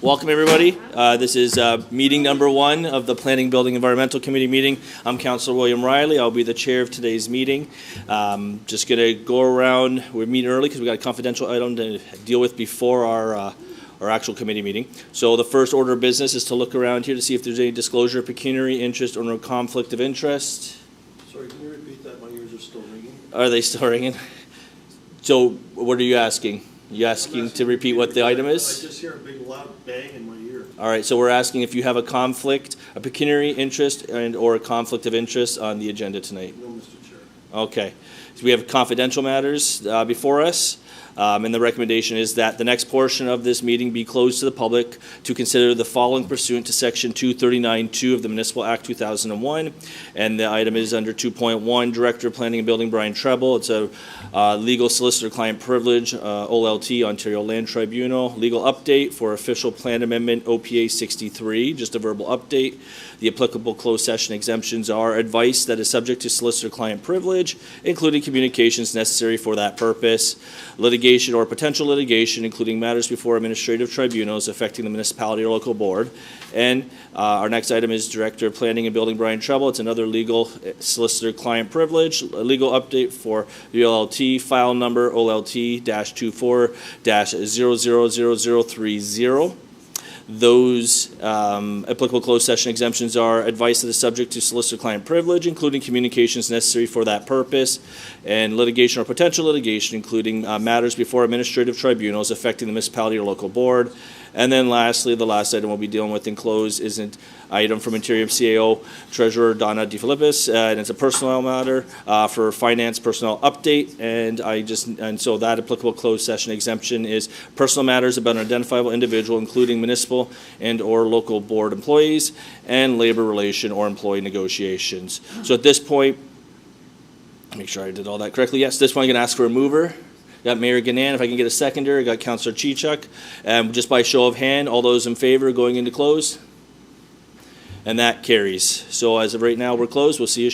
Welcome, everybody. This is meeting number 1 of the Planning, Building, Environmental Committee meeting. I'm Councillor William Riley. I'll be the chair of today's meeting. Just going to go around. We're meeting early because we got a confidential item to deal with before our actual committee meeting. So the first order of business is to look around here to see if there's any disclosure of pecuniary interest or no conflict of interest. Sorry, can you repeat that? My ears are still ringing. Are they still ringing? So what are you asking? You asking to repeat what the item is? I just hear a big loud bang in my ear. All right, so we're asking if you have a conflict, a pecuniary interest and or a conflict of interest on the agenda tonight. No, Mr. Chair. Okay, so we have confidential matters before us. And the recommendation is that the next portion of this meeting be closed to the public to consider the following pursuant to Section 239(2) of the Municipal Act 2001. And the item is under 2.1, Director of Planning and Building Brian Treble. It's a legal solicitor-client privilege, OLT, Ontario Land Tribunal. Legal update for official plan amendment OPA 63, just a verbal update. The applicable closed session exemptions are advice that is subject to solicitor-client privilege, including communications necessary for that purpose, litigation or potential litigation, including matters before administrative tribunals affecting the municipality or local board. And our next item is Director of Planning and Building Brian Treble. It's another legal solicitor-client privilege, a legal update for the OLT, file number OLT-24-000030. Those applicable closed session exemptions are advice that is subject to solicitor-client privilege, including communications necessary for that purpose, and litigation or potential litigation, including matters before administrative tribunals affecting the municipality or local board. And then lastly, the last item we'll be dealing with in close is an item from Interior CAO Treasurer Donna DeFilippis, and it's a personnel matter for finance personnel update. And so that applicable closed session exemption is personal matters about an identifiable individual, including municipal and or local board employees, and labor relation or employee negotiations. So at this point, make sure I did all that correctly. Yes, this one I'm going to ask for a mover. Got Mayor Ganan, if I can get a seconder. I got Councillor Chichuk. Just by show of hand, all those in favor going into close? And that carries. So as of right now, we're closed. We'll see you.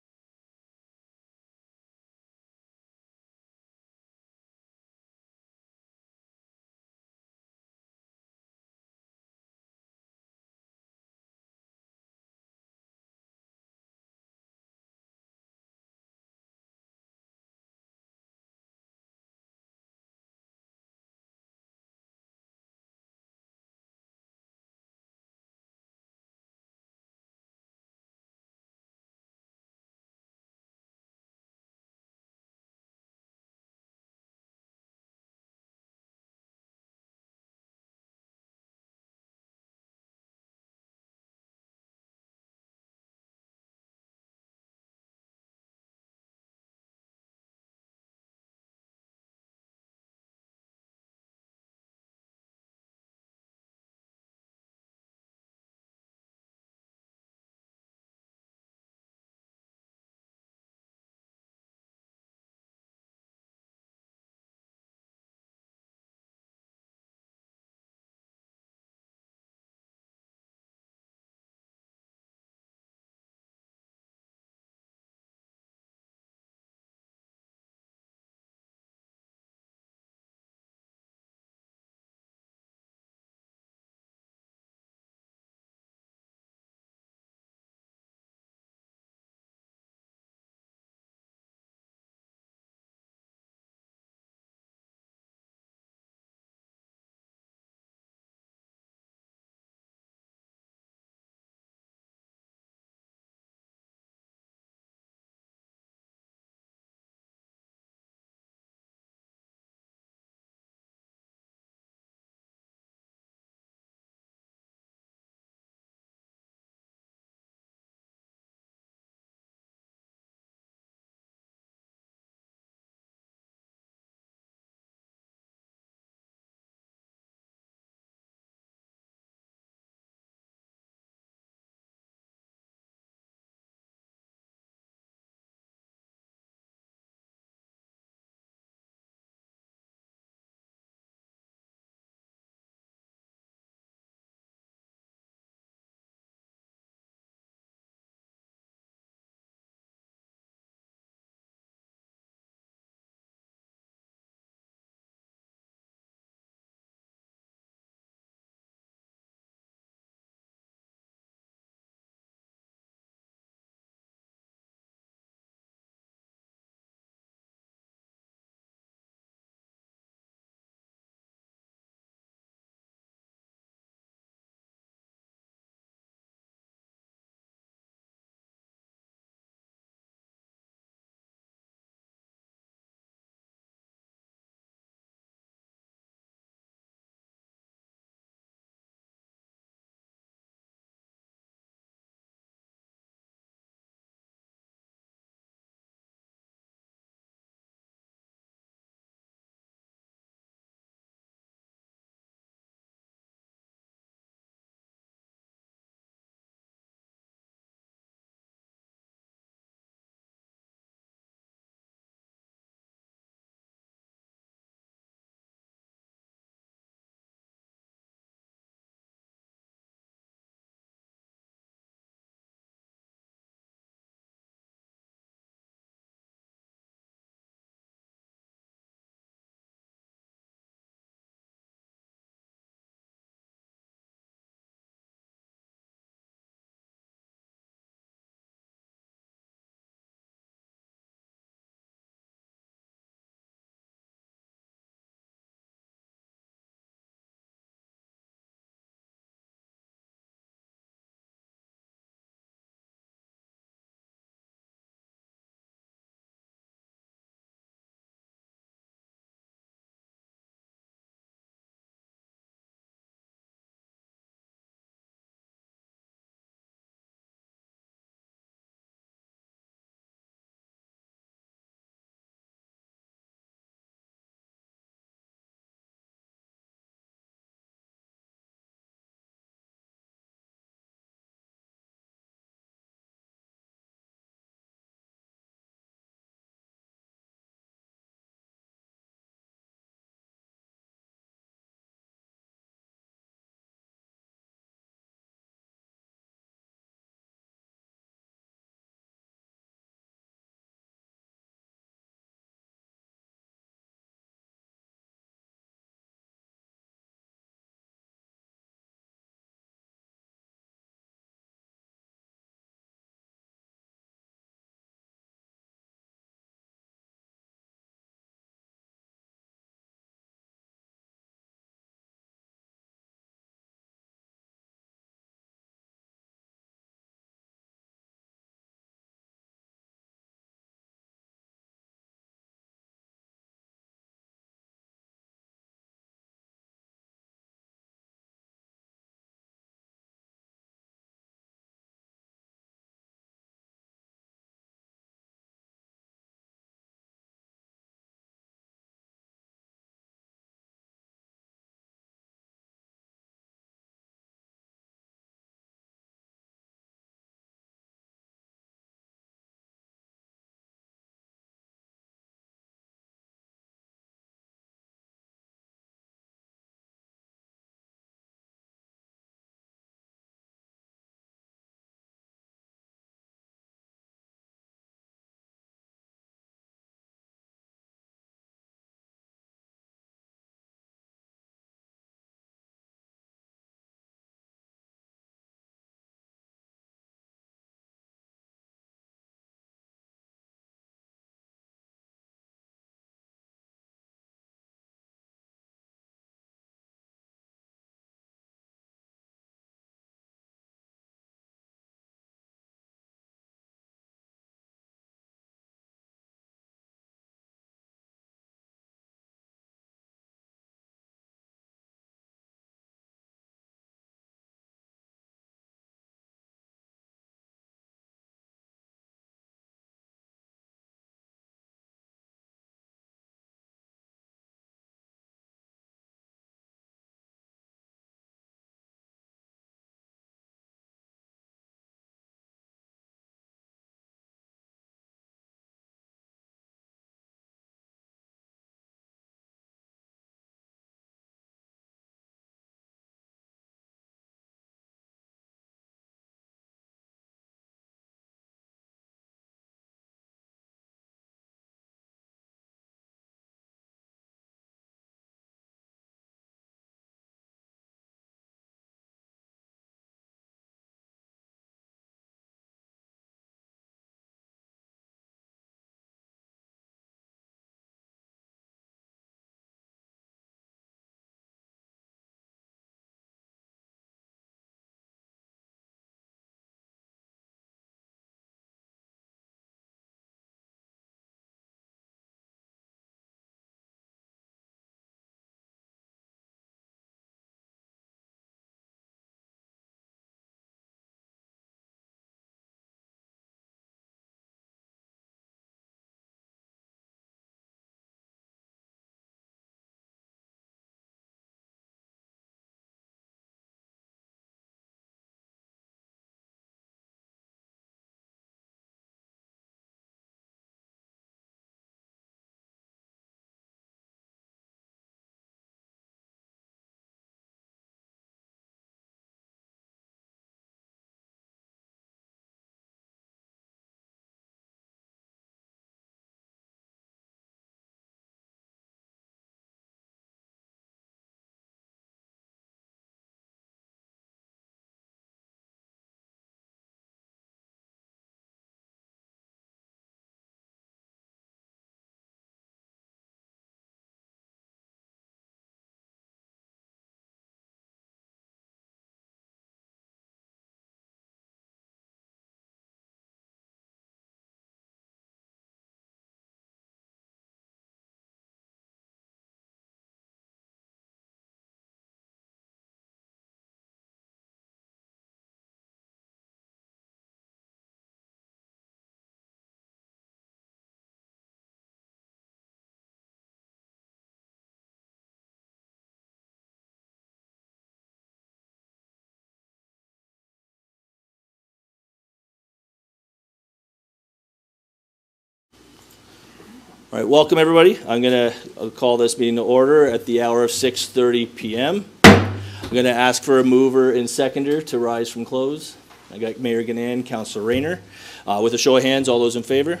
All right, welcome everybody. I'm going to call this meeting to order at the hour of 6:30 p.m. I'm going to ask for a mover and seconder to rise from close. I got Mayor Ganan, Councilor Rayner. With a show of hands, all those in favor?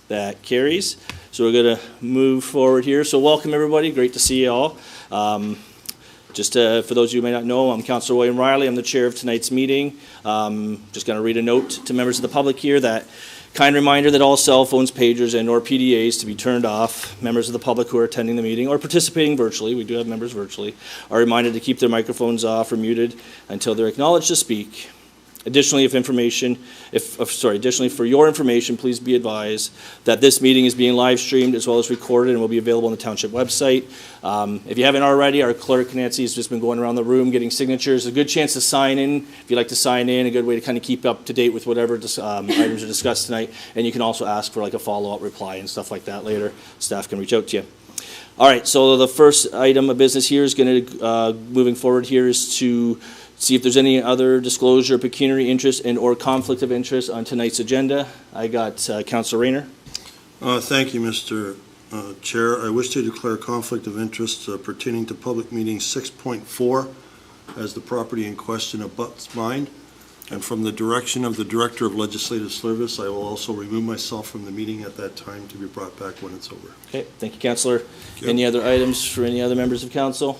That carries. So we're going to move forward here. So welcome everybody. Great to see you all. Just for those of you who may not know, I'm Councilor William Riley. I'm the chair of tonight's meeting. Just going to read a note to members of the public here that kind reminder that all cell phones, pagers, and/or PDAs to be turned off. Members of the public who are attending the meeting or participating virtually, we do have members virtually, are reminded to keep their microphones off or muted until they're acknowledged to speak. Additionally, additionally, for your information, please be advised that this meeting is being live streamed as well as recorded and will be available on the township website. If you haven't already, our clerk Nancy has just been going around the room getting signatures. A good chance to sign in if you'd like to sign in. A good way to kind of keep up to date with whatever items are discussed tonight. And you can also ask for like a follow-up reply and stuff like that later. Staff can reach out to you. All right. So the first item of business here is going to moving forward here is to see if there's any other disclosure, pecuniary interest, and/or conflict of interest on tonight's agenda. I got Councilor Rayner. Thank you, Mr. Chair. I wish to declare conflict of interest pertaining to public meeting 6.4 as the property in question abuts mine. And from the direction of the Director of Legislative Service, I will also remove myself from the meeting at that time to be brought back when it's over. Okay, thank you, Councilor. Any other items for any other members of council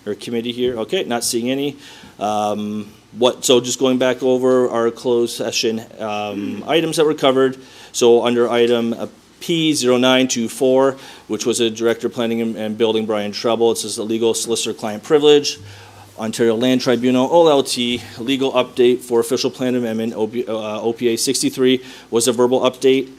or committee here? Okay, not seeing any. So just going back over our closed session items that were covered. So under item P0924, which was a Director of Planning and Building, Brian Treble, it says the legal solicitor-client privilege. Ontario Land Tribunal, OLT, legal update for official plan amendment, OPA 63 was a verbal update.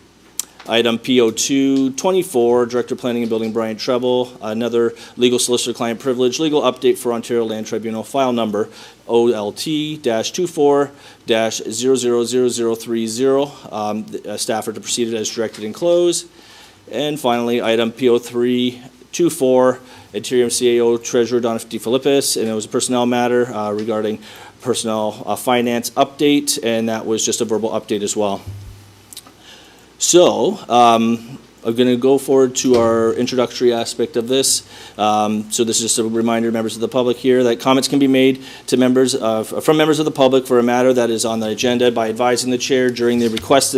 Item P0224, Director of Planning and Building, Brian Treble, another legal solicitor-client privilege, legal update for Ontario Land Tribunal, file number OLT-24-000030. Staff are to proceed as directed and close. And finally, item P0324, Interior CAO Treasurer Donna DeFilippis, and it was a personnel matter regarding personnel finance update, and that was just a verbal update as well. So I'm going to go forward to our introductory aspect of this. So this is just a reminder, members of the public here, that comments can be made to from members of the public for a matter that is on the agenda by advising the chair during the request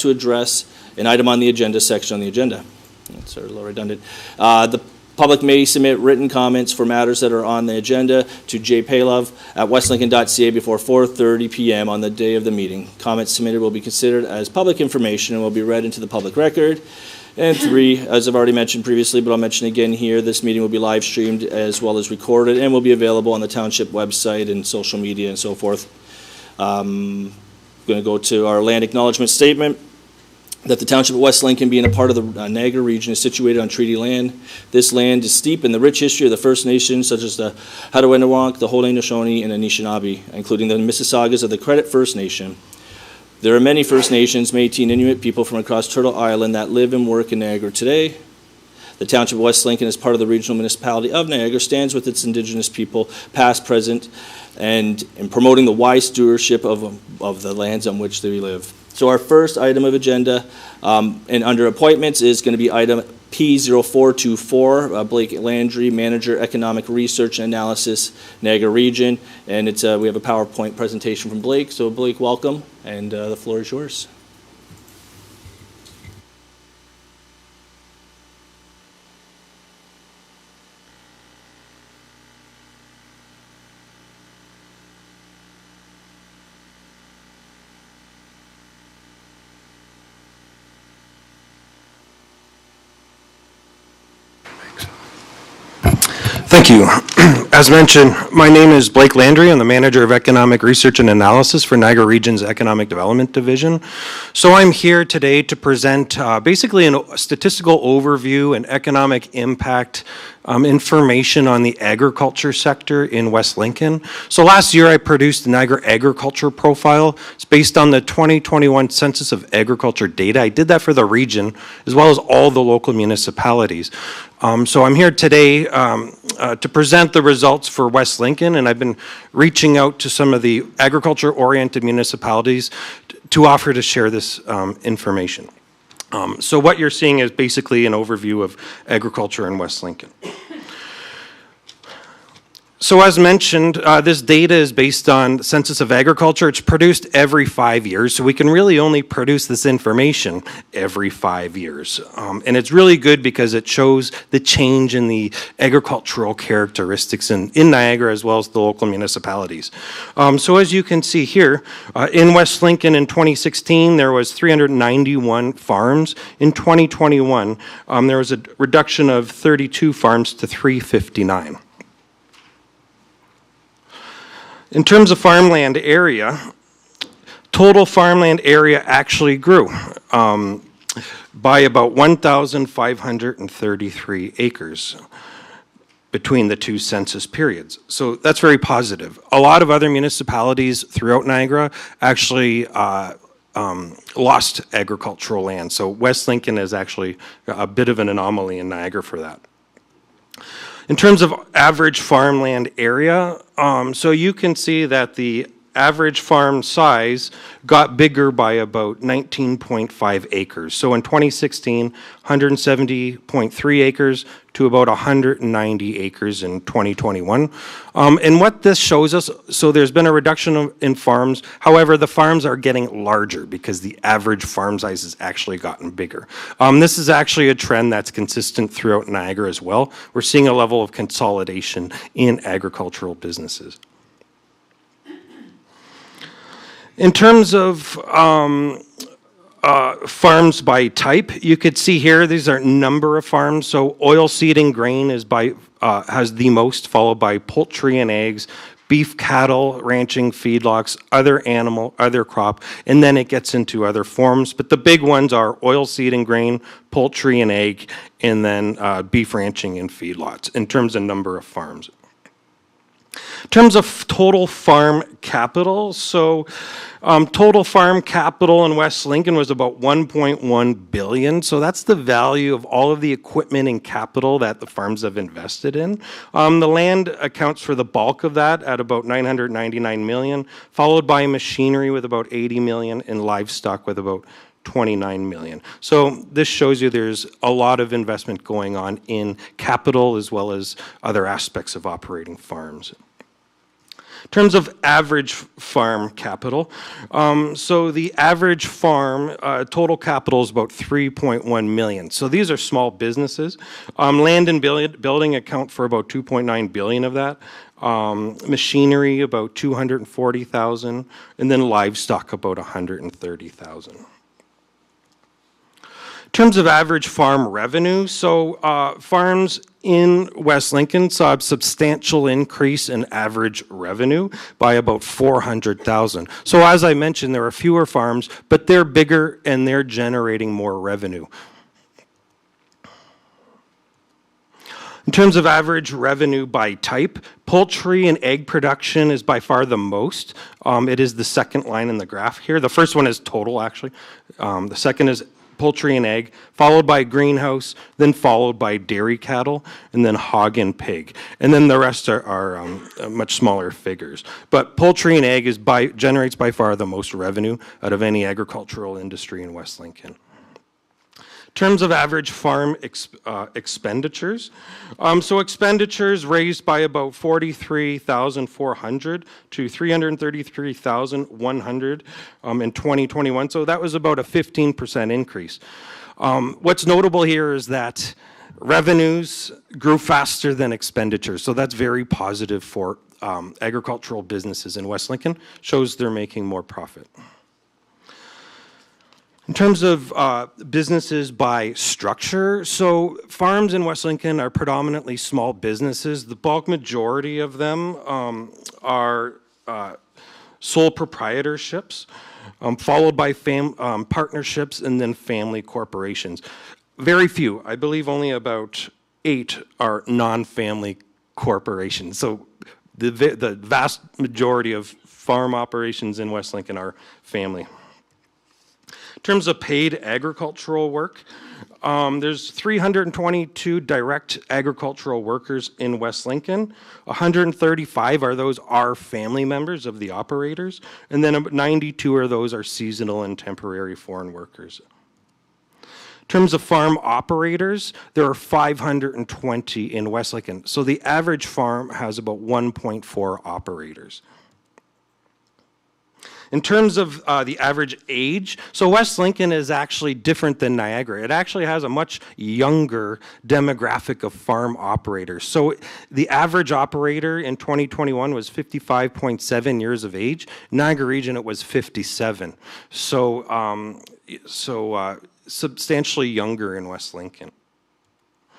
to address an item on the agenda section on the agenda. That's sort of a little redundant. The public may submit written comments for matters that are on the agenda to jpaylove@westlincoln.ca before 4:30 p.m. on the day of the meeting. Comments submitted will be considered as public information and will be read into the public record. And 3, as I've already mentioned previously, but I'll mention again here, this meeting will be live streamed as well as recorded and will be available on the township website and social media and so forth. I'm going to go to our land acknowledgement statement. That the Township of West Lincoln, being a part of the Niagara region, is situated on treaty land. This land is steeped in the rich history of the First Nations, such as the Haudenosaunee, the Haudenosaunee, and Anishinaabe, including the Mississaugas of the Credit First Nation. There are many First Nations, Métis, and Inuit people from across Turtle Island that live and work in Niagara today. The Township of West Lincoln, as part of the regional municipality of Niagara, stands with its Indigenous people, past, present, and in promoting the wise stewardship of the lands on which they live. So our first item of agenda and under appointments is going to be item P0424, Blake Landry, Manager, Economic Research and Analysis, Niagara Region. And it's we have a PowerPoint presentation from Blake. So Blake, welcome, and the floor is yours. Thank you. As mentioned, my name is Blake Landry. I'm the Manager of Economic Research and Analysis for Niagara Region's Economic Development Division. So I'm here today to present basically a statistical overview and economic impact information on the agriculture sector in West Lincoln. So last year I produced the Niagara Agriculture Profile. It's based on the 2021 Census of Agriculture data. I did that for the region as well as all the local municipalities. So I'm here today to present the results for West Lincoln, and I've been reaching out to some of the agriculture-oriented municipalities to offer to share this information. So what you're seeing is basically an overview of agriculture in West Lincoln. So as mentioned, this data is based on the Census of Agriculture. It's produced every 5 years, so we can really only produce this information every 5 years. And it's really good because it shows the change in the agricultural characteristics in Niagara as well as the local municipalities. So as you can see here, in West Lincoln in 2016, there was 391 farms. In 2021, there was a reduction of 32 farms to 359. In terms of farmland area, total farmland area actually grew by about 1,533 acres between the two census periods. So that's very positive. A lot of other municipalities throughout Niagara actually lost agricultural land. So West Lincoln is actually a bit of an anomaly in Niagara for that. In terms of average farmland area, so you can see that the average farm size got bigger by about 19.5 acres. So in 2016, 170.3 acres to about 190 acres in 2021. And what this shows us, so there's been a reduction in farms. However, the farms are getting larger because the average farm size has actually gotten bigger. This is actually a trend that's consistent throughout Niagara as well. We're seeing a level of consolidation in agricultural businesses. In terms of farms by type, you could see here, these are number of farms. So oilseed and grain is has the most, followed by poultry and eggs, beef, cattle, ranching, feedlots, other crop, and then it gets into other forms. But the big ones are oilseed and grain, poultry and egg, and then beef ranching and feedlots in terms of number of farms. In terms of total farm capital, so total farm capital in West Lincoln was about $1.1 billion. So that's the value of all of the equipment and capital that the farms have invested in. The land accounts for the bulk of that at about $999 million, followed by machinery with about $80 million and livestock with about $29 million. So this shows you there's a lot of investment going on in capital as well as other aspects of operating farms. In terms of average farm capital, so the average farm total capital is about $3.1 million. So these are small businesses. Land and building account for about $2.9 billion of that. Machinery about $240,000, and then livestock about $130,000. In terms of average farm revenue, so farms in West Lincoln saw a substantial increase in average revenue by about $400,000. So as I mentioned, there are fewer farms, but they're bigger and they're generating more revenue. In terms of average revenue by type, poultry and egg production is by far the most. It is the second line in the graph here. The first one is total, actually. The second is poultry and egg, followed by greenhouse, then followed by dairy cattle, and then hog and pig. And then the rest are much smaller figures. But poultry and egg generates by far the most revenue out of any agricultural industry in West Lincoln. In terms of average farm expenditures, so expenditures raised by about $43,400 to $333,100 in 2021. So that was about a 15% increase. What's notable here is that revenues grew faster than expenditures. So that's very positive for agricultural businesses in West Lincoln. Shows they're making more profit. In terms of businesses by structure, so farms in West Lincoln are predominantly small businesses. The bulk majority of them are sole proprietorships, followed by partnerships and then family corporations. Very few, I believe only about 8 are non-family corporations. So the vast majority of farm operations in West Lincoln are family. In terms of paid agricultural work, there's 322 direct agricultural workers in West Lincoln. 135 are family members of the operators, and then 92 of those are seasonal and temporary foreign workers. In terms of farm operators, there are 520 in West Lincoln. So the average farm has about 1.4 operators. In terms of the average age, so West Lincoln is actually different than Niagara. It actually has a much younger demographic of farm operators. So the average operator in 2021 was 55.7 years of age. Niagara Region, it was 57. So, substantially younger in West Lincoln.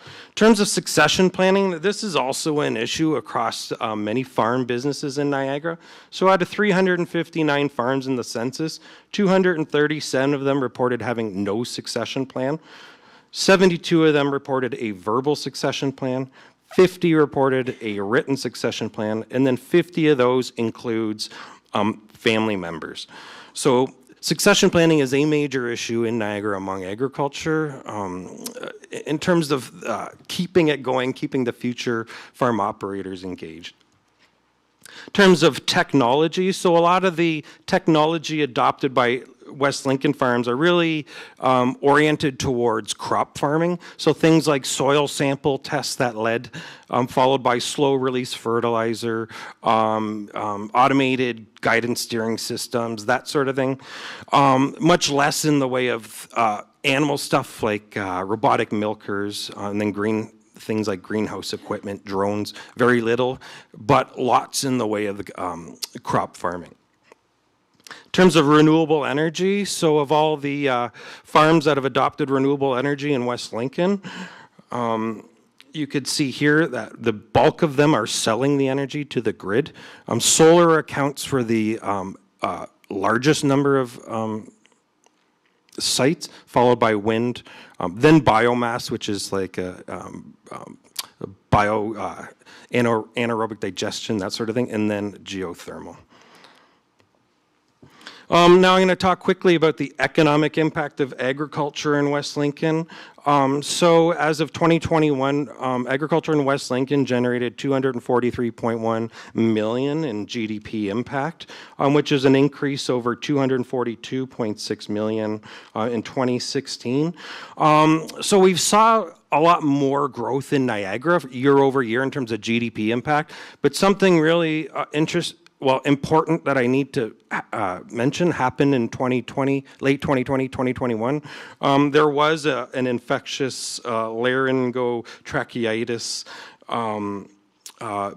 In terms of succession planning, this is also an issue across many farm businesses in Niagara. So out of 359 farms in the census, 237 of them reported having no succession plan. 72 of them reported a verbal succession plan. 50 reported a written succession plan. And then 50 of those includes family members. So succession planning is a major issue in Niagara among agriculture in terms of keeping it going, keeping the future farm operators engaged. In terms of technology, so a lot of the technology adopted by West Lincoln farms are really oriented towards crop farming. So things like soil sample tests that led, followed by slow release fertilizer, automated guidance steering systems, that sort of thing. Much less in the way of animal stuff like robotic milkers, and then things like greenhouse equipment, drones, very little, but lots in the way of the, crop farming. In terms of renewable energy, so of all the farms that have adopted renewable energy in West Lincoln, you could see here that the bulk of them are selling the energy to the grid. Solar accounts for the largest number of sites, followed by wind, then biomass, which is like anaerobic digestion, that sort of thing, and then geothermal. Now I'm going to talk quickly about the economic impact of agriculture in West Lincoln. So as of 2021, agriculture in West Lincoln generated $243.1 million in GDP impact, which is an increase over $242.6 million in 2016. So we've saw a lot more growth in Niagara year over year in terms of GDP impact, but something really important that I need to mention happened in 2020, late 2020, 2021. There was an infectious laryngotracheitis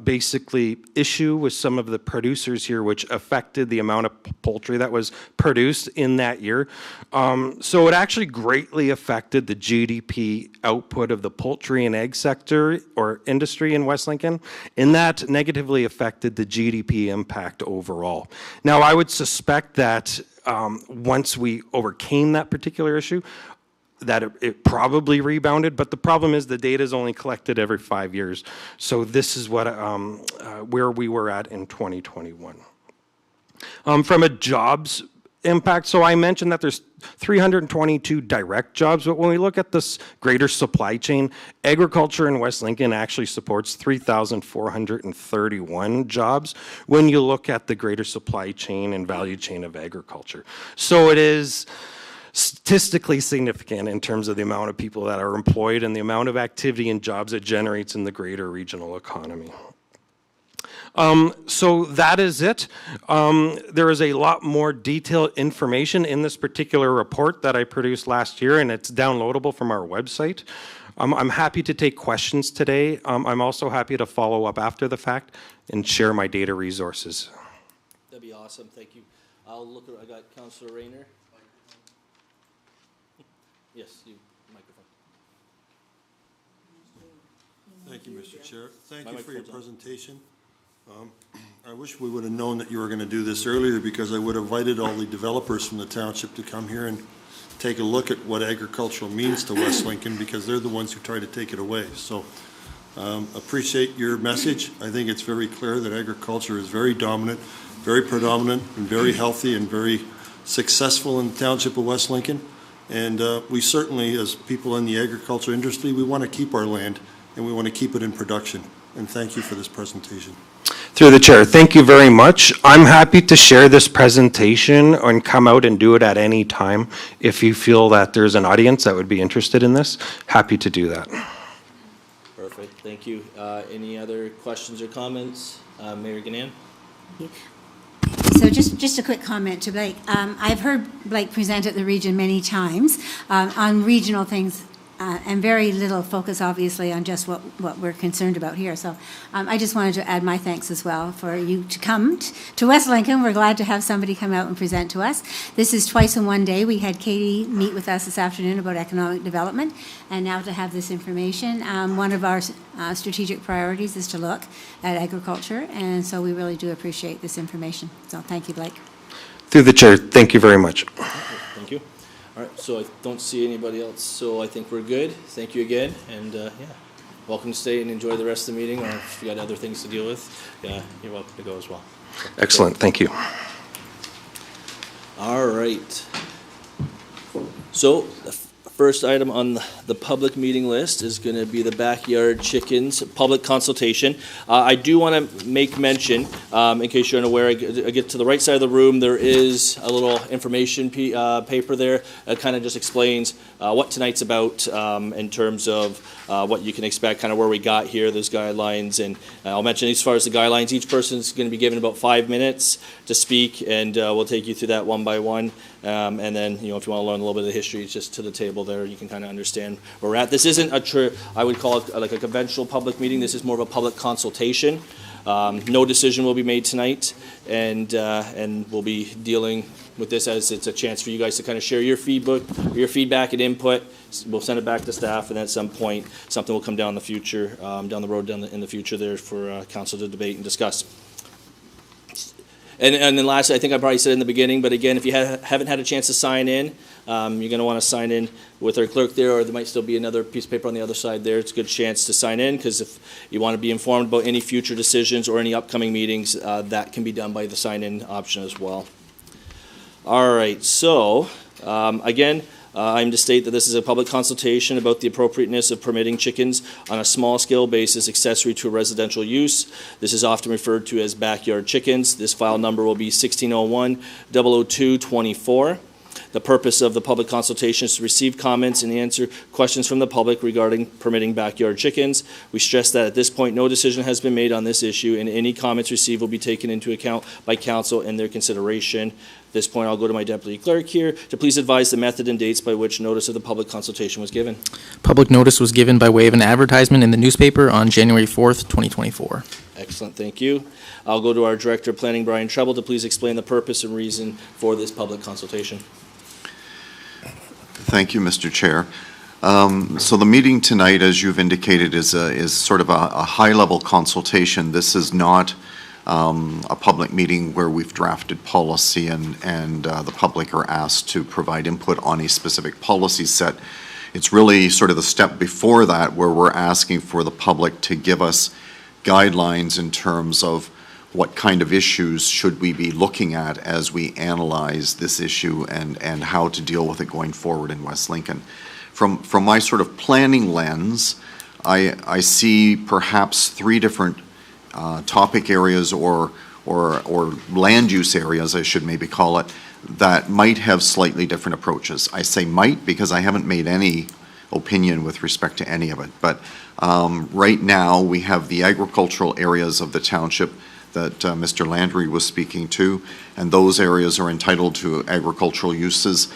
basically issue with some of the producers here, which affected the amount of poultry that was produced in that year. So it actually greatly affected the GDP output of the poultry and egg sector or industry in West Lincoln, and that negatively affected the GDP impact overall. Now, I would suspect that once we overcame that particular issue, that it probably rebounded, but the problem is the data is only collected every 5 years. So this is what where we were at in 2021. From a jobs impact, so I mentioned that there's 322 direct jobs, but when we look at this greater supply chain, agriculture in West Lincoln actually supports 3,431 jobs when you look at the greater supply chain and value chain of agriculture. So it is statistically significant in terms of the amount of people that are employed and the amount of activity and jobs it generates in the greater regional economy. So that is it. There is a lot more detailed information in this particular report that I produced last year, and it's downloadable from our website. I'm happy to take questions today. I'm also happy to follow up after the fact and share my data resources. That'd be awesome. Thank you. I'll look. I got Councilor Rayner. Yes, you, microphone. Thank you, Mr. Chair. Thank you for your presentation. I wish we would have known that you were going to do this earlier, because I would have invited all the developers from the township to come here and take a look at what agricultural means to West Lincoln, because they're the ones who try to take it away. So appreciate your message. I think it's very clear that agriculture is very dominant, very predominant, and very healthy and very successful in the township of West Lincoln. And we certainly, as people in the agriculture industry, we want to keep our land and we want to keep it in production. And thank you for this presentation. Through the chair, thank you very much. I'm happy to share this presentation and come out and do it at any time. If you feel that there's an audience that would be interested in this, happy to do that. Perfect, thank you. Any other questions or comments? Mayor Ganan? So just a quick comment to Blake. I've heard Blake present at the region many times on regional things, and very little focus, obviously, on just what we're concerned about here. So I just wanted to add my thanks as well for you to come to West Lincoln. We're glad to have somebody come out and present to us. This is twice in one day. We had Katie meet with us this afternoon about economic development, and now to have this information. One of our strategic priorities is to look at agriculture, and so we really do appreciate this information. So thank you, Blake. Through the chair, thank you very much. Thank you. All right, so I don't see anybody else, so I think we're good. Thank you again, and yeah, welcome to stay and enjoy the rest of the meeting, or if you got other things to deal with, yeah, you're welcome to go as well. Excellent, thank you. All right. So the first item on the public meeting list is going to be the Backyard Chickens public consultation. I do want to make mention, in case you're unaware, I get to the right side of the room, there is a little information paper there that kind of just explains what tonight's about in terms of what you can expect, kind of where we got here, those guidelines. And I'll mention as far as the guidelines, each person is going to be given about 5 minutes to speak, and we'll take you through that one by one. And then, you know, if you want to learn a little bit of the history, it's just to the table there. You can kind of understand where we're at. This isn't I would call it like a conventional public meeting. This is more of a public consultation. No decision will be made tonight, and we'll be dealing with this as it's a chance for you guys to kind of share your feedback and input. We'll send it back to staff, and at some point, something will come down the road in the future there for council to debate and discuss. And then lastly, I think I probably said in the beginning, but again, if you haven't had a chance to sign in, you're going to want to sign in with our clerk there, or there might still be another piece of paper on the other side there. It's a good chance to sign in, because if you want to be informed about any future decisions or any upcoming meetings, that can be done by the sign-in option as well. All right, so again, I'm to state that this is a public consultation about the appropriateness of permitting chickens on a small-scale basis accessory to a residential use. This is often referred to as backyard chickens. This file number will be 1601-002-24. The purpose of the public consultation is to receive comments and answer questions from the public regarding permitting backyard chickens. We stress that at this point, no decision has been made on this issue, and any comments received will be taken into account by council in their consideration. At this point, I'll go to my deputy clerk here to please advise the method and dates by which notice of the public consultation was given. Public notice was given by way of an advertisement in the newspaper on January 4th, 2024. Excellent, thank you. I'll go to our Director of Planning, Brian Treble, to please explain the purpose and reason for this public consultation. Thank you, Mr. Chair. So the meeting tonight, as you've indicated, is sort of a high-level consultation. This is not a public meeting where we've drafted policy and the public are asked to provide input on a specific policy set. It's really sort of the step before that where we're asking for the public to give us guidelines in terms of what kind of issues should we be looking at as we analyze this issue and how to deal with it going forward in West Lincoln. From my sort of planning lens, I see perhaps 3 different topic areas or land use areas, I should maybe call it, that might have slightly different approaches. I say might because I haven't made any opinion with respect to any of it. But right now, we have the agricultural areas of the township that Mr. Landry was speaking to, and those areas are entitled to agricultural uses.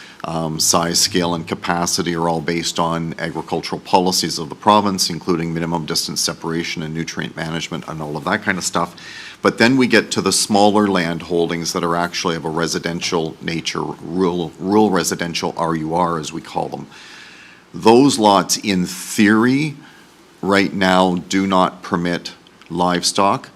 Size, scale, and capacity are all based on agricultural policies of the province, including minimum distance separation and nutrient management and all of that kind of stuff. But then we get to the smaller land holdings that are actually of a residential nature, rural residential RUR as we call them. Those lots, in theory, right now do not permit livestock.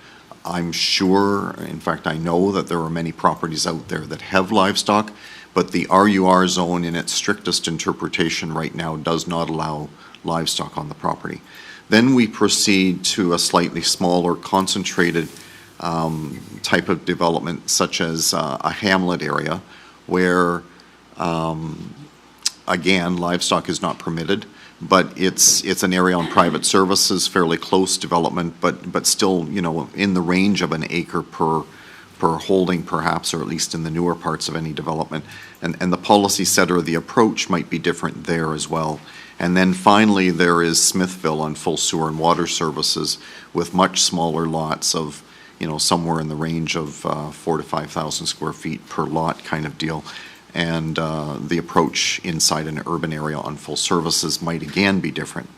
I'm sure, in fact, I know that there are many properties out there that have livestock, but the RUR zone in its strictest interpretation right now does not allow livestock on the property. Then we proceed to a slightly smaller, concentrated type of development, such as a hamlet area, where, again, livestock is not permitted, but it's an area on private services, fairly close development, but still, you know, in the range of an acre per holding perhaps, or at least in the newer parts of any development. And the policy set or the approach might be different there as well. And then finally, there is Smithville on full sewer and water services with much smaller lots of, you know, somewhere in the range of 4,000 to 5,000 square feet per lot kind of deal. And the approach inside an urban area on full services might again be different.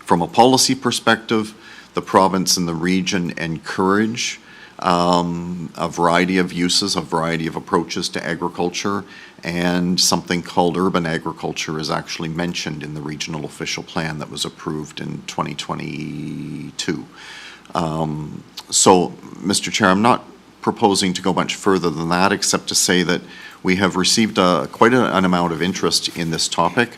From a policy perspective, the province and the region encourage a variety of uses, a variety of approaches to agriculture, and something called urban agriculture is actually mentioned in the regional official plan that was approved in 2022. So, Mr. Chair, I'm not proposing to go much further than that, except to say that we have received quite an amount of interest in this topic.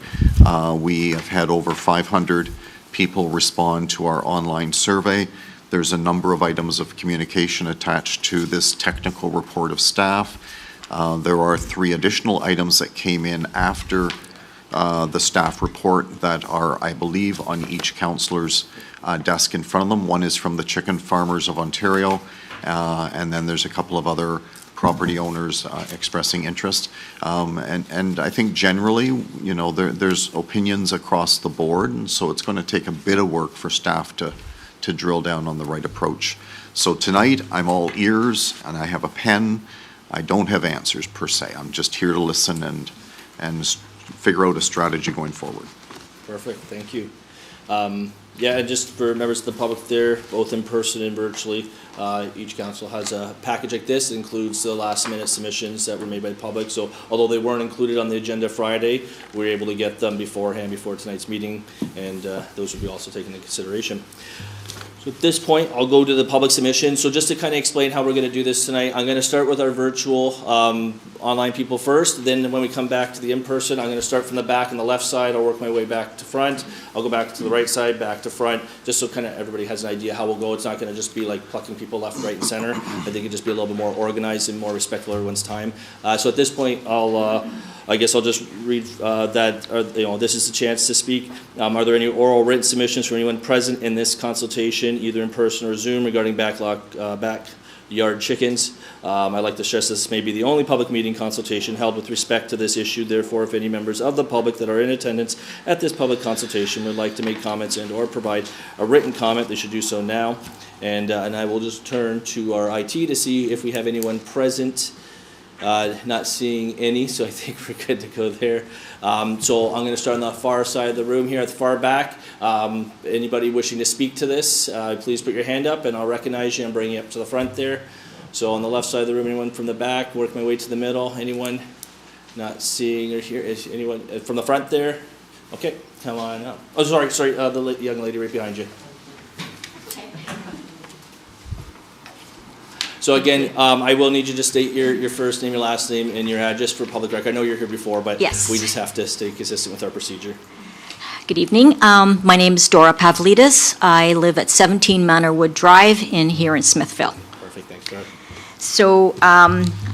We have had over 500 people respond to our online survey. There's a number of items of communication attached to this technical report of staff. There are 3 additional items that came in after the staff report that are, I believe, on each councillor's desk in front of them. One is from the Chicken Farmers of Ontario, and then there's a couple of other property owners expressing interest. And I think generally, you know, there's opinions across the board, and so it's going to take a bit of work for staff to drill down on the right approach. So tonight, I'm all ears, and I have a pen. I don't have answers per se. I'm just here to listen and figure out a strategy going forward. Perfect, thank you. Yeah, and just for members of the public there, both in person and virtually, each council has a package like this. It includes the last minute submissions that were made by the public. So although they weren't included on the agenda Friday, we were able to get them beforehand, before tonight's meeting, and those will be also taken into consideration. So at this point, I'll go to the public submission. So just to kind of explain how we're going to do this tonight, I'm going to start with our virtual online people first. Then when we come back to the in-person, I'm going to start from the back on the left side. I'll work my way back to front. I'll go back to the right side, back to front, just so kind of everybody has an idea how we'll go. It's not going to just be like plucking people left, right, and center. I think it'll just be a little bit more organized and more respectful of everyone's time. So at this point, I guess I'll just read this is the chance to speak. Are there any oral written submissions from anyone present in this consultation, either in person or Zoom, regarding backyard chickens? I'd like to stress this may be the only public meeting consultation held with respect to this issue. Therefore, if any members of the public that are in attendance at this public consultation would like to make comments and or provide a written comment, they should do so now. And I will just turn to our IT to see if we have anyone present. Not seeing any, so I think we're good to go there. So I'm going to start on the far side of the room here at the far back. Anybody wishing to speak to this, please put your hand up and I'll recognize you and bring you up to the front there. So on the left side of the room, anyone from the back, work my way to the middle. Anyone not seeing or here? Is anyone from the front there? Okay, come on up. Oh, sorry, the young lady right behind you. So again, I will need you to state your first name, your last name, and your address for public record. I know you're here before, but yes, we just have to stay consistent with our procedure. Good evening. My name is Dora Pavlidis. I live at 17 Manorwood Drive here in Smithville. Perfect, thanks, Dora. So,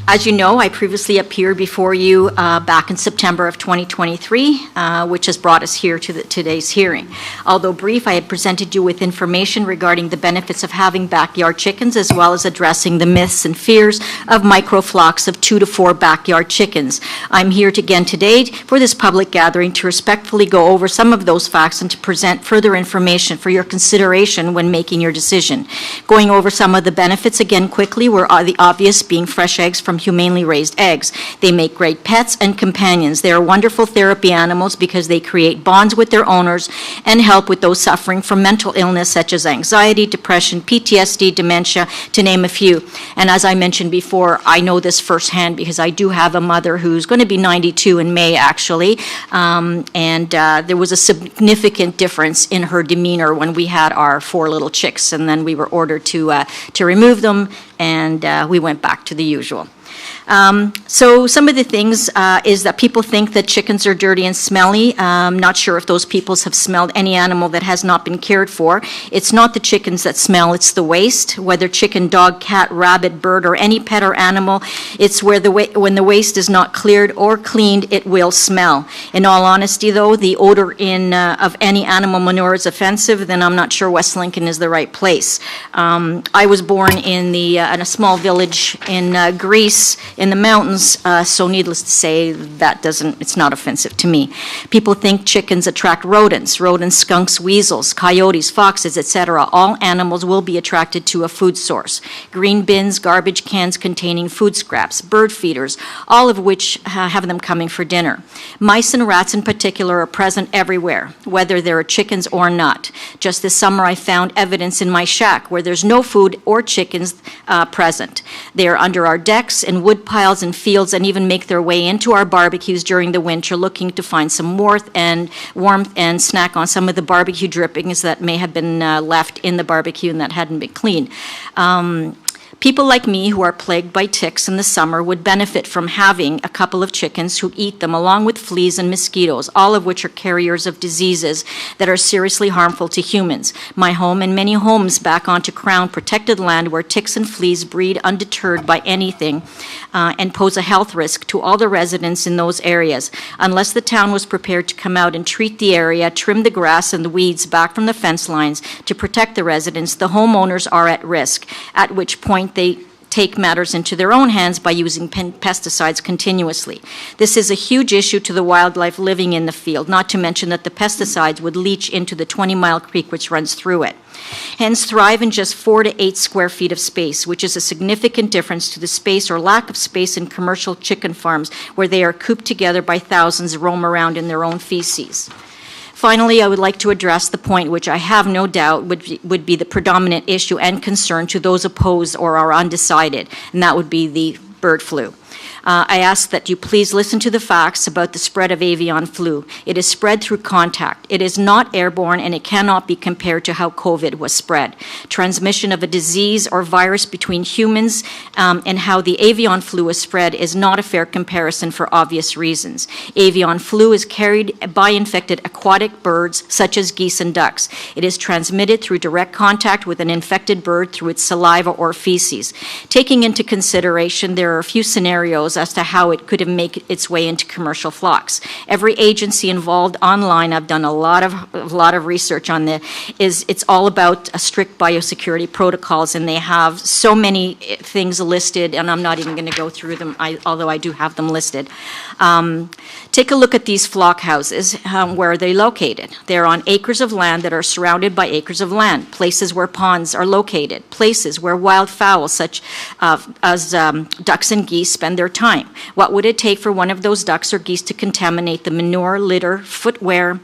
as you know, I previously appeared before you back in September of 2023, which has brought us here to today's hearing. Although brief, I had presented you with information regarding the benefits of having backyard chickens, as well as addressing the myths and fears of microflocks of 2 to 4 backyard chickens. I'm here again today for this public gathering to respectfully go over some of those facts and to present further information for your consideration when making your decision. Going over some of the benefits again quickly were the obvious, being fresh eggs from humanely raised eggs. They make great pets and companions. They are wonderful therapy animals because they create bonds with their owners and help with those suffering from mental illness such as anxiety, depression, PTSD, dementia, to name a few. And as I mentioned before, I know this firsthand because I do have a mother who's going to be 92 in May, actually, and there was a significant difference in her demeanor when we had our 4 little chicks, and then we were ordered to remove them, and we went back to the usual. So some of the things is that people think that chickens are dirty and smelly. Not sure if those people have smelled any animal that has not been cared for. It's not the chickens that smell, it's the waste, whether chicken, dog, cat, rabbit, bird, or any pet or animal. It's where when the waste is not cleared or cleaned, it will smell. In all honesty, though, the odor of any animal manure is offensive, then I'm not sure West Lincoln is the right place. I was born in a small village in Greece, in the mountains, so needless to say, it's not offensive to me. People think chickens attract rodents, skunks, weasels, coyotes, foxes, etc. All animals will be attracted to a food source. Green bins, garbage cans containing food scraps, bird feeders, all of which have them coming for dinner. Mice and rats in particular are present everywhere, whether there are chickens or not. Just this summer I found evidence in my shack where there's no food or chickens present. They are under our decks, in wood piles and fields, and even make their way into our barbecues during the winter, looking to find some warmth and snack on some of the barbecue drippings that may have been left in the barbecue and that hadn't been cleaned. People like me who are plagued by ticks in the summer would benefit from having a couple of chickens who eat them, along with fleas and mosquitoes, all of which are carriers of diseases that are seriously harmful to humans. My home and many homes back onto Crown protected land where ticks and fleas breed undeterred by anything and pose a health risk to all the residents in those areas. Unless the town was prepared to come out and treat the area, trim the grass and the weeds back from the fence lines to protect the residents, the homeowners are at risk, at which point they take matters into their own hands by using pesticides continuously. This is a huge issue to the wildlife living in the field, not to mention that the pesticides would leach into the 20-mile creek which runs through it. Hens thrive in just 4 to 8 square feet of space, which is a significant difference to the space or lack of space in commercial chicken farms where they are cooped together by thousands, roam around in their own feces. Finally, I would like to address the point which I have no doubt would be the predominant issue and concern to those opposed or are undecided, and that would be the bird flu. I ask that you please listen to the facts about the spread of avian flu. It is spread through contact. It is not airborne, and it cannot be compared to how COVID was spread. Transmission of a disease or virus between humans and how the avian flu is spread is not a fair comparison for obvious reasons. Avian flu is carried by infected aquatic birds, such as geese and ducks. It is transmitted through direct contact with an infected bird through its saliva or feces. Taking into consideration, there are a few scenarios as to how it could have made its way into commercial flocks. Every agency involved online, I've done a lot of research on this, it's all about strict biosecurity protocols, and they have so many things listed, and I'm not even going to go through them, although I do have them listed. Take a look at these flock houses. Where are they located? They're on acres of land that are surrounded by acres of land, places where ponds are located, places where wild fowl such as ducks and geese spend their time. What would it take for one of those ducks or geese to contaminate the manure, litter, footwear,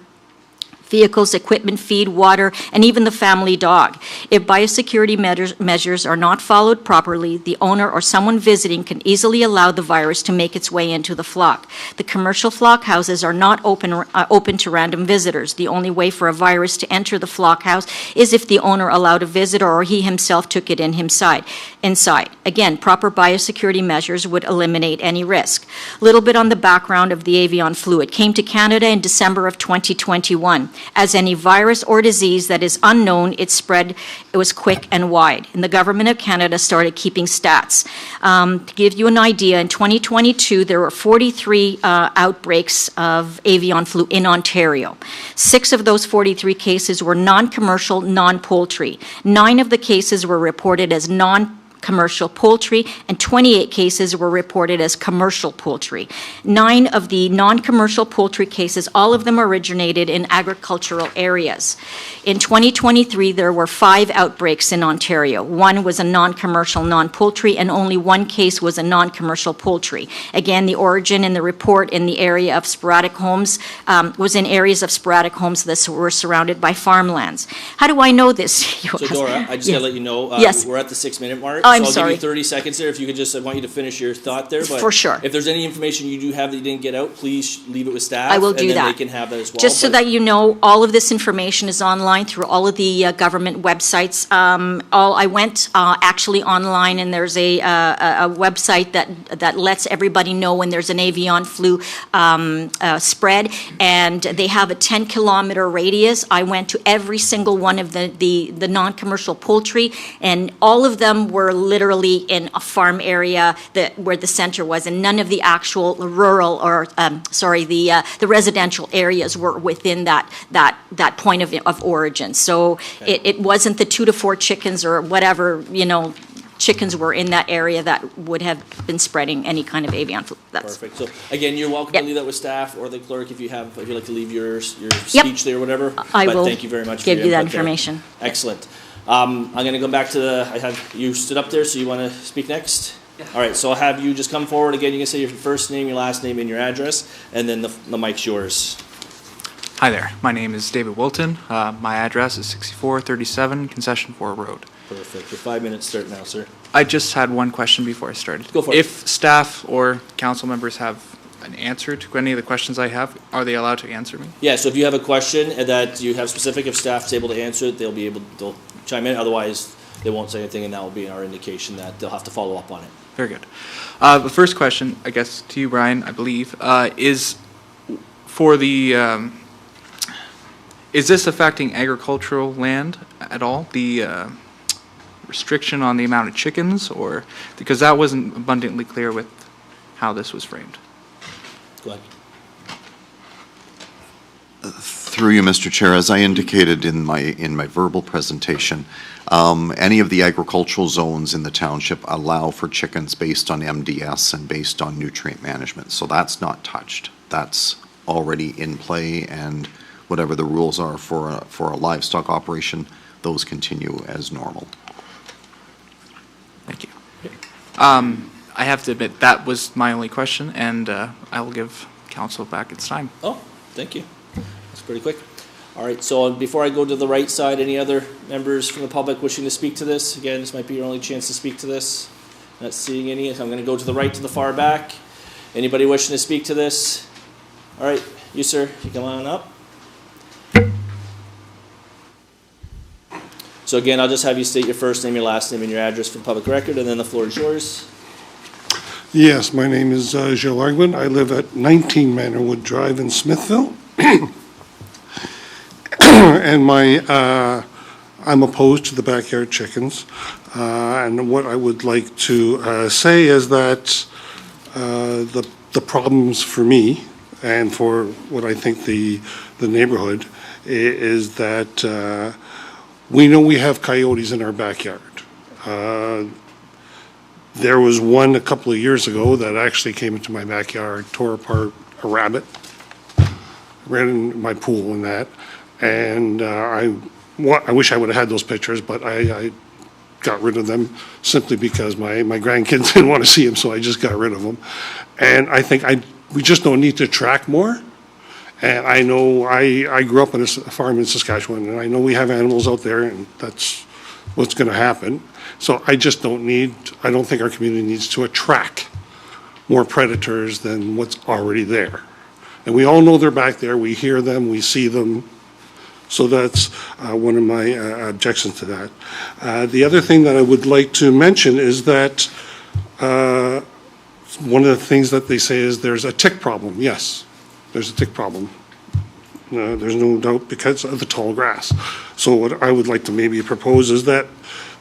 vehicles, equipment, feed, water, and even the family dog? If biosecurity measures are not followed properly, the owner or someone visiting can easily allow the virus to make its way into the flock. The commercial flock houses are not open to random visitors. The only way for a virus to enter the flock house is if the owner allowed a visitor or he himself took it in inside. Again, proper biosecurity measures would eliminate any risk. A little bit on the background of the avian flu. It came to Canada in December of 2021. As any virus or disease that is unknown, it was quick and wide. And the Government of Canada started keeping stats. To give you an idea, in 2022, there were 43 outbreaks of avian flu in Ontario. 6 of those 43 cases were non-commercial, non-poultry. 9 of the cases were reported as non-commercial poultry, and 28 cases were reported as commercial poultry. 9 of the non-commercial poultry cases, all of them originated in agricultural areas. In 2023, there were 5 outbreaks in Ontario. 1 was a non-commercial, non-poultry, and only 1 case was a non-commercial poultry. Again, the origin in the report in the area of sporadic homes was in areas of sporadic homes that were surrounded by farmlands. How do I know this? So Dora, I just got to let you know, Yes. we're at the 6-minute mark. I'm So I'll sorry. give you 30 seconds there. If you could just, I want you to finish your thought there. But For sure. If there's any information you do have that you didn't get out, please leave it with staff. I will do And then that. they can have that as well. Just so But- that you know, all of this information is online through all of the government websites. I went actually online, and there's a website that lets everybody know when there's an avian flu spread, and they have a 10-kilometer radius. I went to every single one of the non-commercial poultry, and all of them were literally in a farm area where the center was, and none of the actual rural or, the residential areas were within that point of origin. So it wasn't the 2 to 4 chickens or whatever, chickens were in that area that would have been spreading any kind of avian flu. That's Perfect. So again, you're welcome Yep. to leave that with staff or the clerk if you'd like to leave your speech there or whatever. I But will thank you very much for give your you that input there. information. Excellent. I'm going to go back to I have you stood up there, so you want to speak next? Yeah. All right, so I'll have you just come forward again. You can say your first name, your last name, and your address, and then the mic's yours. Hi there, my name is David Wilton. My address is 6437 Concession 4 Road. Perfect. Your 5 minutes start now, sir. I just had one question before I started. Go for it. If staff or council members have an answer to any of the questions I have, are they allowed to answer me? Yeah, so if you have a question that you have specific, if staff's able to answer it, they'll chime in. Otherwise, they won't say anything, and that will be our indication that they'll have to follow up on it. Very good. The first question, I guess to you, Brian, I believe, is for the, is this affecting agricultural land at all? The restriction on the amount of chickens, or, because that wasn't abundantly clear with how this was framed. Go ahead. Through you, Mr. Chair, as I indicated in my verbal presentation, any of the agricultural zones in the township allow for chickens based on MDS and based on nutrient management. So that's not touched. That's already in play, and whatever the rules are for a livestock operation, those continue as normal. Thank you. I have to admit, that was my only question, and I will give council back its time. Oh, thank you. That's pretty quick. All right, so before I go to the right side, any other members from the public wishing to speak to this? Again, this might be your only chance to speak to this. Not seeing any, so I'm going to go to the right to the far back. Anybody wishing to speak to this? All right, you, sir, you come on up. So again, I'll just have you state your first name, your last name, and your address for the public record, and then the floor is yours. Yes, my name is Gilles Arguin. I live at 19 Manorwood Drive in Smithville. And I'm opposed to the backyard chickens. And what I would like to say is that the problems for me and for what I think the neighborhood is that we know we have coyotes in our backyard. There was one a couple of years ago that actually came into my backyard, tore apart a rabbit, ran in my pool and that. And I wish I would have had those pictures, but I got rid of them simply because my grandkids didn't want to see them, so I just got rid of them. And I think we just don't need to track more. And I know I grew up on a farm in Saskatchewan, and I know we have animals out there, and that's what's going to happen. So I just don't think our community needs to attract more predators than what's already there. And we all know they're back there. We hear them, we see them. So that's one of my objections to that. The other thing that I would like to mention is that one of the things that they say is there's a tick problem. Yes, there's a tick problem. There's no doubt because of the tall grass. So what I would like to maybe propose is that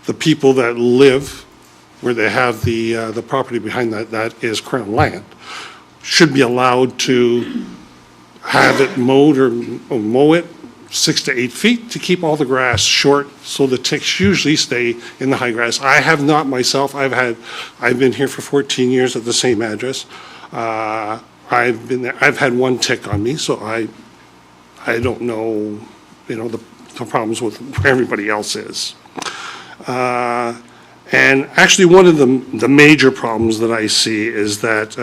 the people that live where they have the property behind that is Crown land, should be allowed to have it mowed or mow it 6 to 8 feet to keep all the grass short, so the ticks usually stay in the high grass. I have not myself. I've been here for 14 years at the same address. I've had one tick on me, so I don't know, the problems with where everybody else is. And actually, one of the major problems that I see is that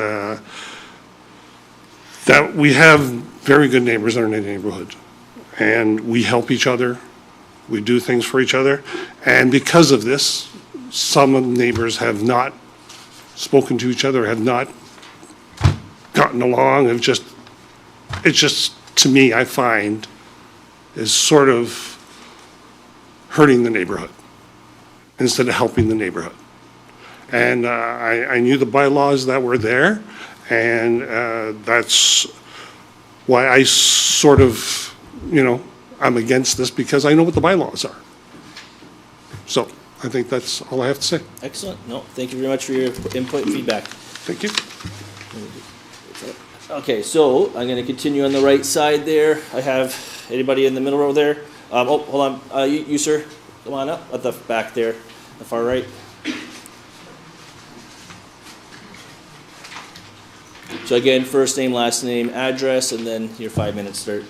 that we have very good neighbors in our neighborhood, and we help each other, we do things for each other, and because of this, some of the neighbors have not spoken to each other, have not gotten along, it's just, to me, I find, is sort of hurting the neighborhood instead of helping the neighborhood. And I knew the bylaws that were there, and that's why I sort of, I'm against this, because I know what the bylaws are. So I think that's all I have to say. Excellent. No, thank you very much for your input and feedback. Thank you. Okay, so I'm going to continue on the right side there. I have anybody in the middle row there. Oh, hold on. You, sir, come on up at the back there, the far right. So again, first name, last name, address, and then your 5 minutes start.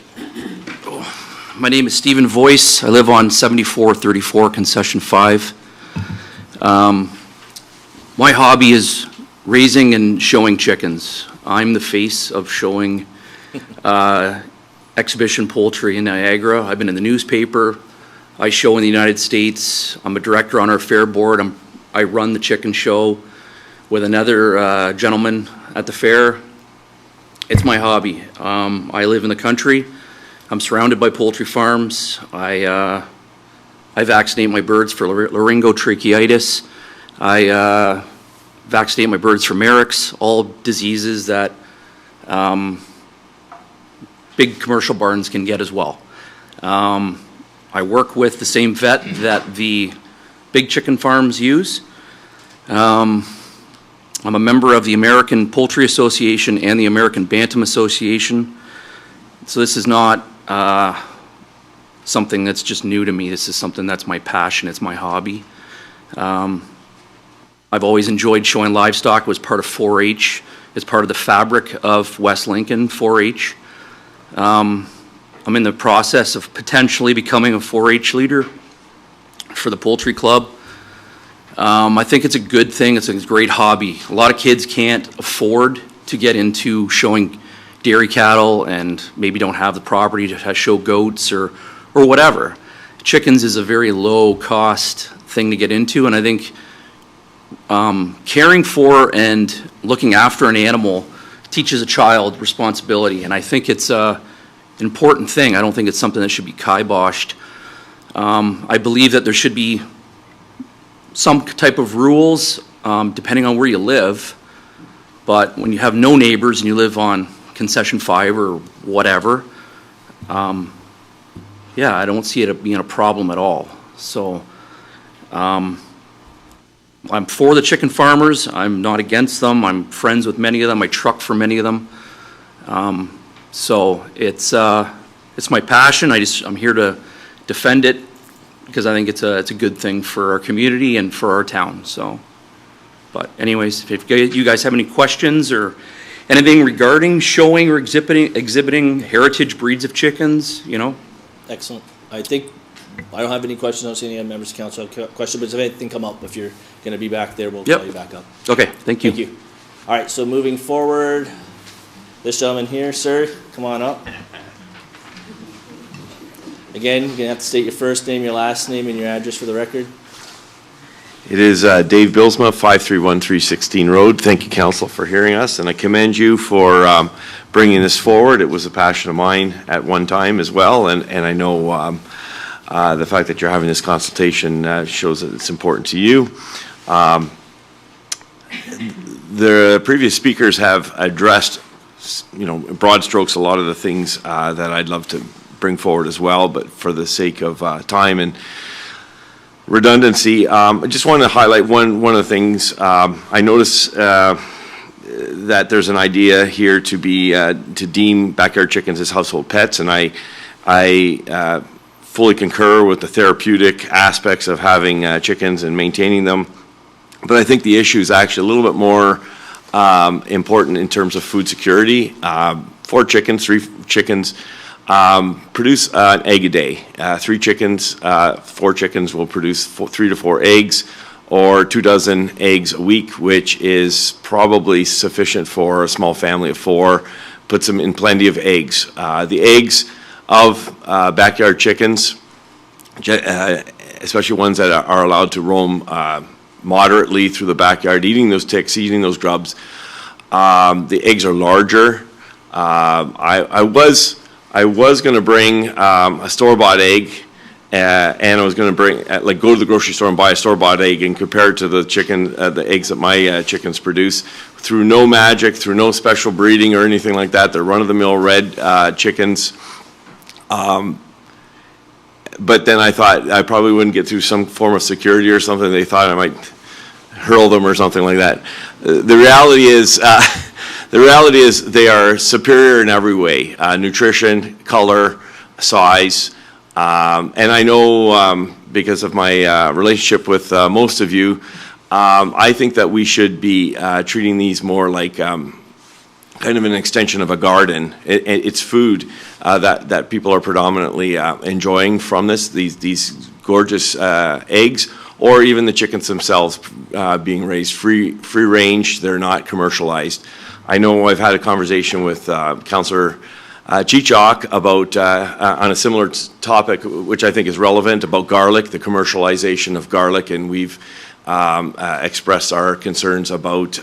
My name is Stephen Voice. I live on 7434 Concession 5. My hobby is raising and showing chickens. I'm the face of showing exhibition poultry in Niagara. I've been in the newspaper. I show in the United States. I'm a director on our fair board. I run the chicken show with another gentleman at the fair. It's my hobby. I live in the country. I'm surrounded by poultry farms. I vaccinate my birds for laryngotracheitis. I vaccinate my birds for Marek's, all diseases that big commercial barns can get as well. I work with the same vet that the big chicken farms use. I'm a member of the American Poultry Association and the American Bantam Association. So this is not something that's just new to me. This is something that's my passion. It's my hobby. I've always enjoyed showing livestock. It was part of 4-H. It's part of the fabric of West Lincoln 4-H. I'm in the process of potentially becoming a 4-H leader for the poultry club. I think it's a good thing. It's a great hobby. A lot of kids can't afford to get into showing dairy cattle and maybe don't have the property to show goats or whatever. Chickens is a very low cost thing to get into, and I think caring for and looking after an animal teaches a child responsibility, and I think it's an important thing. I don't think it's something that should be kiboshed. I believe that there should be some type of rules depending on where you live, but when you have no neighbors and you live on Concession 5 or whatever, yeah, I don't see it being a problem at all. So I'm for the chicken farmers. I'm not against them. I'm friends with many of them. I truck for many of them. So it's my passion. I'm here to defend it because I think it's a good thing for our community and for our town. So, but anyways, if you guys have any questions or anything regarding showing or exhibiting heritage breeds of chickens, Excellent. I think I don't have any questions. I don't see any other members of council have questions, but if anything come up, if you're going to be back there, we'll call you back up. Okay, thank you. Thank you. All right, so moving forward, this gentleman here, sir, come on up. Again, you're going to have to state your first name, your last name, and your address for the record. It is Dave Bilsma, 531 16 Road. Thank you, Council, for hearing us, and I commend you for bringing this forward. It was a passion of mine at one time as well, and I know the fact that you're having this consultation shows that it's important to you. The previous speakers have addressed, broad strokes, a lot of the things that I'd love to bring forward as well, but for the sake of time and redundancy, I just wanted to highlight one of the things. I notice that there's an idea here to deem backyard chickens as household pets, and I fully concur with the therapeutic aspects of having chickens and maintaining them. But I think the issue is actually a little bit more important in terms of food security. 3 chickens produce an egg a day. 4 chickens will produce 3 to 4 eggs, or 2 dozen eggs a week, which is probably sufficient for a small family of 4. Puts them in plenty of eggs. The eggs of backyard chickens, especially ones that are allowed to roam moderately through the backyard, eating those ticks, eating those grubs. The eggs are larger. I was going to bring a store-bought egg, and I was going to bring, go to the grocery store and buy a store-bought egg and compare it to the eggs that my chickens produce. Through no magic, through no special breeding or anything like that, they're run-of-the-mill red chickens. But then I thought I probably wouldn't get through some form of security or something. They thought I might hurl them or something like that. The reality is they are superior in every way: nutrition, color, size. And I know because of my relationship with most of you, I think that we should be treating these more like kind of an extension of a garden. It's food that people are predominantly enjoying from these gorgeous eggs, or even the chickens themselves being raised free range. They're not commercialized. I know I've had a conversation with Councillor Chichok about on a similar topic, which I think is relevant, about garlic, the commercialization of garlic, and we've expressed our concerns about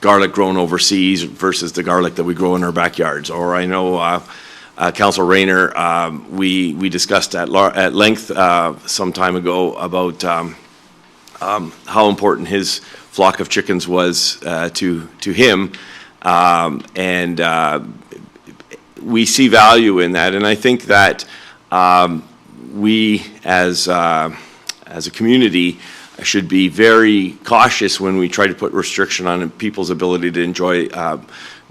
garlic grown overseas versus the garlic that we grow in our backyards. Or I know Councillor Rayner, we discussed at length some time ago about how important his flock of chickens was to him, and we see value in that. And I think that we as a community should be very cautious when we try to put restriction on people's ability to enjoy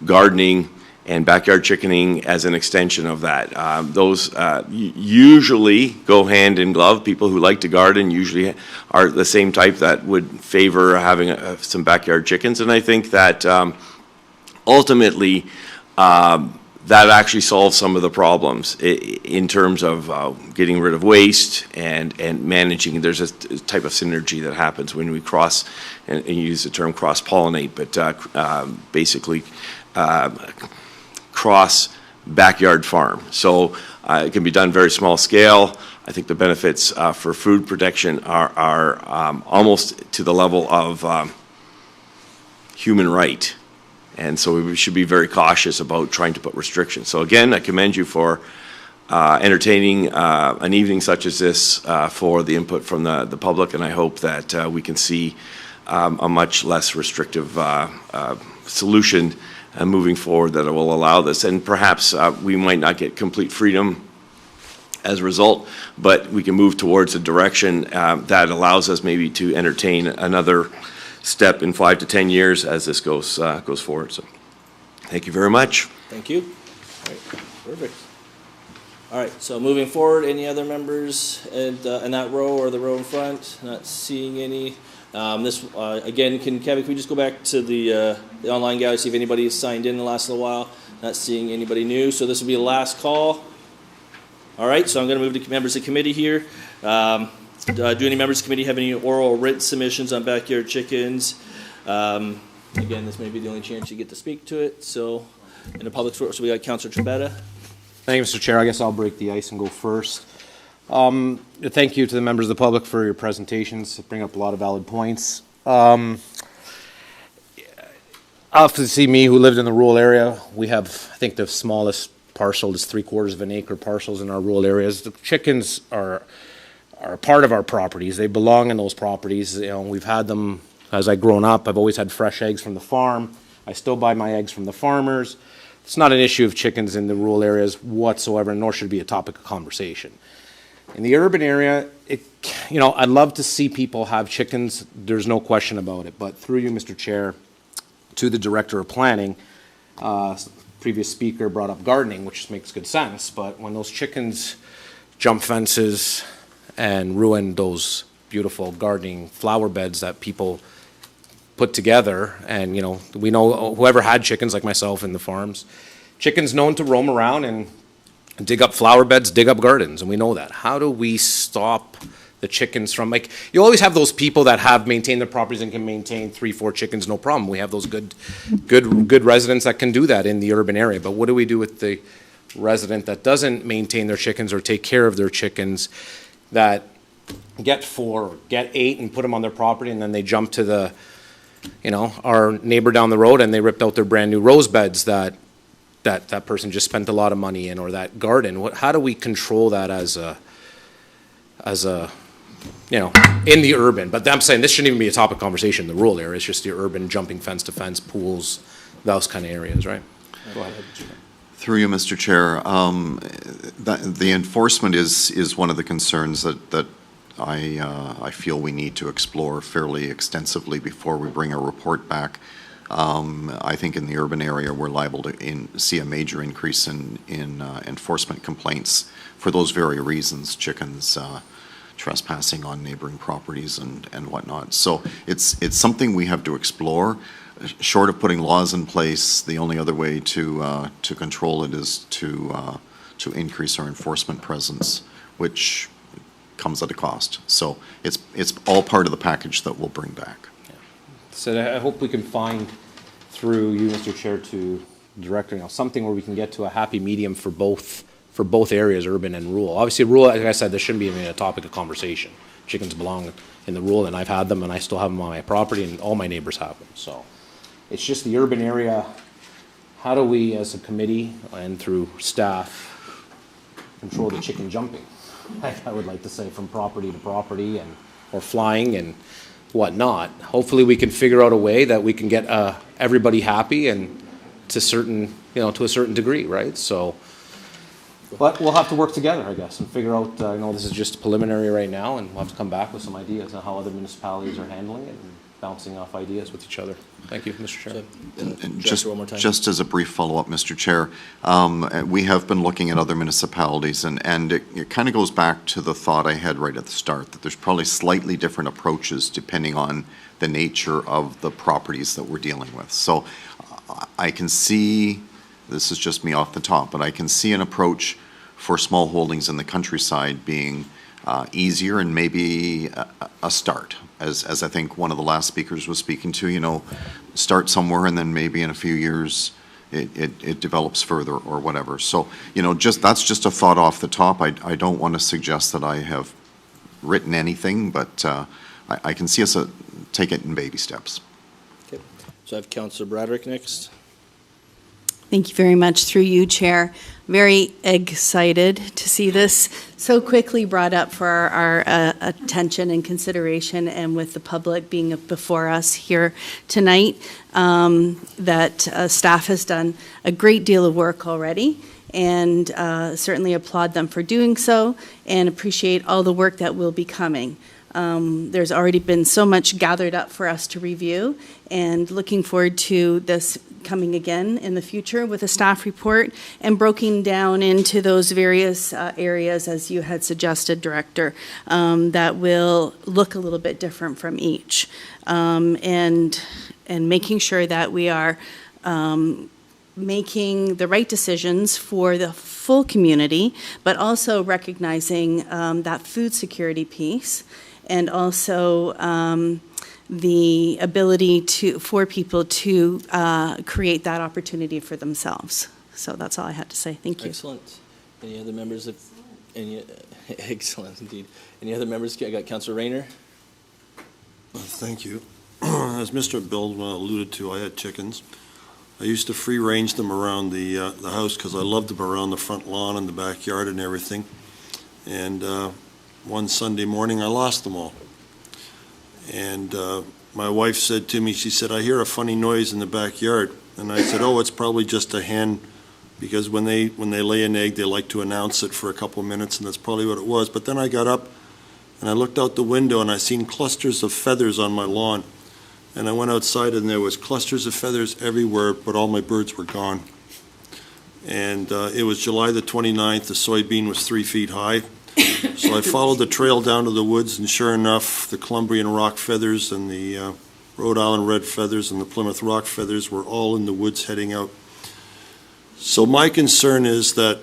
gardening and backyard chickening as an extension of that. Those usually go hand in glove. People who like to garden usually are the same type that would favor having some backyard chickens. And I think that ultimately that actually solves some of the problems in terms of getting rid of waste and managing. There's a type of synergy that happens when we cross, and you use the term cross-pollinate, but basically cross backyard farm. So it can be done very small scale. I think the benefits for food protection are almost to the level of human right. And so we should be very cautious about trying to put restrictions. So again, I commend you for entertaining an evening such as this for the input from the public, and I hope that we can see a much less restrictive solution moving forward that will allow this. And perhaps we might not get complete freedom as a result, but we can move towards a direction that allows us maybe to entertain another step in 5 to 10 years as this goes forward. So, thank you very much. Thank you. All right, perfect. All right, so moving forward, any other members in that row or the row in front? Not seeing any. Again, Kevin, can we just go back to the online gallery, see if anybody has signed in the last little while? Not seeing anybody new, so this will be the last call. All right, so I'm going to move to members of committee here. Do any members of the committee have any oral or written submissions on backyard chickens? Again, this may be the only chance you get to speak to it. So, in the public, so we got Councillor Trebetta. Thank you, Mr. Chair. I guess I'll break the ice and go first. Thank you to the members of the public for your presentations. Bring up a lot of valid points. Often see me, who lived in the rural area. We have, I think, the smallest parcel is 3/4 of an acre parcels in our rural areas. The chickens are part of our properties. They belong in those properties. You know, we've had them as I've grown up. I've always had fresh eggs from the farm. I still buy my eggs from the farmers. It's not an issue of chickens in the rural areas whatsoever, nor should it be a topic of conversation. In the urban area, I'd love to see people have chickens. There's no question about it. But through you, Mr. Chair, to the Director of Planning, previous speaker brought up gardening, which makes good sense. But when those chickens jump fences and ruin those beautiful gardening flower beds that people put together, and we know whoever had chickens like myself in the farms, chickens known to roam around and dig up flower beds, dig up gardens, and we know that. How do we stop the chickens from, you always have those people that have maintained their properties and can maintain 3-4 chickens, no problem. We have those good residents that can do that in the urban area. But what do we do with the resident that doesn't maintain their chickens or take care of their chickens, that get 4, or get 8 and put them on their property, and then they jump to the, our neighbor down the road and they ripped out their brand new rose beds that person just spent a lot of money in, or that garden. How do we control that as a, in the urban? But I'm saying this shouldn't even be a topic of conversation in the rural area. It's just the urban jumping fence to fence, pools, those kind of areas, right? Go ahead. Through you, Mr. Chair, the enforcement is one of the concerns that I feel we need to explore fairly extensively before we bring a report back. I think in the urban area, we're liable to see a major increase in enforcement complaints for those very reasons, chickens trespassing on neighboring properties and whatnot. So it's something we have to explore. Short of putting laws in place, the only other way to control it is to increase our enforcement presence, which comes at a cost. So it's all part of the package that we'll bring back. So I hope we can find, through you, Mr. Chair, to director, something where we can get to a happy medium for both areas, urban and rural. Obviously, rural, like I said, this shouldn't be even a topic of conversation. Chickens belong in the rural, and I've had them, and I still have them on my property, and all my neighbors have them. So it's just the urban area. How do we, as a committee and through staff, control the chicken jumping? I would like to say, from property to property, or flying and whatnot. Hopefully, we can figure out a way that we can get everybody happy and to a certain degree, right? So, but we'll have to work together, I guess, and figure out. This is just preliminary right now, and we'll have to come back with some ideas on how other municipalities are handling it and bouncing off ideas with each other. Thank you, Mr. Chair. And just as a brief follow-up, Mr. Chair, we have been looking at other municipalities, and it kind of goes back to the thought I had right at the start, that there's probably slightly different approaches depending on the nature of the properties that we're dealing with. So I can see, this is just me off the top, but I can see an approach for small holdings in the countryside being easier and maybe a start, as I think one of the last speakers was speaking to, start somewhere and then maybe in a few years it develops further or whatever. So, that's just a thought off the top. I don't want to suggest that I have written anything, but I can see us take it in baby steps. Okay. So I have Councillor Bradrick next. Thank you very much. Through you, Chair. Very excited to see this so quickly brought up for our attention and consideration, and with the public being before us here tonight, that staff has done a great deal of work already, and certainly applaud them for doing so and appreciate all the work that will be coming. There's already been so much gathered up for us to review, and looking forward to this coming again in the future with a staff report and broken down into those various areas, as you had suggested, Director, that will look a little bit different from each, and making sure that we are making the right decisions for the full community, but also recognizing that food security piece, and also the ability for people to create that opportunity for themselves. So that's all I had to say. Thank you. Excellent. Any other members excellent indeed. Any other members? I got Councillor Rayner. Thank you. As Mr. Bill alluded to, I had chickens. I used to free range them around the house because I loved them around the front lawn and the backyard and everything. And one Sunday morning, I lost them all. And my wife said to me, she said, "I hear a funny noise in the backyard." And I said, "Oh, it's probably just a hen, because when they lay an egg, they like to announce it for a couple of minutes, and that's probably what it was." But then I got up and I looked out the window and I seen clusters of feathers on my lawn. And I went outside and there was clusters of feathers everywhere, but all my birds were gone. And it was July the 29th, the soybean was 3 feet high. So I followed the trail down to the woods, and sure enough, the Columbian rock feathers and the Rhode Island red feathers and the Plymouth rock feathers were all in the woods heading out. So my concern is that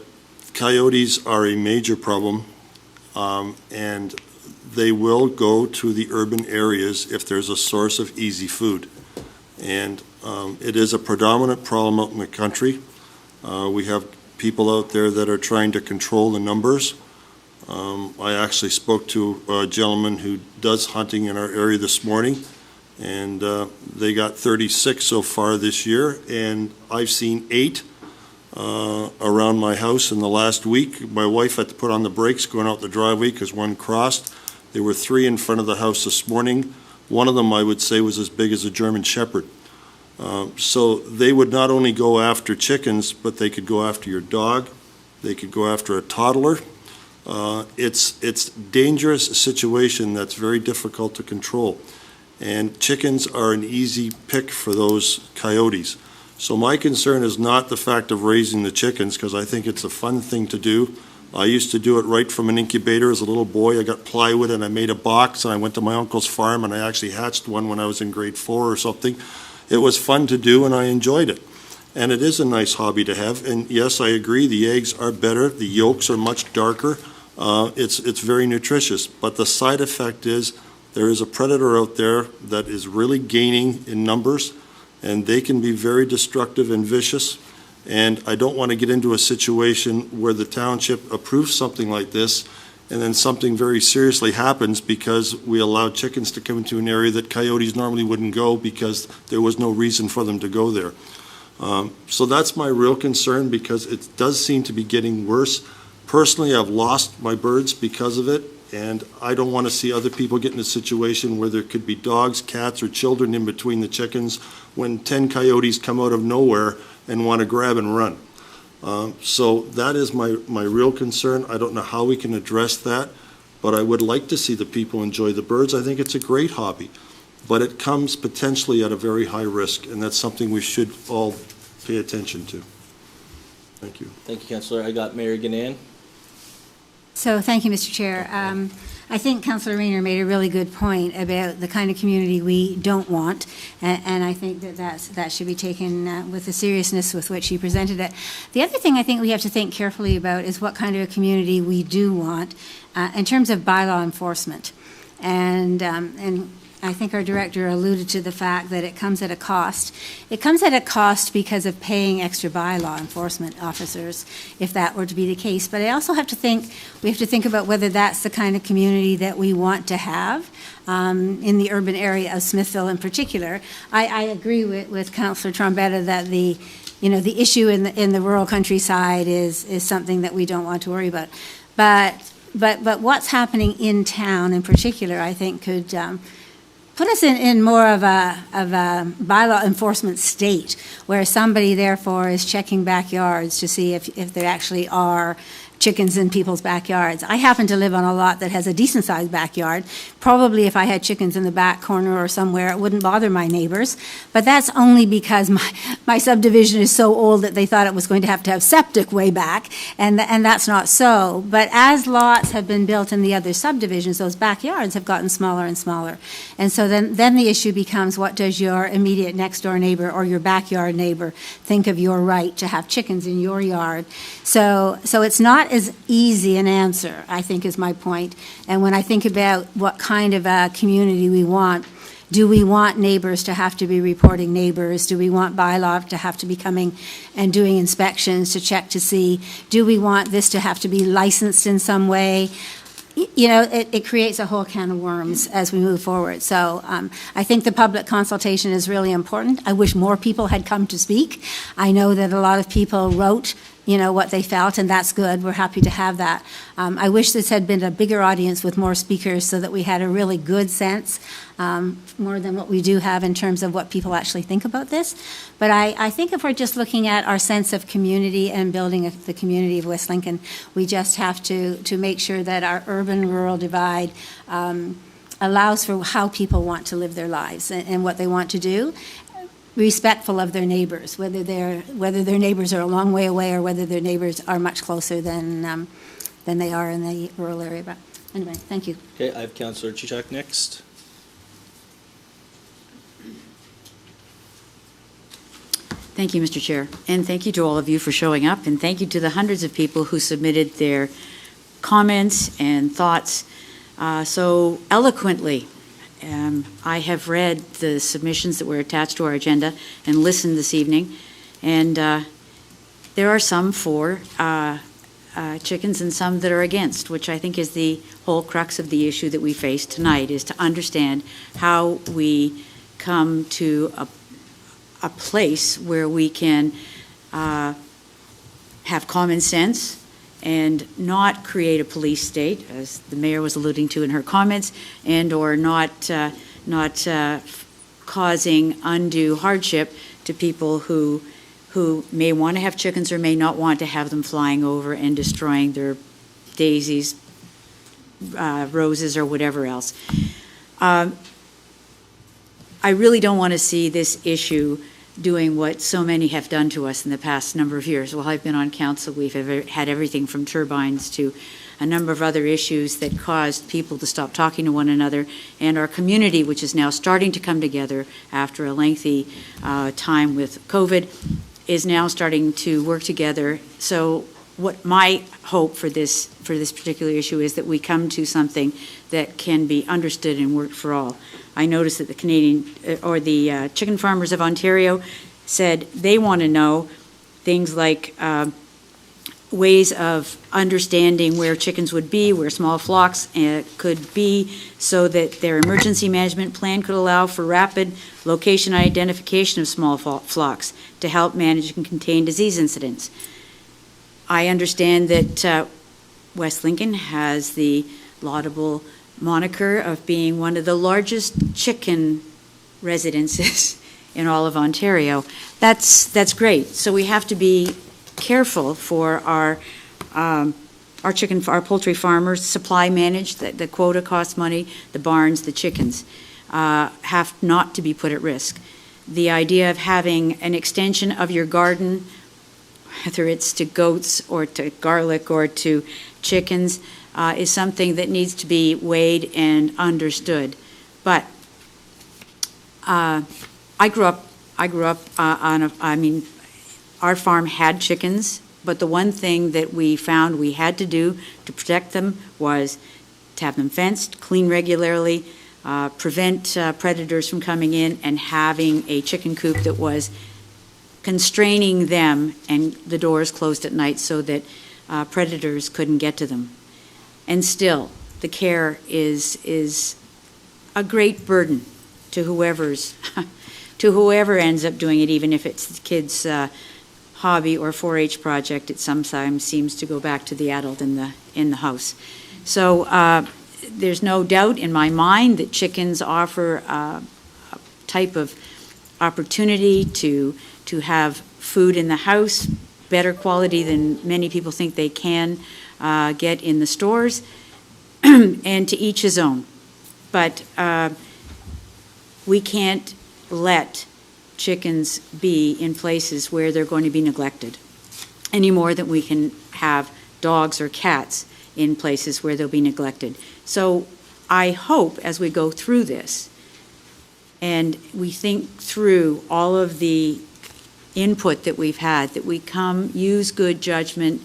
coyotes are a major problem, and they will go to the urban areas if there's a source of easy food. And it is a predominant problem out in the country. We have people out there that are trying to control the numbers. I actually spoke to a gentleman who does hunting in our area this morning, and they got 36 so far this year, and I've seen 8 around my house in the last week. My wife had to put on the brakes going out the driveway because one crossed. There were 3 in front of the house this morning. One of them, I would say, was as big as a German Shepherd. So they would not only go after chickens, but they could go after your dog. They could go after a toddler. It's dangerous situation that's very difficult to control. And chickens are an easy pick for those coyotes. So my concern is not the fact of raising the chickens, because I think it's a fun thing to do. I used to do it right from an incubator as a little boy. I got plywood and I made a box, and I went to my uncle's farm and I actually hatched one when I was in grade 4 or something. It was fun to do and I enjoyed it. And it is a nice hobby to have. And yes, I agree, the eggs are better, the yolks are much darker. It's very nutritious, but the side effect is there is a predator out there that is really gaining in numbers, and they can be very destructive and vicious. And I don't want to get into a situation where the township approves something like this and then something very seriously happens because we allow chickens to come into an area that coyotes normally wouldn't go because there was no reason for them to go there. So that's my real concern, because it does seem to be getting worse. Personally, I've lost my birds because of it, and I don't want to see other people get in a situation where there could be dogs, cats, or children in between the chickens when 10 coyotes come out of nowhere and want to grab and run. So that is my real concern. I don't know how we can address that, but I would like to see the people enjoy the birds. I think it's a great hobby, but it comes potentially at a very high risk, and that's something we should all pay attention to. Thank you. Thank you, Councillor. I got Mayor Ganan. So thank you, Mr. Chair. I think Councillor Rayner made a really good point about the kind of community we don't want, and I think that should be taken with the seriousness with which he presented it. The other thing I think we have to think carefully about is what kind of a community we do want in terms of bylaw enforcement. And I think our director alluded to the fact that it comes at a cost. It comes at a cost because of paying extra bylaw enforcement officers, if that were to be the case. But I also have to think, we have to think about whether that's the kind of community that we want to have in the urban area of Smithville in particular. I agree with Councillor Trombetta that the issue in the rural countryside is something that we don't want to worry about. But what's happening in town in particular, I think, could put us in more of a bylaw enforcement state, where somebody therefore is checking backyards to see if there actually are chickens in people's backyards. I happen to live on a lot that has a decent-sized backyard. Probably if I had chickens in the back corner or somewhere, it wouldn't bother my neighbors. But that's only because my subdivision is so old that they thought it was going to have septic way back, and that's not so. But as lots have been built in the other subdivisions, those backyards have gotten smaller and smaller. And so then the issue becomes, what does your immediate next-door neighbor or your backyard neighbor think of your right to have chickens in your yard? So it's not as easy an answer, I think, is my point. And when I think about what kind of a community we want, do we want neighbors to have to be reporting neighbors? Do we want bylaw to have to be coming and doing inspections to check to see? Do we want this to have to be licensed in some way? It creates a whole can of worms as we move forward. So I think the public consultation is really important. I wish more people had come to speak. I know that a lot of people wrote what they felt, and that's good. We're happy to have that. I wish this had been a bigger audience with more speakers so that we had a really good sense, more than what we do have in terms of what people actually think about this. But I think if we're just looking at our sense of community and building the community of West Lincoln, we just have to make sure that our urban-rural divide allows for how people want to live their lives and what they want to do, respectful of their neighbors, whether their neighbors are a long way away or whether their neighbors are much closer than they are in the rural area. But anyway, thank you. Okay, I have Councillor Chichak next. Thank you, Mr. Chair, and thank you to all of you for showing up, and thank you to the hundreds of people who submitted their comments and thoughts so eloquently. I have read the submissions that were attached to our agenda and listened this evening, and there are some for chickens and some that are against, which I think is the whole crux of the issue that we face tonight, is to understand how we come to a place where we can have common sense and not create a police state, as the mayor was alluding to in her comments, and/or not causing undue hardship to people who may want to have chickens or may not want to have them flying over and destroying their daisies, roses, or whatever else. I really don't want to see this issue doing what so many have done to us in the past number of years. While I've been on council, we've had everything from turbines to a number of other issues that caused people to stop talking to one another, and our community, which is now starting to come together after a lengthy time with COVID, is now starting to work together. So what my hope for this particular issue is that we come to something that can be understood and work for all. I noticed that the Chicken Farmers of Ontario said they want to know things like ways of understanding where chickens would be, where small flocks could be, so that their emergency management plan could allow for rapid location identification of small flocks to help manage and contain disease incidents. I understand that West Lincoln has the laudable moniker of being one of the largest chicken residences in all of Ontario. That's great. So we have to be careful for our poultry farmers, supply managed, the quota costs money, the barns, the chickens have not to be put at risk. The idea of having an extension of your garden, whether it's to goats or to garlic or to chickens, is something that needs to be weighed and understood. But I grew up our farm had chickens, but the one thing that we found we had to do to protect them was to have them fenced, clean regularly, prevent predators from coming in, and having a chicken coop that was constraining them and the doors closed at night so that predators couldn't get to them. And still, the care is a great burden to whoever ends up doing it, even if it's the kids' hobby or 4-H project. It sometimes seems to go back to the adult in the house. So there's no doubt in my mind that chickens offer a type of opportunity to have food in the house, better quality than many people think they can get in the stores, and to each his own. But we can't let chickens be in places where they're going to be neglected any more than we can have dogs or cats in places where they'll be neglected. So I hope as we go through this and we think through all of the input that we've had, that we use good judgment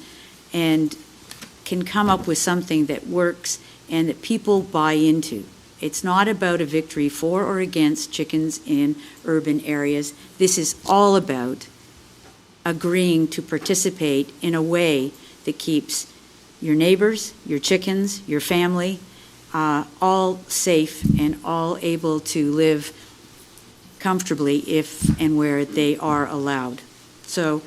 and can come up with something that works and that people buy into. It's not about a victory for or against chickens in urban areas. This is all about agreeing to participate in a way that keeps your neighbors, your chickens, your family, all safe and all able to live comfortably if and where they are allowed. So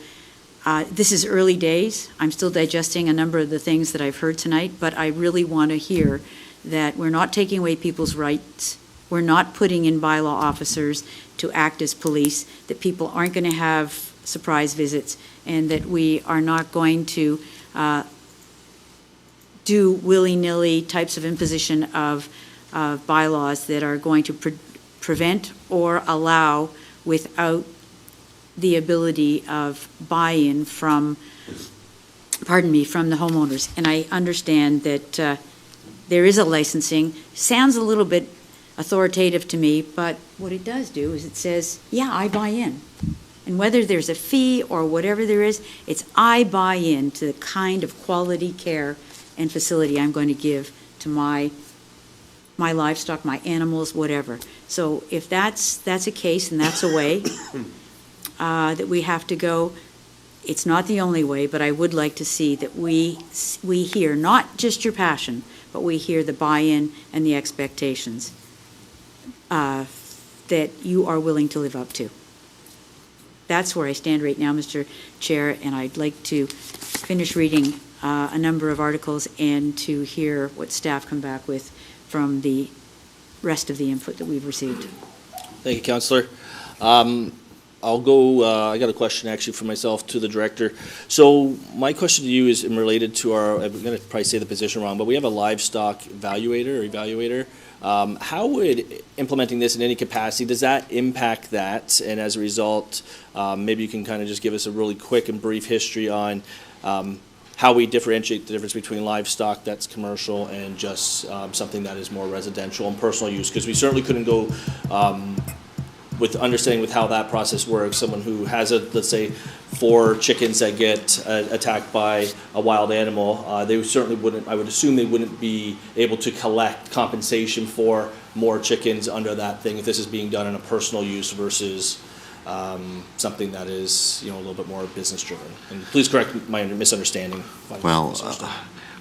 this is early days. I'm still digesting a number of the things that I've heard tonight, but I really want to hear that we're not taking away people's rights. We're not putting in bylaw officers to act as police, that people aren't going to have surprise visits, and that we are not going to do willy-nilly types of imposition of bylaws that are going to prevent or allow without the ability of buy-in from the homeowners. And I understand that there is a licensing. Sounds a little bit authoritative to me, but what it does do is it says, yeah, I buy in. And whether there's a fee or whatever there is, it's I buy in to the kind of quality care and facility I'm going to give to my livestock, my animals, whatever. So if that's a case and that's a way that we have to go, It's not the only way, but I would like to see that we hear not just your passion, but we hear the buy-in and the expectations that you are willing to live up to. That's where I stand right now, Mr. Chair, and I'd like to finish reading a number of articles and to hear what staff come back with from the rest of the input that we've received. Thank you, Councillor. I'll go, I got a question actually for myself to the director. So my question to you is related to our, I'm going to probably say the position wrong, but we have a livestock evaluator. How would implementing this in any capacity, does that impact that? And as a result, maybe you can kind of just give us a really quick and brief history on how we differentiate the difference between livestock that's commercial and just something that is more residential and personal use, because we certainly couldn't go with understanding with how that process works. Someone who has let's say 4 chickens that get attacked by a wild animal, they certainly wouldn't, I would assume they wouldn't be able to collect compensation for more chickens under that thing if this is being done in a personal use versus something that is, a little bit more business driven. And please correct my misunderstanding. Well,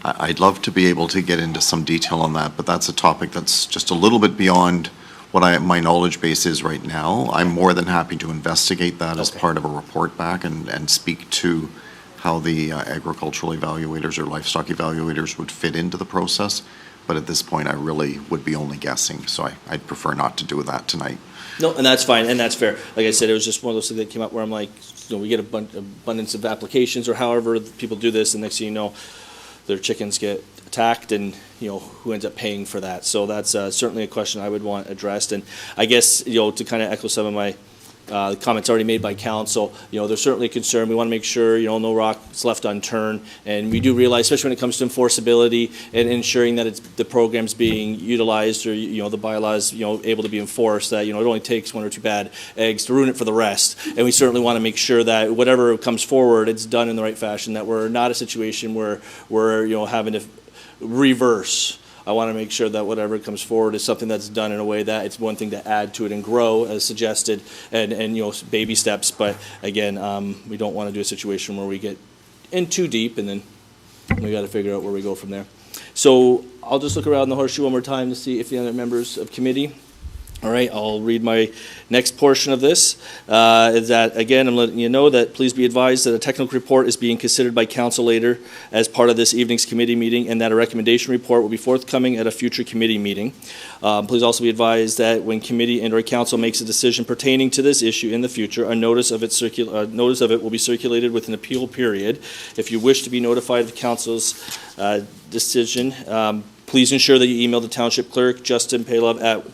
I'd love to be able to get into some detail on that, but that's a topic that's just a little bit beyond what my knowledge base is right now. I'm more than happy to investigate that as part of a report back and speak to how the agricultural evaluators or livestock evaluators would fit into the process. But at this point, I really would be only guessing, so I'd prefer not to do that tonight. No, and that's fine, and that's fair. Like I said, it was just one of those things that came up where I'm like, we get abundance of applications or however people do this, and next thing you know, their chickens get attacked and, who ends up paying for that. So that's certainly a question I would want addressed. And I guess, to kind of echo some of my comments already made by council, there's certainly a concern. We want to make sure, no rock is left unturned. And we do realize, especially when it comes to enforceability and ensuring that the program's being utilized or, the bylaws, able to be enforced, that, it only takes 1 or 2 bad eggs to ruin it for the rest. And we certainly want to make sure that whatever comes forward, it's done in the right fashion, that we're not a situation where we're, having to reverse. I want to make sure that whatever comes forward is something that's done in a way that it's one thing to add to it and grow as suggested and baby steps. But again, we don't want to do a situation where we get in too deep and then we got to figure out where we go from there. So I'll just look around the horseshoe one more time to see if the other members of committee. All right, I'll read my next portion of this. Is that, again, I'm letting you know that please be advised that a technical report is being considered by council later as part of this evening's committee meeting, and that a recommendation report will be forthcoming at a future committee meeting. Please also be advised that when committee and or council makes a decision pertaining to this issue in the future, a notice of it will be circulated with an appeal period. If you wish to be notified of council's decision, please ensure that you email the township clerk, Justin Paylove at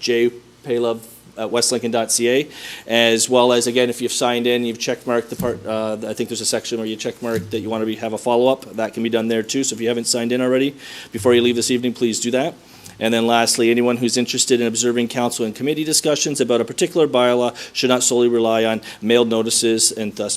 paylove@westlincoln.ca, as well as, again, if you've signed in, you've checkmarked the part, I think there's a section where you checkmark that you want to have a follow-up. That can be done there too, so if you haven't signed in already, before you leave this evening, please do that. And then lastly, anyone who's interested in observing council and committee discussions about a particular bylaw should not solely rely on mailed notices and thus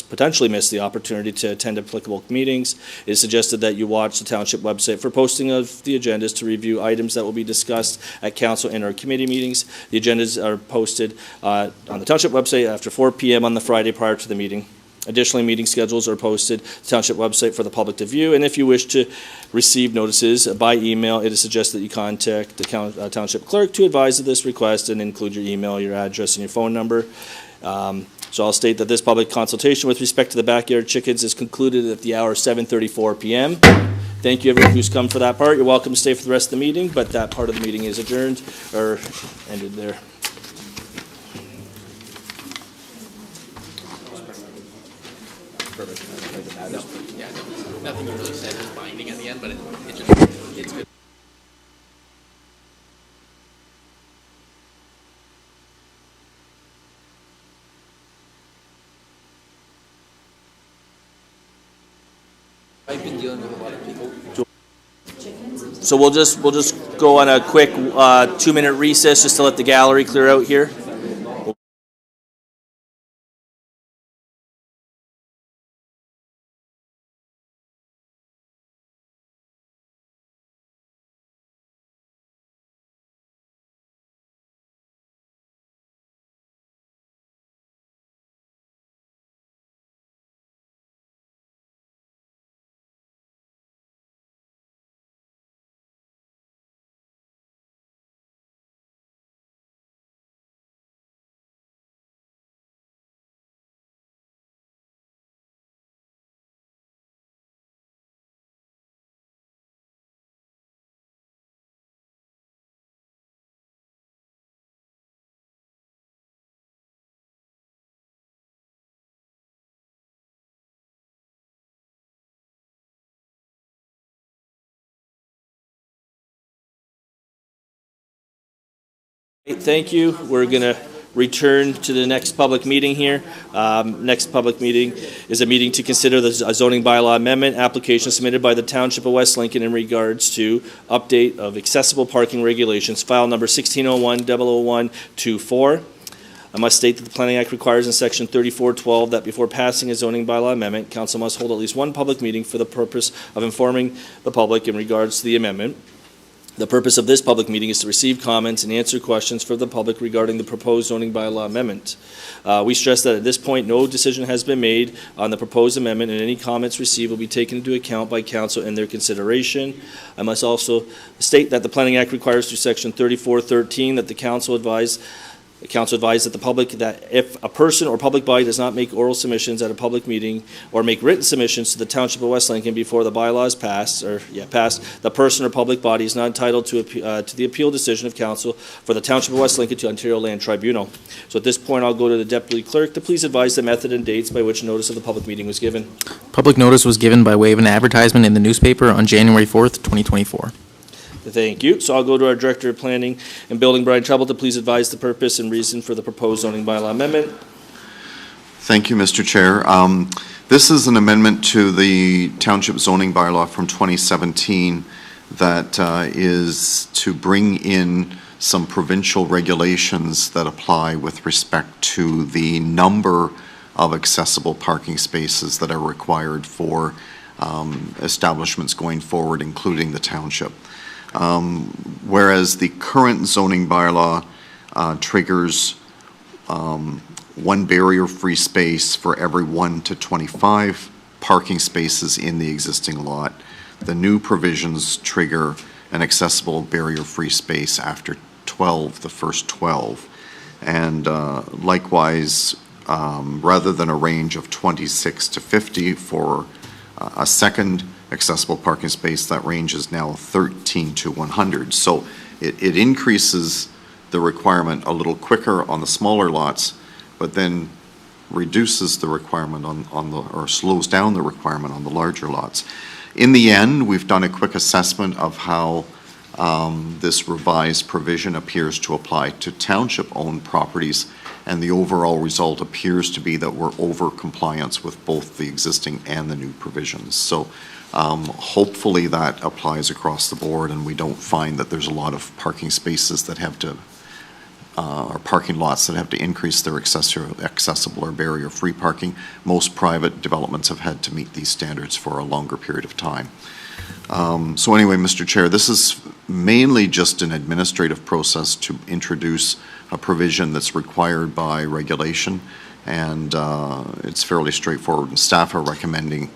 potentially miss the opportunity to attend applicable meetings. It is suggested that you watch the township website for posting of the agendas to review items that will be discussed at council and or committee meetings. The agendas are posted on the township website after 4 p.m. on the Friday prior to the meeting. Additionally, meeting schedules are posted to the township website for the public to view, and if you wish to receive notices by email, it is suggested that you contact the township clerk to advise of this request and include your email, your address, and your phone number. So I'll state that this public consultation with respect to the backyard chickens is concluded at the hour 7:34 p.m. Thank you everyone who's come for that part. You're welcome to stay for the rest of the meeting, but that part of the meeting is adjourned or ended there. Perfect. Nothing you really said is binding at the end, but it's good. I've been dealing with a lot of people. So we'll just go on a quick 2-minute recess just to let the gallery clear out here. Thank you. We're going to return to the next public meeting here. Next public meeting is a meeting to consider the zoning bylaw amendment application submitted by the Township of West Lincoln in regards to update of accessible parking regulations, file number 1601-00124. I must state that the Planning Act requires in section 3412 that before passing a zoning bylaw amendment, council must hold at least one public meeting for the purpose of informing the public in regards to the amendment. The purpose of this public meeting is to receive comments and answer questions for the public regarding the proposed zoning bylaw amendment. We stress that at this point, no decision has been made on the proposed amendment, and any comments received will be taken into account by council in their consideration. I must also state that the Planning Act requires through section 3413 that the council advise that the public, that if a person or public body does not make oral submissions at a public meeting or make written submissions to the Township of West Lincoln before the bylaw is passed, the person or public body is not entitled to the appeal decision of council for the Township of West Lincoln to Ontario Land Tribunal. So at this point, I'll go to the Deputy Clerk to please advise the method and dates by which notice of the public meeting was given. Public notice was given by way of an advertisement in the newspaper on January 4th, 2024. Thank you. So I'll go to our Director of Planning and Building, Brian Trouble, to please advise the purpose and reason for the proposed zoning bylaw amendment. Thank you, Mr. Chair. This is an amendment to the Township zoning bylaw from 2017 that is to bring in some provincial regulations that apply with respect to the number of accessible parking spaces that are required for establishments going forward, including the township. Whereas the current zoning bylaw triggers one barrier-free space for every 1 to 25 parking spaces in the existing lot, the new provisions trigger an accessible barrier-free space after 12, the first 12. And likewise, rather than a range of 26 to 50 for a second accessible parking space, that range is now 13 to 100. So it increases the requirement a little quicker on the smaller lots, but then reduces the requirement or slows down the requirement on the larger lots. In the end, we've done a quick assessment of how this revised provision appears to apply to township-owned properties, and the overall result appears to be that we're over compliance with both the existing and the new provisions. So hopefully that applies across the board, and we don't find that there's a lot of parking spaces that have to, or parking lots that have to increase their accessible or barrier-free parking. Most private developments have had to meet these standards for a longer period of time. So anyway, Mr. Chair, this is mainly just an administrative process to introduce a provision that's required by regulation, and it's fairly straightforward, and staff are recommending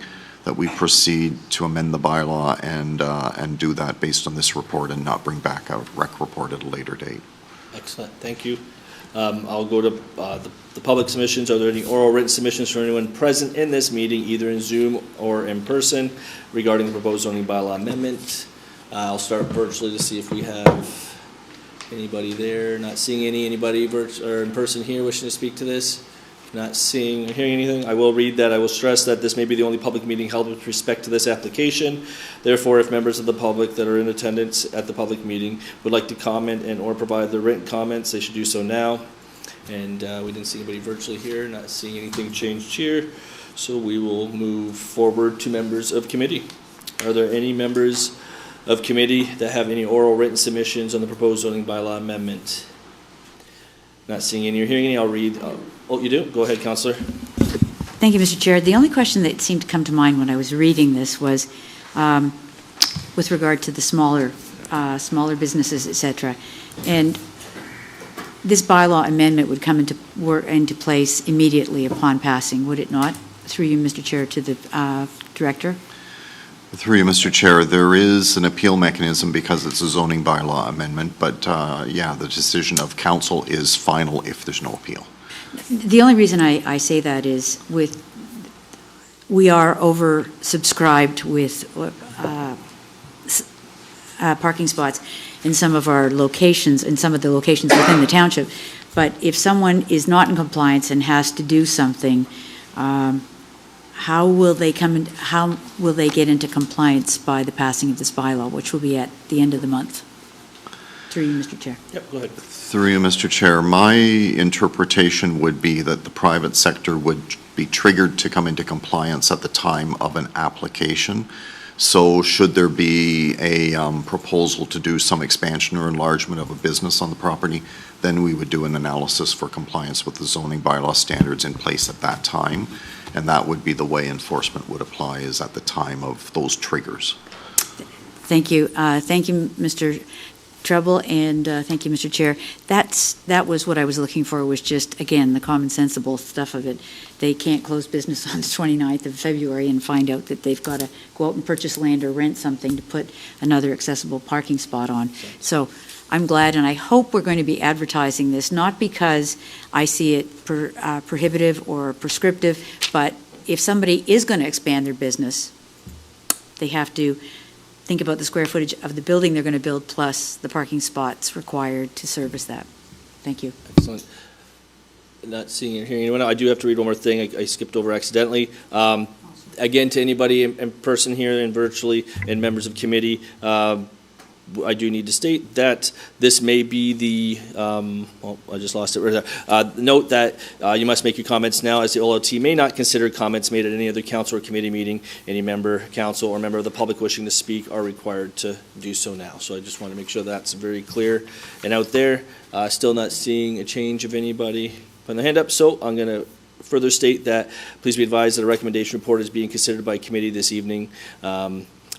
that we proceed to amend the bylaw and do that based on this report and not bring back a rec report at a later date. Excellent, thank you. I'll go to the public submissions. Are there any oral written submissions from anyone present in this meeting, either in Zoom or in person, regarding the proposed zoning bylaw amendment? I'll start virtually to see if we have anybody there. Not seeing anybody or in person here wishing to speak to this. Not seeing or hearing anything. I will read that. I will stress that this may be the only public meeting held with respect to this application. Therefore, if members of the public that are in attendance at the public meeting would like to comment and or provide their written comments, they should do so now. And we didn't see anybody virtually here. Not seeing anything changed here. So we will move forward to members of committee. Are there any members of committee that have any oral written submissions on the proposed zoning bylaw amendment? Not seeing any or hearing any, I'll read. Oh, you do? Go ahead, Councillor. Thank you, Mr. Chair. The only question that seemed to come to mind when I was reading this was with regard to the smaller businesses, et cetera. And this bylaw amendment would come into place immediately upon passing, would it not? Through you, Mr. Chair, to the Director. Through you, Mr. Chair, there is an appeal mechanism because it's a zoning bylaw amendment, but yeah, the decision of council is final if there's no appeal. The only reason I say that is we are oversubscribed with parking spots in some of our locations, in some of the locations within the township. But if someone is not in compliance and has to do something, how will they get into compliance by the passing of this bylaw, which will be at the end of the month? Through you, Mr. Chair. Yep, go ahead. Through you, Mr. Chair, my interpretation would be that the private sector would be triggered to come into compliance at the time of an application. So should there be a proposal to do some expansion or enlargement of a business on the property, then we would do an analysis for compliance with the zoning bylaw standards in place at that time. And that would be the way enforcement would apply, is at the time of those triggers. Thank you. Thank you, Mr. Treble, and thank you, Mr. Chair. That was what I was looking for, was just, again, the common sensible stuff of it. They can't close business on the 29th of February and find out that they've got to go out and purchase land or rent something to put another accessible parking spot on. So I'm glad, and I hope we're going to be advertising this, not because I see it prohibitive or prescriptive, but if somebody is going to expand their business, they have to think about the square footage of the building they're going to build plus the parking spots required to service that. Thank you. Excellent. Not seeing or hearing anyone. I do have to read one more thing. I skipped over accidentally. Again, to anybody in person here and virtually and members of committee, I do need to state that this may be the, I just lost it. Note that you must make your comments now, as the OLT may not consider comments made at any other council or committee meeting. Any member, council, or member of the public wishing to speak are required to do so now. So I just want to make sure that's very clear and out there. Still not seeing a change of anybody putting their hand up, so I'm going to further state that please be advised that a recommendation report is being considered by committee this evening.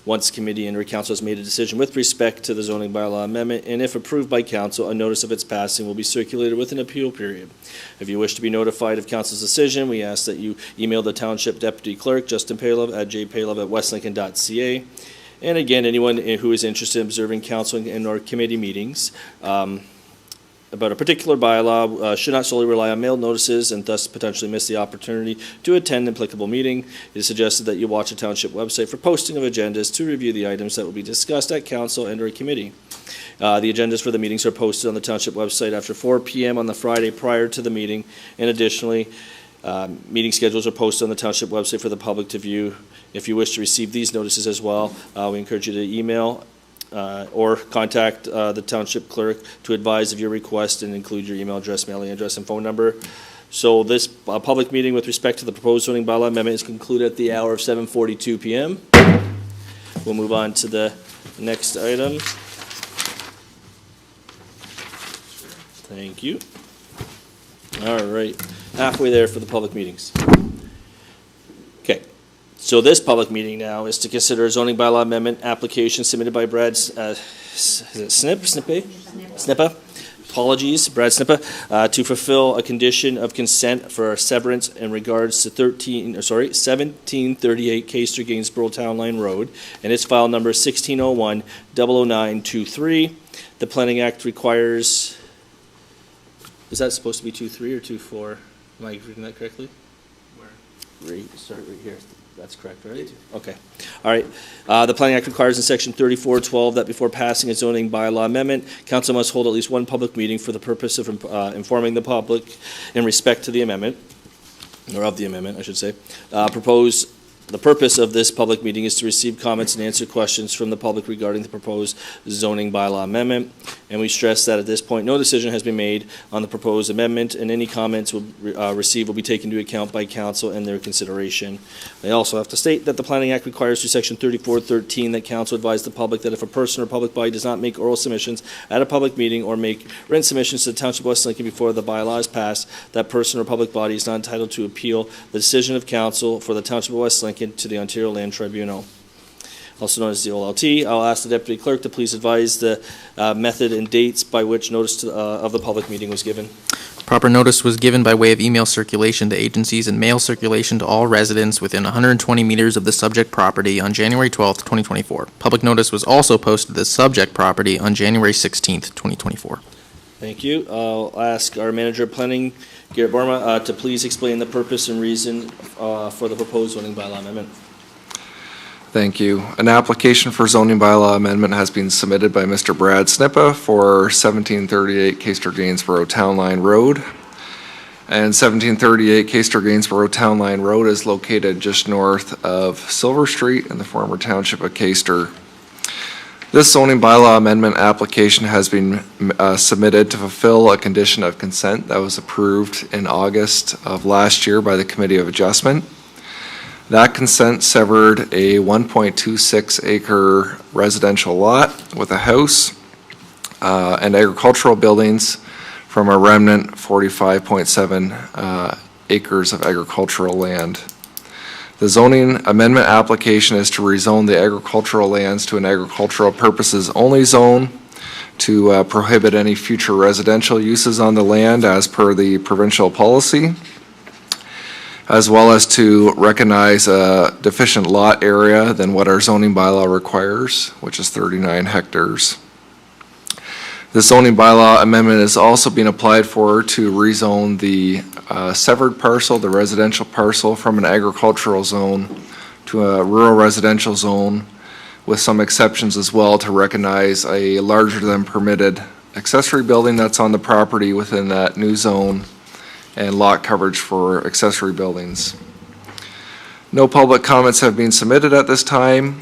Once committee and council has made a decision with respect to the zoning bylaw amendment, and if approved by council, a notice of its passing will be circulated with an appeal period. If you wish to be notified of council's decision, we ask that you email the township deputy clerk, Justin Palov, at jpalov@westlincoln.ca. And again, anyone who is interested in observing council and or committee meetings about a particular bylaw should not solely rely on mailed notices and thus potentially miss the opportunity to attend an applicable meeting. It is suggested that you watch the township website for posting of agendas to review the items that will be discussed at council and or committee. The agendas for the meetings are posted on the township website after 4 p.m. on the Friday prior to the meeting, and additionally, meeting schedules are posted on the township website for the public to view. If you wish to receive these notices as well, we encourage you to email or contact the township clerk to advise of your request and include your email address, mailing address, and phone number. So this public meeting with respect to the proposed zoning bylaw amendment is concluded at the hour of 7:42 p.m. We'll move on to the next item. Thank you. All right, halfway there for the public meetings. Okay. So this public meeting now is to consider a zoning bylaw amendment application submitted by Brad, is it Snippa? Apologies, Brad Snippa, to fulfill a condition of consent for severance in regards to 1738 Caister Gainsborough Town Line Road, and its file number 1601-00923. The Planning Act requires, is that supposed to be 2.3 or 2.4? Am I reading that correctly? Start right here. That's correct, right? Okay. All right. The Planning Act requires in Section 3412 that before passing a zoning bylaw amendment, council must hold at least one public meeting for the purpose of informing the public in respect to the amendment, or of the amendment, I should say. The purpose of this public meeting is to receive comments and answer questions from the public regarding the proposed zoning bylaw amendment. And we stress that at this point, no decision has been made on the proposed amendment, and any comments received will be taken into account by council and their consideration. I also have to state that the Planning Act requires through Section 3413 that council advise the public that if a person or public body does not make oral submissions at a public meeting or make written submissions to the Township of West Lincoln before the bylaw is passed, that person or public body is not entitled to appeal the decision of council for the Township of West Lincoln to the Ontario Land Tribunal, also known as the OLT. I'll ask the Deputy Clerk to please advise the method and dates by which notice of the public meeting was given. Proper notice was given by way of email circulation to agencies and mail circulation to all residents within 120 meters of the subject property on January 12th, 2024. Public notice was also posted to the subject property on January 16th, 2024. Thank you. I'll ask our Manager of Planning, Garrett Barma, to please explain the purpose and reason for the proposed zoning bylaw amendment. Thank you. An application for zoning bylaw amendment has been submitted by Mr. Brad Snippa for 1738 Caister Gainsborough Town Line Road. And 1738 Caister Gainsborough Town Line Road is located just north of Silver Street in the former township of Caister. This zoning bylaw amendment application has been submitted to fulfill a condition of consent that was approved in August of last year by the Committee of Adjustment. That consent severed a 1.26 acre residential lot with a house and agricultural buildings from a remnant 45.7 acres of agricultural land. The zoning amendment application is to rezone the agricultural lands to an agricultural purposes only zone, to prohibit any future residential uses on the land as per the provincial policy, as well as to recognize a deficient lot area than what our zoning bylaw requires, which is 39 hectares. The zoning bylaw amendment is also being applied for to rezone the severed parcel, the residential parcel, from an agricultural zone to a rural residential zone, with some exceptions as well to recognize a larger than permitted accessory building that's on the property within that new zone and lot coverage for accessory buildings. No public comments have been submitted at this time,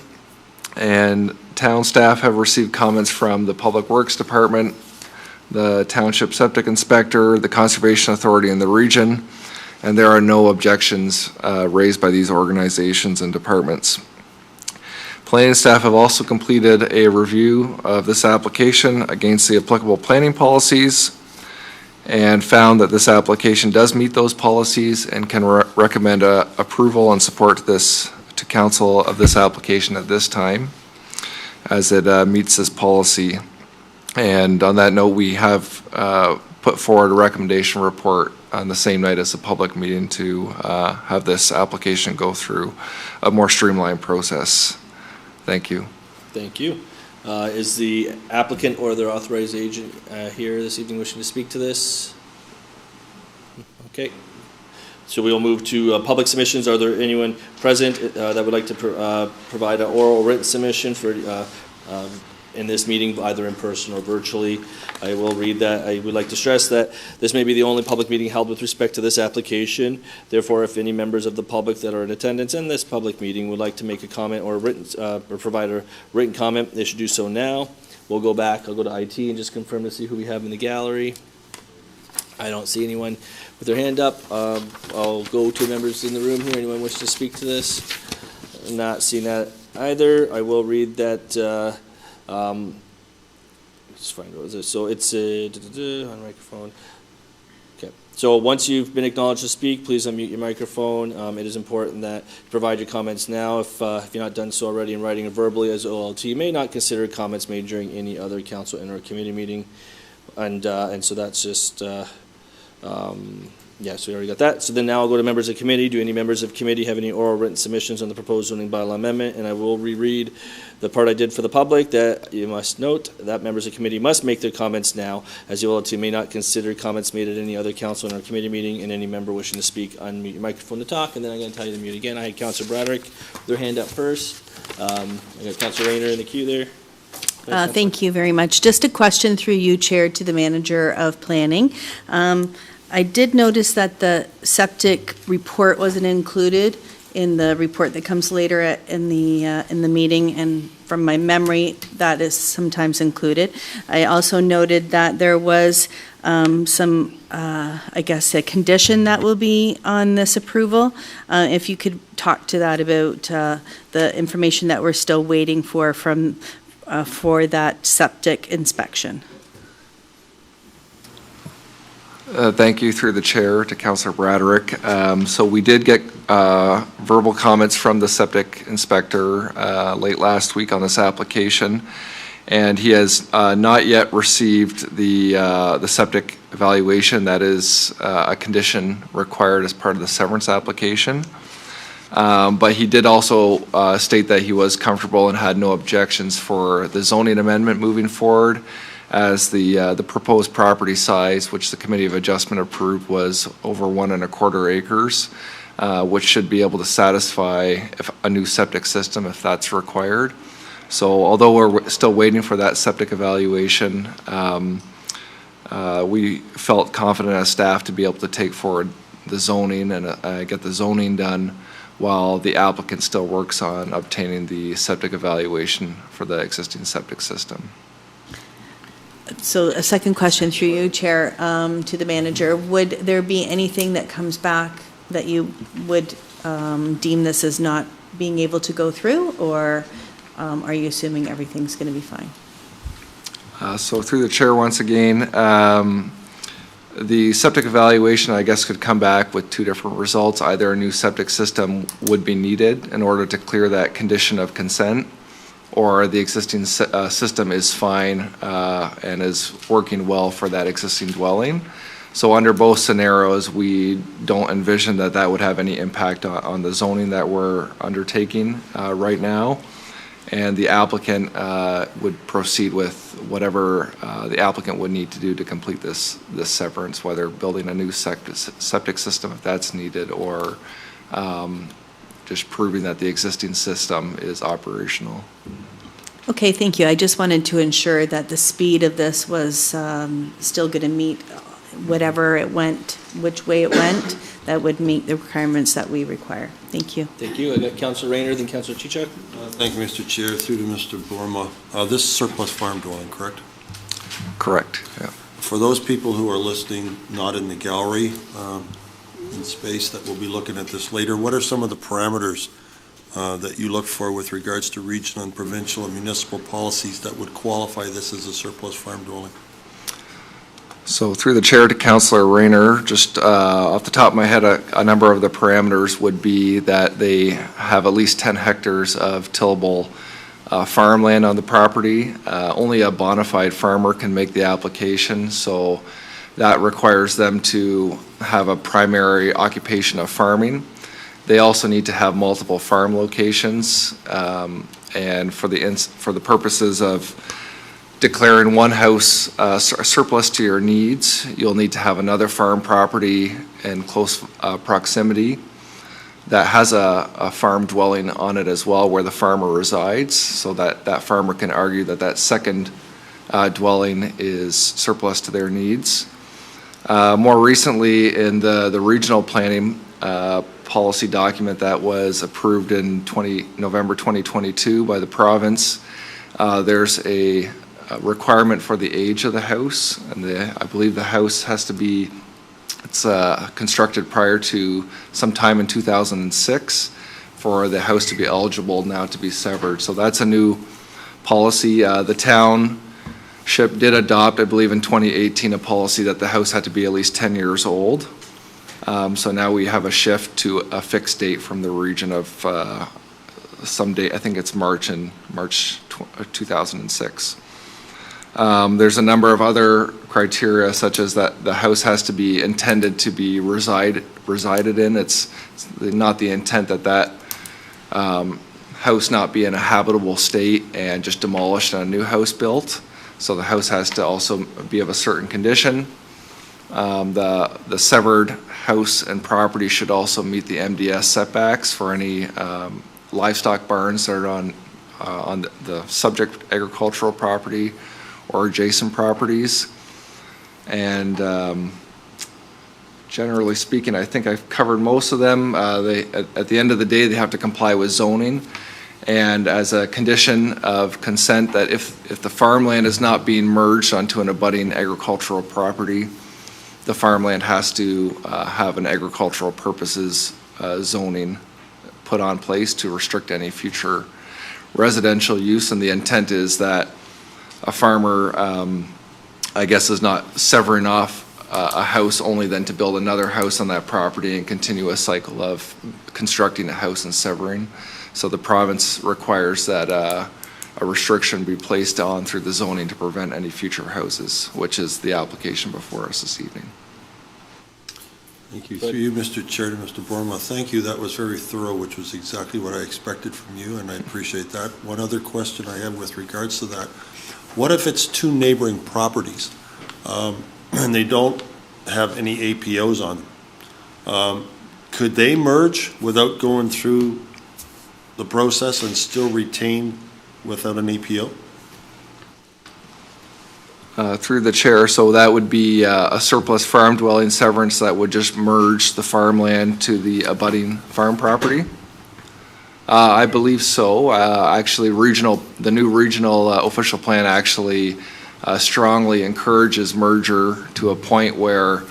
and town staff have received comments from the Public Works Department, the Township Septic Inspector, the Conservation Authority in the region, and there are no objections raised by these organizations and departments. Planning staff have also completed a review of this application against the applicable planning policies and found that this application does meet those policies and can recommend approval and support this to council of this application at this time, as it meets this policy. And on that note, we have put forward a recommendation report on the same night as the public meeting to have this application go through a more streamlined process. Thank you. Thank you. Is the applicant or their authorized agent here this evening wishing to speak to this? Okay. So we will move to public submissions. Are there anyone present that would like to provide an oral or written submission for in this meeting, either in person or virtually? I will read that. I would like to stress that this may be the only public meeting held with respect to this application. Therefore, if any members of the public that are in attendance in this public meeting would like to make a comment or provide a written comment, they should do so now. We'll go back. I'll go to IT and just confirm to see who we have in the gallery. I don't see anyone with their hand up. I'll go to members in the room here. Anyone wish to speak to this? Not seeing that either. I will read that. Let's find what is it. So it's on microphone. Okay. So once you've been acknowledged to speak, please unmute your microphone. It is important that you provide your comments now if you're not done so already in writing or verbally, as OLT may not consider comments made during any other council and or committee meeting. And so that's just. Yeah, so we already got that. So then now I'll go to members of committee. Do any members of committee have any oral written submissions on the proposed zoning bylaw amendment? And I will reread the part I did for the public, that you must note that members of committee must make their comments now, as the OLT may not consider comments made at any other council or committee meeting, and any member wishing to speak, unmute your microphone to talk. And then I'm going to tell you to mute again. I had Councillor Broderick with their hand up first. I got Councillor Rayner in the queue there. Thank you very much. Just a question through you, Chair, to the Manager of Planning. I did notice that the septic report wasn't included in the report that comes later in the meeting, and from my memory, that is sometimes included. I also noted that there was some, I guess, a condition that will be on this approval. If you could talk to that about the information that we're still waiting for that septic inspection. Thank you through the chair to Councillor Broderick. So we did get verbal comments from the septic inspector late last week on this application, and he has not yet received the septic evaluation. That is a condition required as part of the severance application. But he did also state that he was comfortable and had no objections for the zoning amendment moving forward, as the proposed property size, which the Committee of Adjustment approved, was over 1.25 acres, which should be able to satisfy a new septic system if that's required. So although we're still waiting for that septic evaluation, we felt confident as staff to be able to take forward the zoning and get the zoning done while the applicant still works on obtaining the septic evaluation for the existing septic system. So a second question through you, Chair, to the manager. Would there be anything that comes back that you would deem this as not being able to go through, or are you assuming everything's going to be fine? So through the chair once again, the septic evaluation, I guess, could come back with two different results. Either a new septic system would be needed in order to clear that condition of consent, or the existing system is fine and is working well for that existing dwelling. So under both scenarios, we don't envision that that would have any impact on the zoning that we're undertaking right now. And the applicant would proceed with whatever the applicant would need to do to complete this severance, whether building a new septic system if that's needed, or just proving that the existing system is operational. Okay, thank you. I just wanted to ensure that the speed of this was still going to meet whatever it went, which way it went, that would meet the requirements that we require. Thank you. Thank you. I got Councillor Rayner, then Councillor Chichak. Thank you, Mr. Chair. Through to Mr. Borma. This is surplus farm dwelling, correct? Correct, yeah. For those people who are listening, not in the gallery, in space, that will be looking at this later, what are some of the parameters that you look for with regards to regional and provincial and municipal policies that would qualify this as a surplus farm dwelling? So through the chair to Councillor Rayner, just off the top of my head, a number of the parameters would be that they have at least 10 hectares of tillable farmland on the property. Only a bona fide farmer can make the application, so that requires them to have a primary occupation of farming. They also need to have multiple farm locations, and for the purposes of declaring one house surplus to your needs, you'll need to have another farm property in close proximity that has a farm dwelling on it as well, where the farmer resides, so that farmer can argue that second dwelling is surplus to their needs. More recently, in the regional planning policy document that was approved in November 2022 by the province, there's a requirement for the age of the house, and I believe the house has to be constructed prior to sometime in 2006 for the house to be eligible now to be severed. So that's a new policy. The township did adopt, I believe in 2018, a policy that the house had to be at least 10 years old. So now we have a shift to a fixed date from the region of some date, I think it's March 2006. There's a number of other criteria, such as that the house has to be intended to be resided in. It's not the intent that house not be in a habitable state and just demolished and a new house built. So the house has to also be of a certain condition. The severed house and property should also meet the MDS setbacks for any livestock barns that are on the subject agricultural property or adjacent properties. And generally speaking, I think I've covered most of them. At the end of the day, they have to comply with zoning. And as a condition of consent, that if the farmland is not being merged onto an abutting agricultural property, the farmland has to have an agricultural purposes zoning put on place to restrict any future residential use. And the intent is that a farmer, I guess, is not severing off a house only then to build another house on that property and continue a cycle of constructing a house and severing. So the province requires that a restriction be placed on through the zoning to prevent any future houses, which is the application before us this evening. Thank you. Through you, Mr. Chair, to Mr. Borma. Thank you. That was very thorough, which was exactly what I expected from you, and I appreciate that. One other question I have with regards to that. What if it's two neighboring properties and they don't have any APOs on them? Could they merge without going through the process and still retain without an APO? Through the chair, so that would be a surplus farm dwelling severance that would just merge the farmland to the abutting farm property. I believe so. Actually, the new regional official plan actually strongly encourages merger to a point where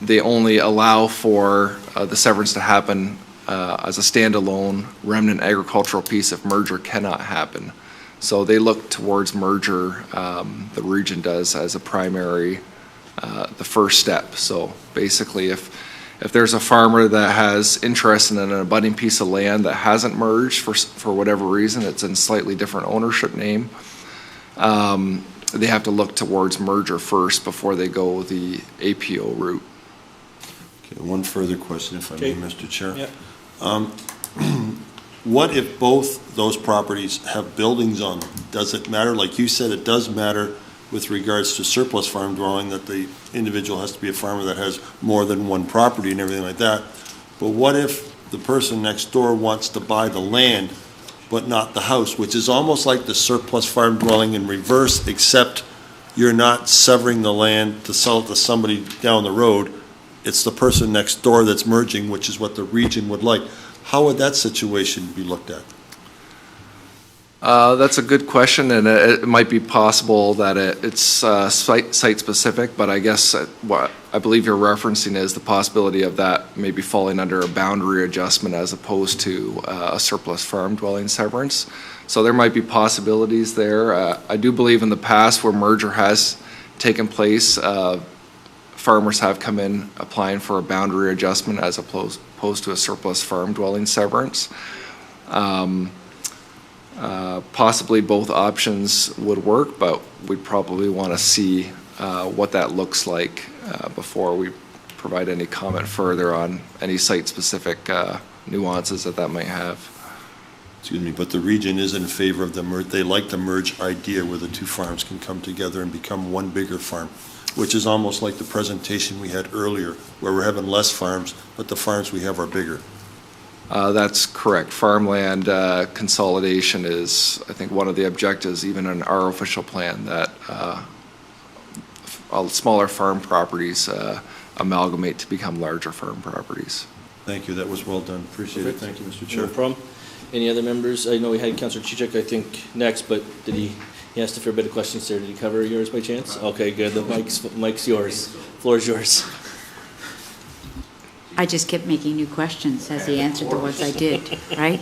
they only allow for the severance to happen as a standalone remnant agricultural piece if merger cannot happen. So they look towards merger, the region does, as a primary, the first step. So basically, if there's a farmer that has interest in an abutting piece of land that hasn't merged for whatever reason, it's in slightly different ownership name, they have to look towards merger first before they go the APO route. Okay, one further question, if I may, Mr. Chair. Yeah. What if both those properties have buildings on them? Does it matter? Like you said, it does matter with regards to surplus farm dwelling that the individual has to be a farmer that has more than one property and everything like that. But what if the person next door wants to buy the land but not the house, which is almost like the surplus farm dwelling in reverse, except you're not severing the land to sell it to somebody down the road. It's the person next door that's merging, which is what the region would like. How would that situation be looked at? That's a good question, and it might be possible that it's site-specific, but I guess what I believe you're referencing is the possibility of that maybe falling under a boundary adjustment as opposed to a surplus farm dwelling severance. So there might be possibilities there. I do believe in the past where merger has taken place, farmers have come in applying for a boundary adjustment as opposed to a surplus farm dwelling severance. Possibly both options would work, but we'd probably want to see what that looks like before we provide any comment further on any site-specific nuances that might have. Excuse me, but the region is in favor of the merge. They like the merge idea where the two farms can come together and become one bigger farm, which is almost like the presentation we had earlier, where we're having less farms, but the farms we have are bigger. That's correct. Farmland consolidation is, I think, one of the objectives, even in our official plan, that smaller farm properties amalgamate to become larger farm properties. Thank you. That was well done. Appreciate it. Thank you, Mr. Chair. No problem. Any other members? I know we had Councillor Chichek, I think, next, but did he asked a fair bit of questions there. Did he cover yours by chance? Okay, good. The mic's yours. Floor is yours. I just kept making new questions as he answered the ones I did, right?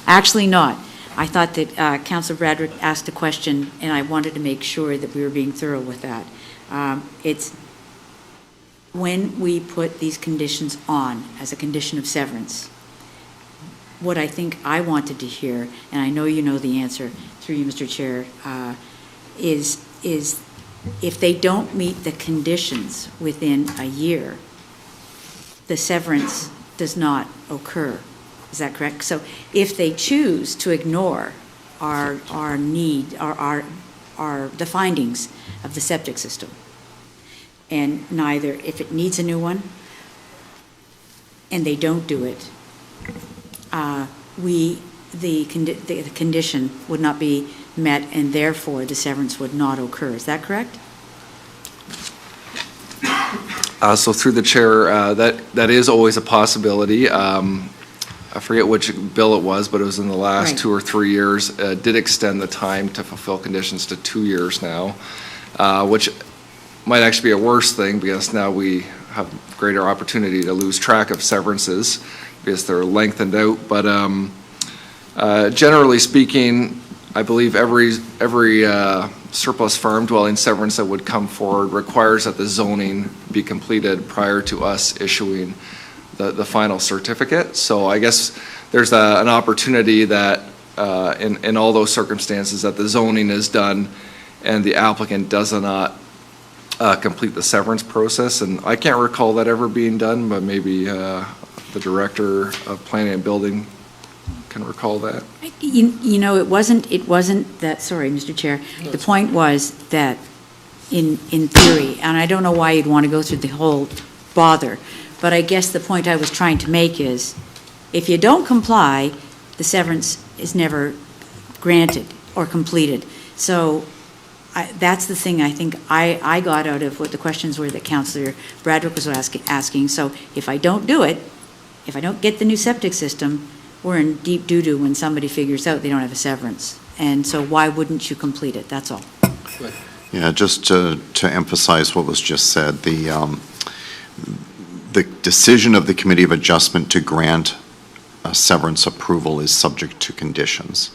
Actually not. I thought that Councillor Bradrick asked a question, and I wanted to make sure that we were being thorough with that. It's when we put these conditions on as a condition of severance, what I think I wanted to hear, and I know you know the answer through you, Mr. Chair, is if they don't meet the conditions within a year, the severance does not occur. Is that correct? So if they choose to ignore the findings of the septic system, and neither, if it needs a new one, and they don't do it, the condition would not be met, and therefore the severance would not occur. Is that correct? So through the chair, that is always a possibility. I forget which bill it was, but it was in the last 2 or 3 years. Did extend the time to fulfill conditions to 2 years now, which might actually be a worse thing because now we have greater opportunity to lose track of severances because they're lengthened out. But generally speaking, I believe every surplus farm dwelling severance that would come forward requires that the zoning be completed prior to us issuing the final certificate. So I guess there's an opportunity that in all those circumstances that the zoning is done and the applicant does not complete the severance process. And I can't recall that ever being done, but maybe the director of planning and building can recall that. You know, it wasn't that, sorry, Mr. Chair. The point was that in theory, and I don't know why you'd want to go through the whole bother, but I guess the point I was trying to make is if you don't comply, the severance is never granted or completed. So that's the thing I think I got out of what the questions were that Councillor Bradrick was asking. So if I don't do it, if I don't get the new septic system, we're in deep doo-doo when somebody figures out they don't have a severance. And so why wouldn't you complete it? That's all. Yeah, just to emphasize what was just said, the decision of the Committee of Adjustment to grant a severance approval is subject to conditions.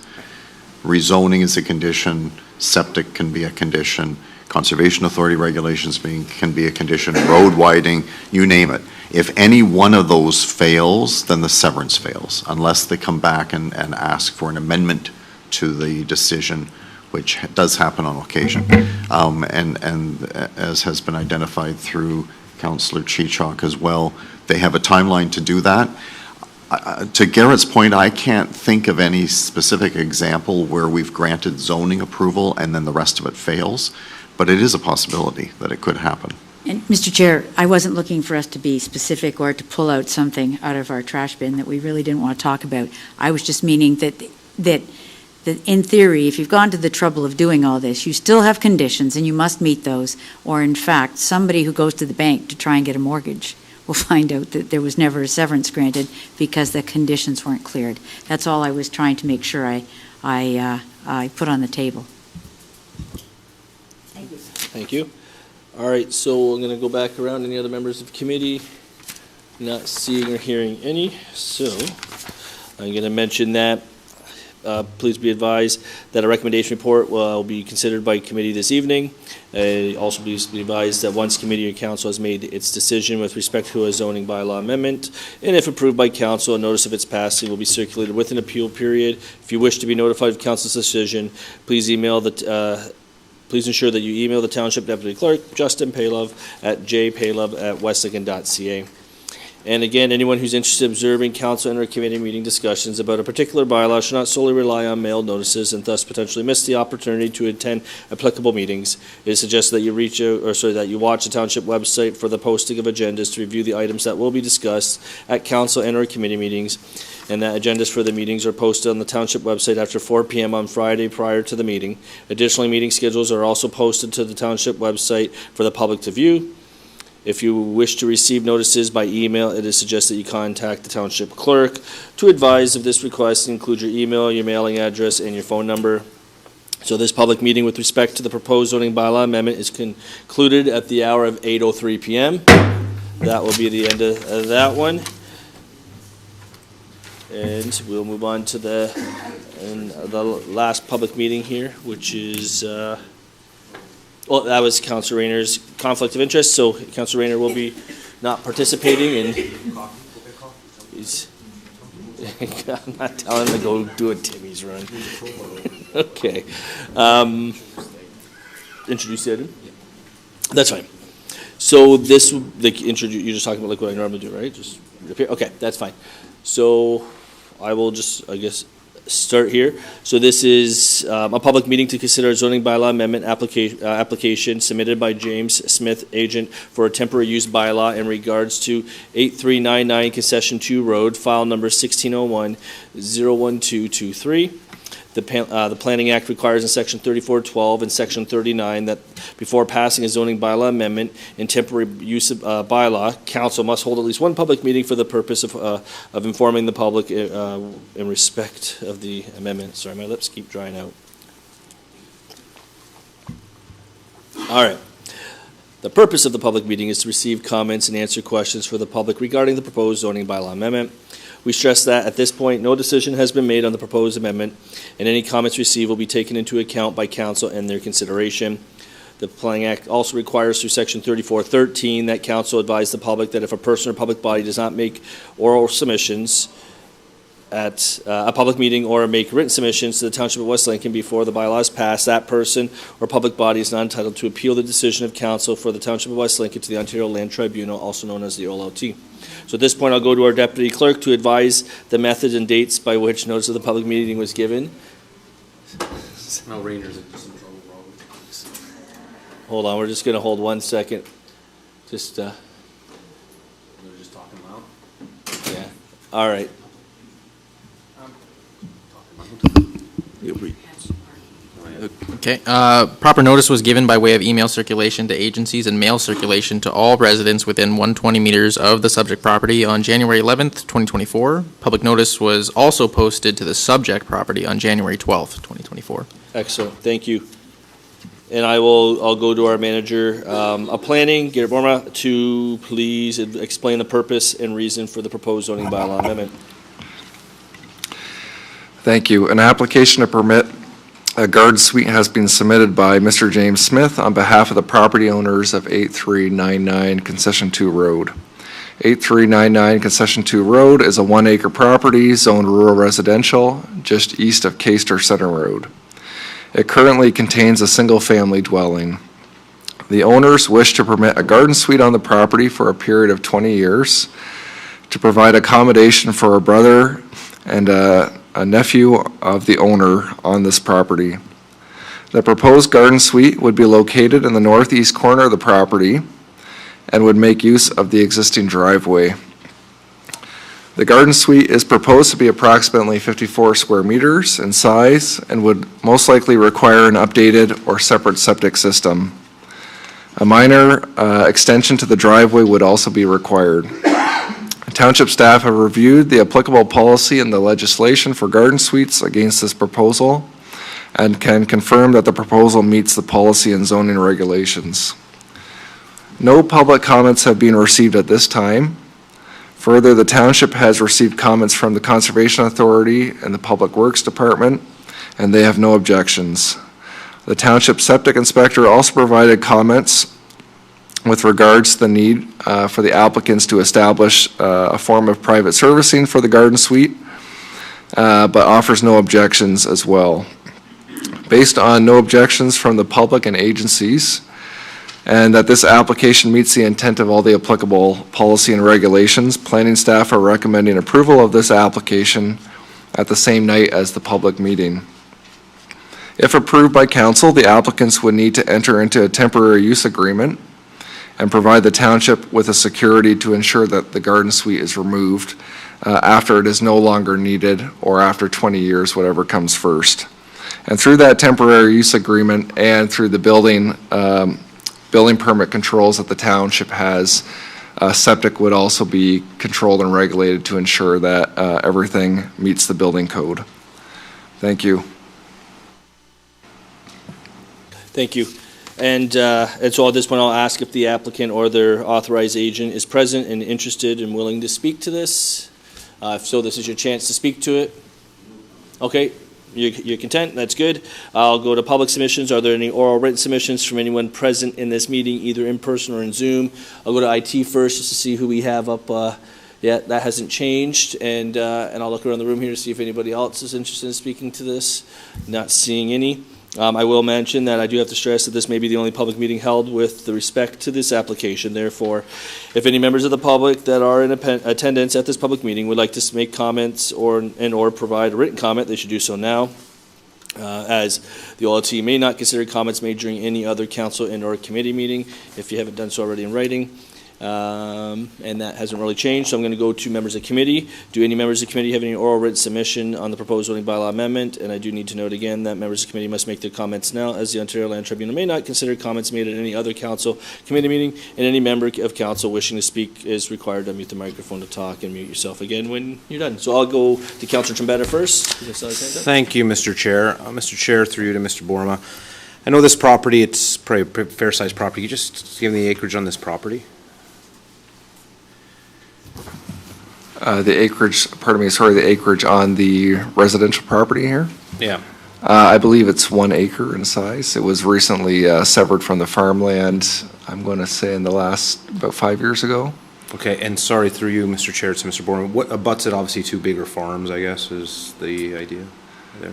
Rezoning is a condition, septic can be a condition, Conservation Authority regulations can be a condition, road widening, you name it. If any one of those fails, then the severance fails, unless they come back and ask for an amendment to the decision, which does happen on occasion. And as has been identified through Councillor Chichok as well, they have a timeline to do that. To Garrett's point, I can't think of any specific example where we've granted zoning approval and then the rest of it fails, but it is a possibility that it could happen. And Mr. Chair, I wasn't looking for us to be specific or to pull out something out of our trash bin that we really didn't want to talk about. I was just meaning that in theory, if you've gone to the trouble of doing all this, you still have conditions and you must meet those, or in fact, somebody who goes to the bank to try and get a mortgage will find out that there was never a severance granted because the conditions weren't cleared. That's all I was trying to make sure I put on the table. Thank you. Thank you. All right, so I'm going to go back around. Any other members of committee? Not seeing or hearing any. So I'm going to mention that please be advised that a recommendation report will be considered by committee this evening. Also be advised that once committee or council has made its decision with respect to a zoning bylaw amendment, and if approved by council, a notice of its passing will be circulated with an appeal period. If you wish to be notified of council's decision, please email please ensure that you email the Township Deputy Clerk, Justin Paylove, at jpaylove@westlincoln.ca. And again, anyone who's interested in observing council and or committee meeting discussions about a particular bylaw should not solely rely on mailed notices and thus potentially miss the opportunity to attend applicable meetings. It is suggested that you that you watch the township website for the posting of agendas to review the items that will be discussed at council and or committee meetings, and that agendas for the meetings are posted on the township website after 4 p.m. on Friday prior to the meeting. Additionally, meeting schedules are also posted to the township website for the public to view. If you wish to receive notices by email, it is suggested that you contact the township clerk to advise of this request. Include your email, your mailing address, and your phone number. So this public meeting with respect to the proposed zoning bylaw amendment is concluded at the hour of 8:03 p.m. That will be the end of that one. And we'll move on to the last public meeting here, which is... well, that was Councillor Rayner's conflict of interest, so Councillor Rayner will be not participating, and he's, I'm not telling him to go do a Timmy's run. Okay. Introduce the item? That's fine. So this, you're just talking about like what I normally do, right? Just appear? Okay, that's fine. So I will just, I guess, start here. So this is a public meeting to consider a zoning bylaw amendment application submitted by James Smith, agent for a temporary use bylaw in regards to 8399 Concession 2 Road, file number 1601-01223. The Planning Act requires in Section 3412 and Section 39 that before passing a zoning bylaw amendment in temporary use bylaw, council must hold at least one public meeting for the purpose of informing the public in respect of the amendment. Sorry, my lips keep drying out. All right. The purpose of the public meeting is to receive comments and answer questions for the public regarding the proposed zoning bylaw amendment. We stress that at this point, no decision has been made on the proposed amendment, and any comments received will be taken into account by council and their consideration. The Planning Act also requires through Section 3413 that council advise the public that if a person or public body does not make oral submissions at a public meeting or make written submissions to the Township of West Lincoln before the bylaw is passed, that person or public body is not entitled to appeal the decision of council for the Township of West Lincoln to the Ontario Land Tribunal, also known as the OLT. So at this point, I'll go to our deputy clerk to advise the methods and dates by which notice of the public meeting was given. No, Rangers are just in trouble, Hold on, we're just going to hold 1 second. Just, They're just talking loud. yeah. All right. Okay, proper notice was given by way of email circulation to agencies and mail circulation to all residents within 120 meters of the subject property on January 11th, 2024. Public notice was also posted to the subject property on January 12th, 2024. Excellent, thank you. And I'll go to our manager of planning, Garrett Borma, to please explain the purpose and reason for the proposed zoning bylaw amendment. Thank you. An application to permit a garden suite has been submitted by Mr. James Smith on behalf of the property owners of 8399 Concession 2 Road. 8399 Concession 2 Road is a 1-acre property zoned rural residential just east of Caister Center Road. It currently contains a single-family dwelling. The owners wish to permit a garden suite on the property for a period of 20 years to provide accommodation for a brother and a nephew of the owner on this property. The proposed garden suite would be located in the northeast corner of the property and would make use of the existing driveway. The garden suite is proposed to be approximately 54 square meters in size and would most likely require an updated or separate septic system. A minor extension to the driveway would also be required. Township staff have reviewed the applicable policy and the legislation for garden suites against this proposal and can confirm that the proposal meets the policy and zoning regulations. No public comments have been received at this time. Further, the township has received comments from the Conservation Authority and the Public Works Department, and they have no objections. The township septic inspector also provided comments with regards to the need for the applicants to establish a form of private servicing for the garden suite, but offers no objections as well. Based on no objections from the public and agencies, and that this application meets the intent of all the applicable policy and regulations, planning staff are recommending approval of this application at the same night as the public meeting. If approved by council, the applicants would need to enter into a temporary use agreement and provide the township with a security to ensure that the garden suite is removed after it is no longer needed or after 20 years, whatever comes first. And through that temporary use agreement and through the building permit controls that the township has, septic would also be controlled and regulated to ensure that everything meets the building code. Thank you. Thank you. And so at this point, I'll ask if the applicant or their authorized agent is present and interested and willing to speak to this. If so, this is your chance to speak to it. Okay, you're content, that's good. I'll go to public submissions. Are there any oral written submissions from anyone present in this meeting, either in person or in Zoom? I'll go to IT first just to see who we have up. Yeah, that hasn't changed. And I'll look around the room here to see if anybody else is interested in speaking to this. Not seeing any. I will mention that I do have to stress that this may be the only public meeting held with respect to this application. Therefore, if any members of the public that are in attendance at this public meeting would like to make comments or provide a written comment, they should do so now, as the OLT may not consider comments made during any other council and or committee meeting if you haven't done so already in writing. And that hasn't really changed, so I'm going to go to members of committee. Do any members of committee have any oral written submission on the proposed zoning bylaw amendment? And I do need to note again that members of committee must make their comments now, as the Ontario Land Tribunal may not consider comments made at any other council committee meeting, and any member of council wishing to speak is required to unmute the microphone to talk and mute yourself again when you're done. So I'll go to Councillor Trombetta first. Thank you, Mr. Chair. Mr. Chair, through you to Mr. Borma. I know this property, it's probably a fair-sized property. Can you just give me the acreage on this property? The acreage on the residential property here? Yeah. I believe it's 1 acre in size. It was recently severed from the farmland, I'm going to say in the last, about 5 years ago. Okay, and sorry, through you, Mr. Chair, to Mr. Borman, what abuts it? Obviously two bigger farms, I guess, is the idea there.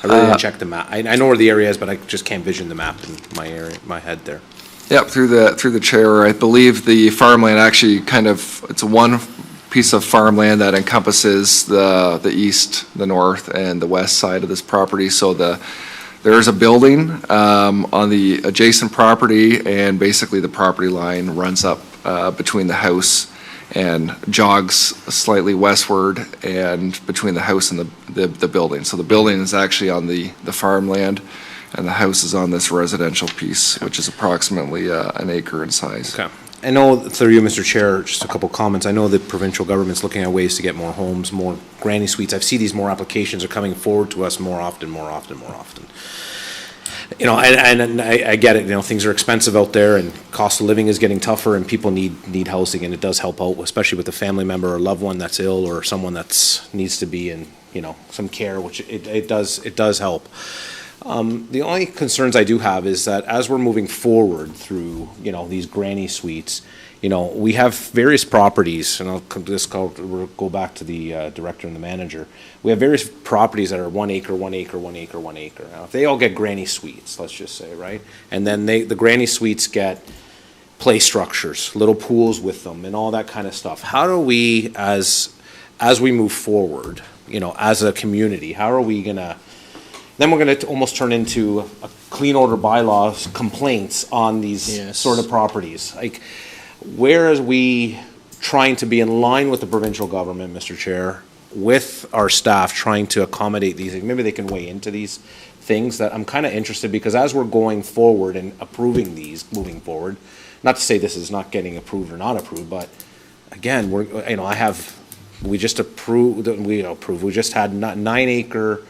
I really didn't check the map. I know where the area is, but I just can't vision the map in my head there. Yep, through the chair, I believe the farmland actually it's one piece of farmland that encompasses the east, the north, and the west side of this property. So there is a building on the adjacent property, and basically the property line runs up between the house and jogs slightly westward and between the house and the building. So the building is actually on the farmland. And the house is on this residential piece, which is approximately an acre in size. Okay. I know, through you, Mr. Chair, just a couple comments. I know the provincial government's looking at ways to get more homes, more granny suites. I see these more applications are coming forward to us more often. You know, and I get it, you know, things are expensive out there and cost of living is getting tougher and people need housing, and it does help out, especially with a family member or loved one that's ill or someone needs to be in, you know, some care, which it does help. The only concerns I do have is that as we're moving forward through, you know, these granny suites, you know, we have various properties, and we'll go back to the director and the manager. We have various properties that are 1 acre, 1 acre, 1 acre, 1 acre. Now, if they all get granny suites, let's just say, right? And then the granny suites get play structures, little pools with them, and all that kind of stuff. How do we, as we move forward, you know, as a community, how are we gonna? Then we're going to almost turn into a clean order bylaws complaints on these sort of properties. Like, where are we trying to be in line with the provincial government, Mr. Chair, with our staff trying to accommodate these? Maybe they can weigh into these things. That I'm kind of interested, because as we're going forward and approving these, moving forward, not to say this is not getting approved or not approved, but again, we just had 9 acre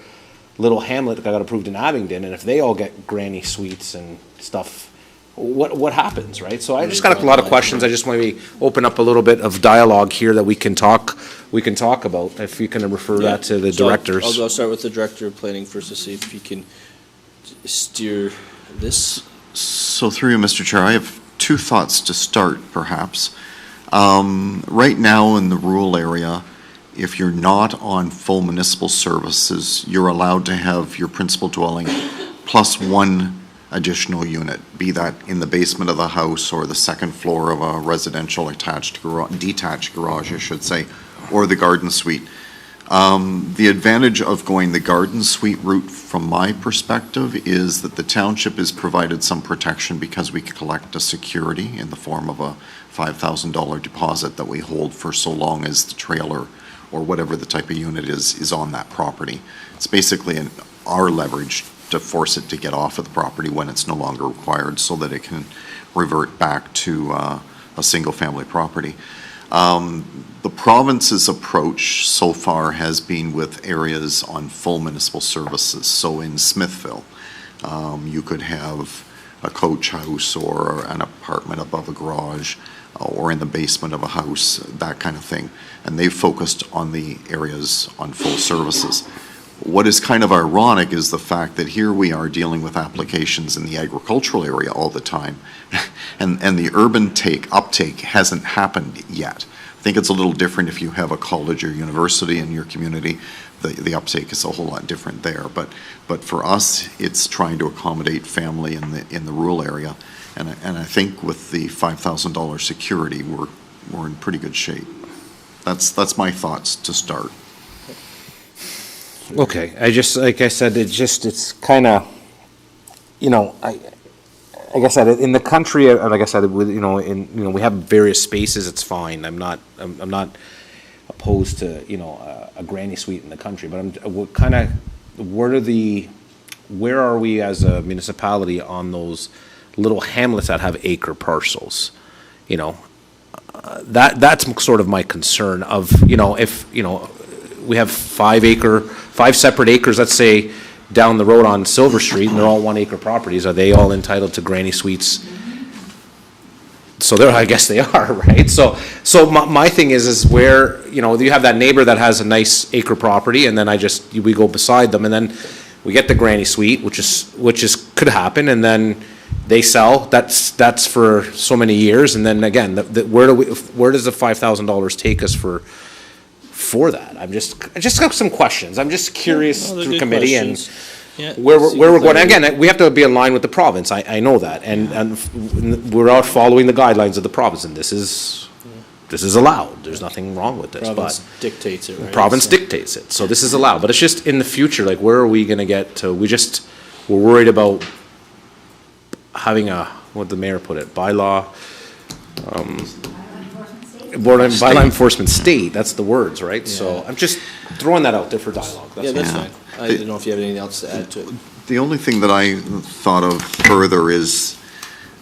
little hamlet that got approved in Abingdon, and if they all get granny suites and stuff, what happens, right? So I just got a lot of questions. I just maybe open up a little bit of dialogue here that we can talk about. If you can refer that to the directors. I'll start with the director of planning first to see if he can steer this. So through you, Mr. Chair, I have 2 thoughts to start, perhaps. Right now in the rural area, if you're not on full municipal services, you're allowed to have your principal dwelling plus 1 additional unit, be that in the basement of the house or the second floor of a residential detached garage, I should say, or the garden suite. The advantage of going the garden suite route, from my perspective, is that the township has provided some protection because we can collect a security in the form of a $5,000 deposit that we hold for so long as the trailer or whatever the type of unit is on that property. It's basically our leverage to force it to get off of the property when it's no longer required, so that it can revert back to a single-family property. The province's approach so far has been with areas on full municipal services. So in Smithville, you could have a coach house or an apartment above a garage, or in the basement of a house, that kind of thing. And they've focused on the areas on full services. What is kind of ironic is the fact that here we are dealing with applications in the agricultural area all the time, and the urban uptake hasn't happened yet. I think it's a little different if you have a college or university in your community. The uptake is a whole lot different there. But for us, it's trying to accommodate family in the rural area. And I think with the $5,000 security, we're in pretty good shape. That's my thoughts to start. Okay, like I said, it's kind of, you know, like I said, in the country, like I said, we have various spaces. It's fine. I'm not opposed to, you know, a granny suite in the country, but where are we as a municipality on those little hamlets that have acre parcels? You know, that's sort of my concern of, you know, if, you know, we have 5 separate acres, let's say, down the road on Silver Street, and they're all 1 acre properties, are they all entitled to granny suites? So I guess they are, right? So my thing is where, you know, you have that neighbor that has a nice acre property, and then we go beside them, and then we get the granny suite, which could happen, and then they sell. That's for so many years, and then again, where does the $5,000 take us for that? I just have some questions. I'm just curious through committee questions. And where we're going. Again, we have to be in line with the province. I know that, and we're out following the guidelines of the province, and this is allowed. There's nothing wrong with this. Province dictates it, right? Province dictates it, so this is allowed. But it's just in the future, like, where are we going to get to? We're worried about having what the mayor put it, bylaw. Bylaw enforcement state, that's the words, right? Yeah. So I'm just throwing that out there for dialogue. That's fine. I didn't know if you have anything else to add to it. The only thing that I thought of further is,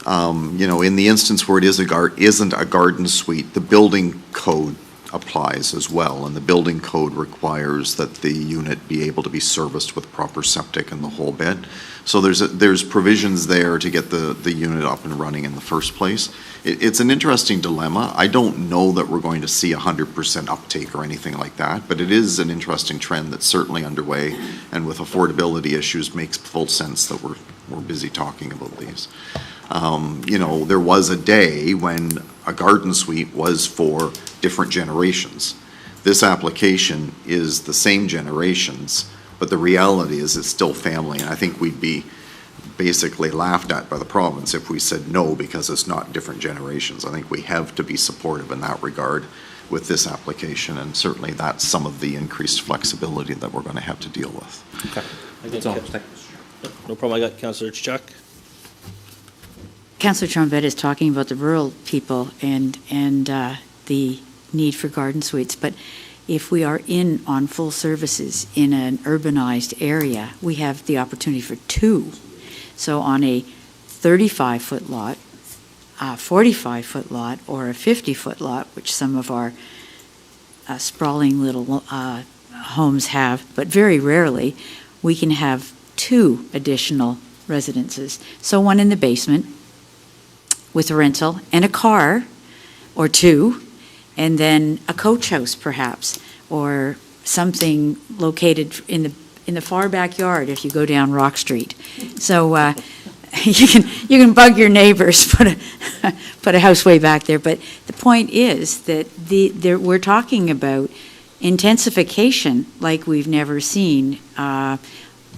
in the instance where it isn't a garden suite, the building code applies as well, and the building code requires that the unit be able to be serviced with proper septic and the whole bit. So there's provisions there to get the unit up and running in the first place. It's an interesting dilemma. I don't know that we're going to see 100% uptake or anything like that, but it is an interesting trend that's certainly underway, and with affordability issues, makes full sense that we're busy talking about these. There was a day when a garden suite was for different generations. This application is the same generations, but the reality is it's still family, and I think we'd be basically laughed at by the province if we said no because it's not different generations. I think we have to be supportive in that regard with this application, and certainly that's some of the increased flexibility that we're going to have to deal with. Okay. No problem. I got Councillor Chuck. Councillor Trombetta is talking about the rural people and the need for garden suites, but if we are on full services in an urbanized area, we have the opportunity for two. So on a 35-foot lot, a 45-foot lot, or a 50-foot lot, which some of our sprawling little homes have, but very rarely, we can have two additional residences. So one in the basement with a rental and a car or two, and then a coach house perhaps, or something located in the far backyard if you go down Rock Street. So you can bug your neighbors, put a house way back there. But the point is that we're talking about intensification like we've never seen,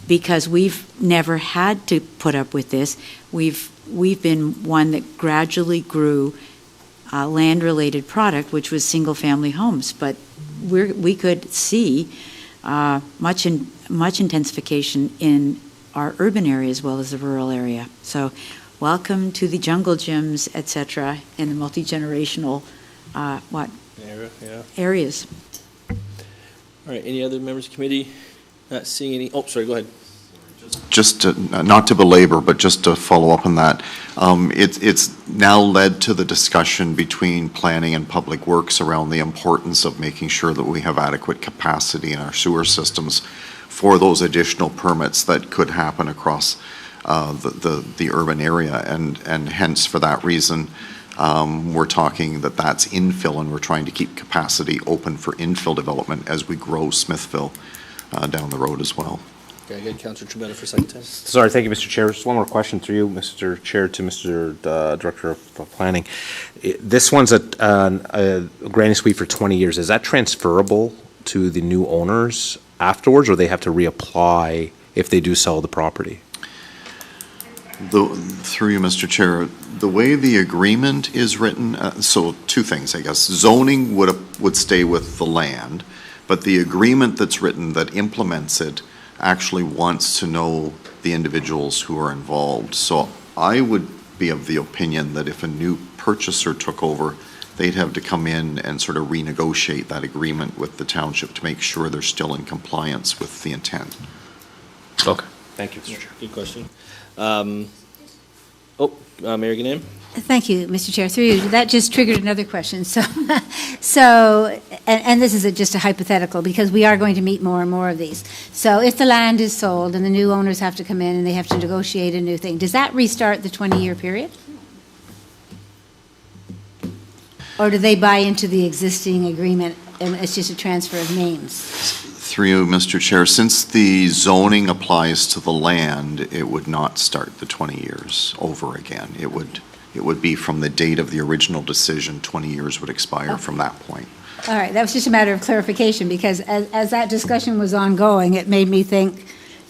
because we've never had to put up with this. We've been one that gradually grew land-related product, which was single-family homes, but we could see much intensification in our urban area as well as the rural area. So welcome to the jungle gyms, et cetera, and the multi-generational areas. All right, any other members of the committee? Not seeing any. Oh, sorry, go ahead. Just not to belabor, but just to follow up on that, it's now led to the discussion between planning and public works around the importance of making sure that we have adequate capacity in our sewer systems for those additional permits that could happen across the urban area, and hence for that reason we're talking that's infill, and we're trying to keep capacity open for infill development as we grow Smithville down the road as well. Okay, I got Councillor Trombetta for a second time. Sorry, thank you, Mr. Chair. Just one more question through you, Mr. Chair, to Mr. Director of Planning. This one's a granny suite for 20 years. Is that transferable to the new owners afterwards, or they have to reapply if they do sell the property? Through you, Mr. Chair, the way the agreement is written, so two things, I guess. Zoning would stay with the land, but the agreement that's written that implements it actually wants to know the individuals who are involved. So I would be of the opinion that if a new purchaser took over, they'd have to come in and sort of renegotiate that agreement with the township to make sure they're still in compliance with the intent. Okay. Thank you, Mr. Chair. Good question. Mayor Ganem? Thank you, Mr. Chair. Through you, that just triggered another question. So, and this is just a hypothetical, because we are going to meet more and more of these. So if the land is sold and the new owners have to come in and they have to negotiate a new thing, does that restart the 20-year period? Or do they buy into the existing agreement and it's just a transfer of names? Through you, Mr. Chair, since the zoning applies to the land, it would not start the 20 years over again. It would be from the date of the original decision. 20 years would expire from that point. All right, that was just a matter of clarification, because as that discussion was ongoing, it made me think,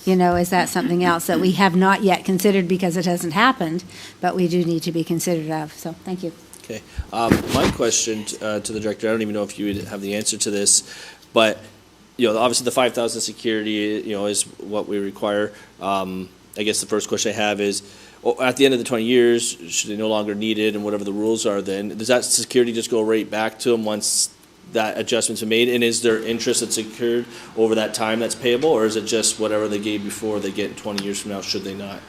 is that something else that we have not yet considered because it hasn't happened, but we do need to be considered of. So, thank you. Okay. My question to the director, I don't even know if you would have the answer to this, but obviously the 5,000 security, is what we require. I guess the first question I have is, at the end of the 20 years, should they no longer need it, and whatever the rules are then, does that security just go right back to them once that adjustment's been made, and is there interest that's occurred over that time that's payable, or is it just whatever they gave before they get 20 years from now, should they not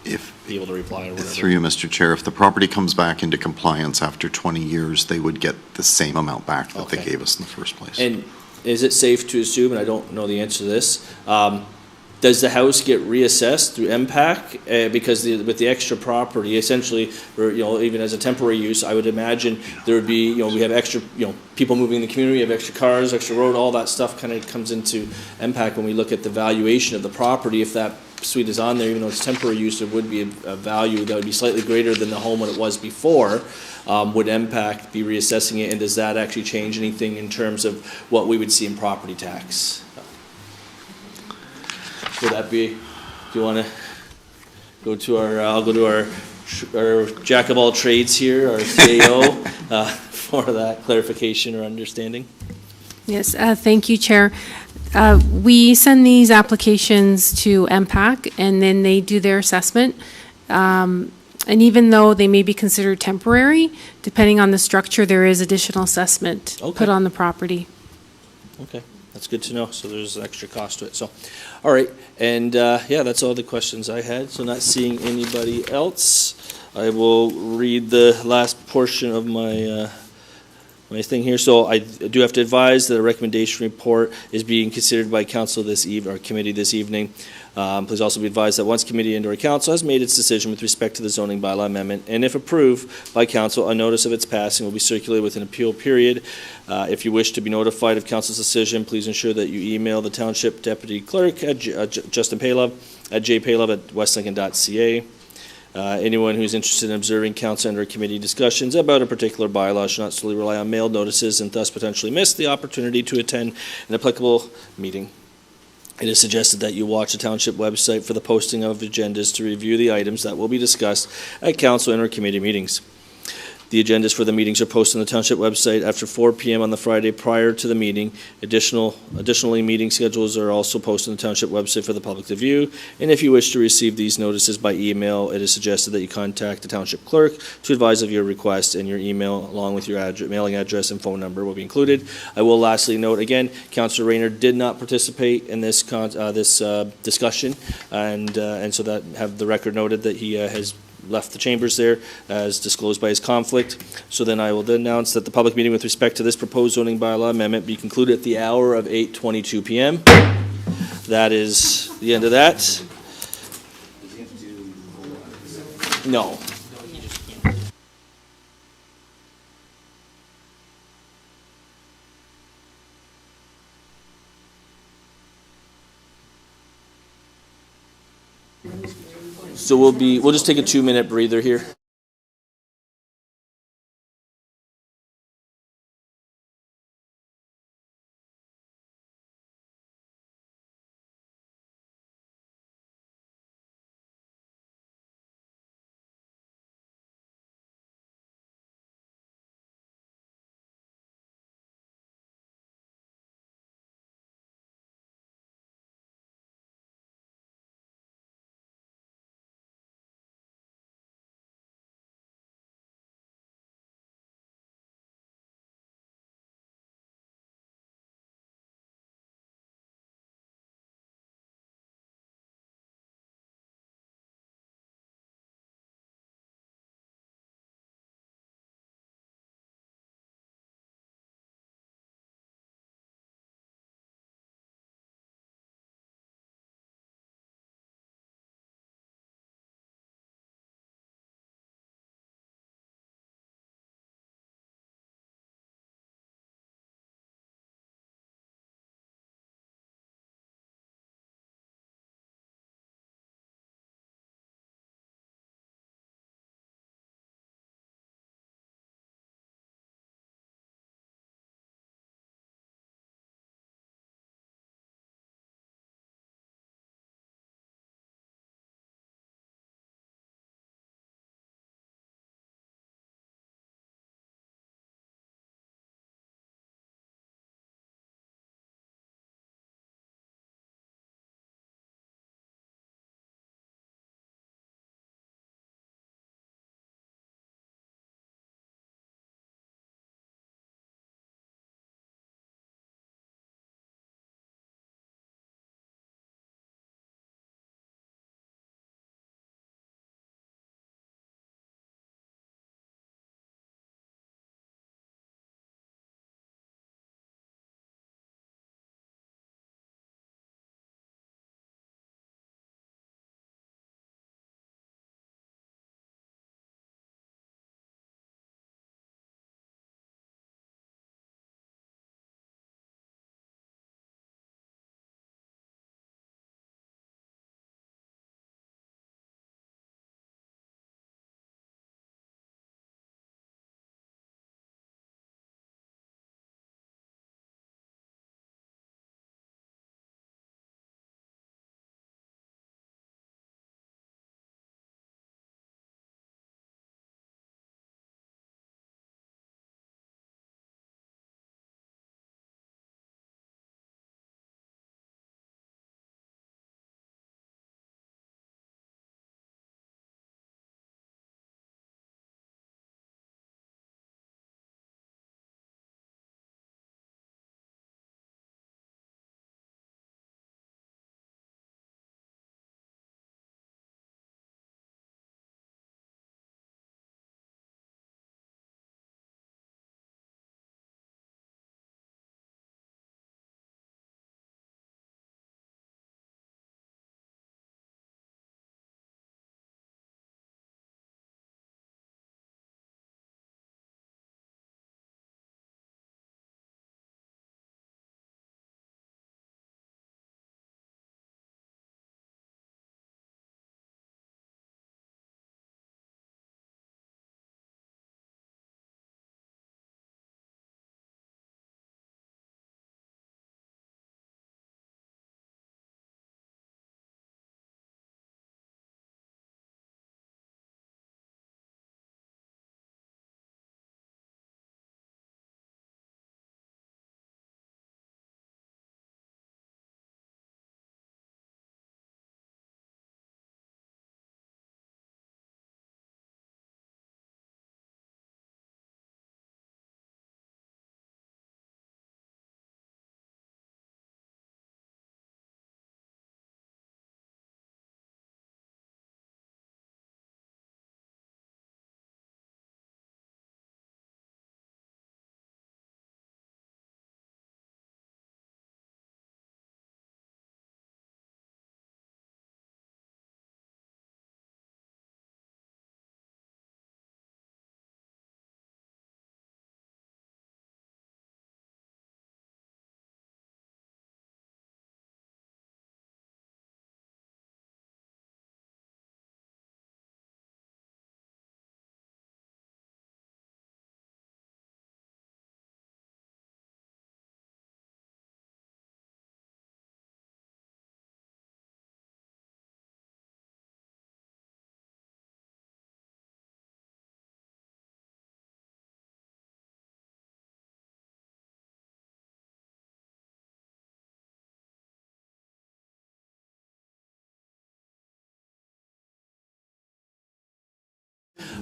be able to reply or whatever? Through you, Mr. Chair, if the property comes back into compliance after 20 years, they would get the same amount back that they Okay. gave us in the first place. And is it safe to assume, and I don't know the answer to this, does the house get reassessed through MPAC? Because with the extra property, essentially, or, even as a temporary use, I would imagine there would be, we have extra, people moving in the community, we have extra cars, extra road, all that stuff kind of comes into MPAC when we look at the valuation of the property. If that suite is on there, even though it's temporary use, there would be a value that would be slightly greater than the home when it was before. Would MPAC be reassessing it, and does that actually change anything in terms of what we would see in property tax? Would that be, do you want to go to I'll go to our jack of all trades here, our CAO, for that clarification or understanding? Yes, thank you, Chair. We send these applications to MPAC, and then they do their assessment. And even though they may be considered temporary, depending on the structure, there is additional assessment put on the property. Okay, that's good to know. So there's an extra cost to it. So, all right, and yeah, that's all the questions I had. So not seeing anybody else, I will read the last portion of my my thing here. So I do have to advise that a recommendation report is being considered by council this evening, or committee this evening. Please also be advised that once committee and/or council has made its decision with respect to the zoning bylaw amendment, and if approved by council, a notice of its passing will be circulated with an appeal period. If you wish to be notified of council's decision, please ensure that you email the township deputy clerk at Justin Paylove at jpaylove@westlincoln.ca. Anyone who's interested in observing council and/or committee discussions about a particular bylaw should not solely rely on mailed notices and thus potentially miss the opportunity to attend an applicable meeting. It is suggested that you watch the township website for the posting of agendas to review the items that will be discussed at council and/or committee meetings. The agendas for the meetings are posted on the township website after 4 p.m. on the Friday prior to the meeting. Additionally, meeting schedules are also posted on the township website for the public to view. And if you wish to receive these notices by email, it is suggested that you contact the township clerk to advise of your request, and your email along with your mailing address and phone number will be included. I will lastly note again, Councillor Rayner did not participate in this discussion, and so that have the record noted that he has left the chambers there as disclosed by his conflict. So then I will then announce that the public meeting with respect to this proposed zoning bylaw amendment be concluded at the hour of 8:22 p.m. That is the end of that. No. So we'll just take a 2-minute breather here.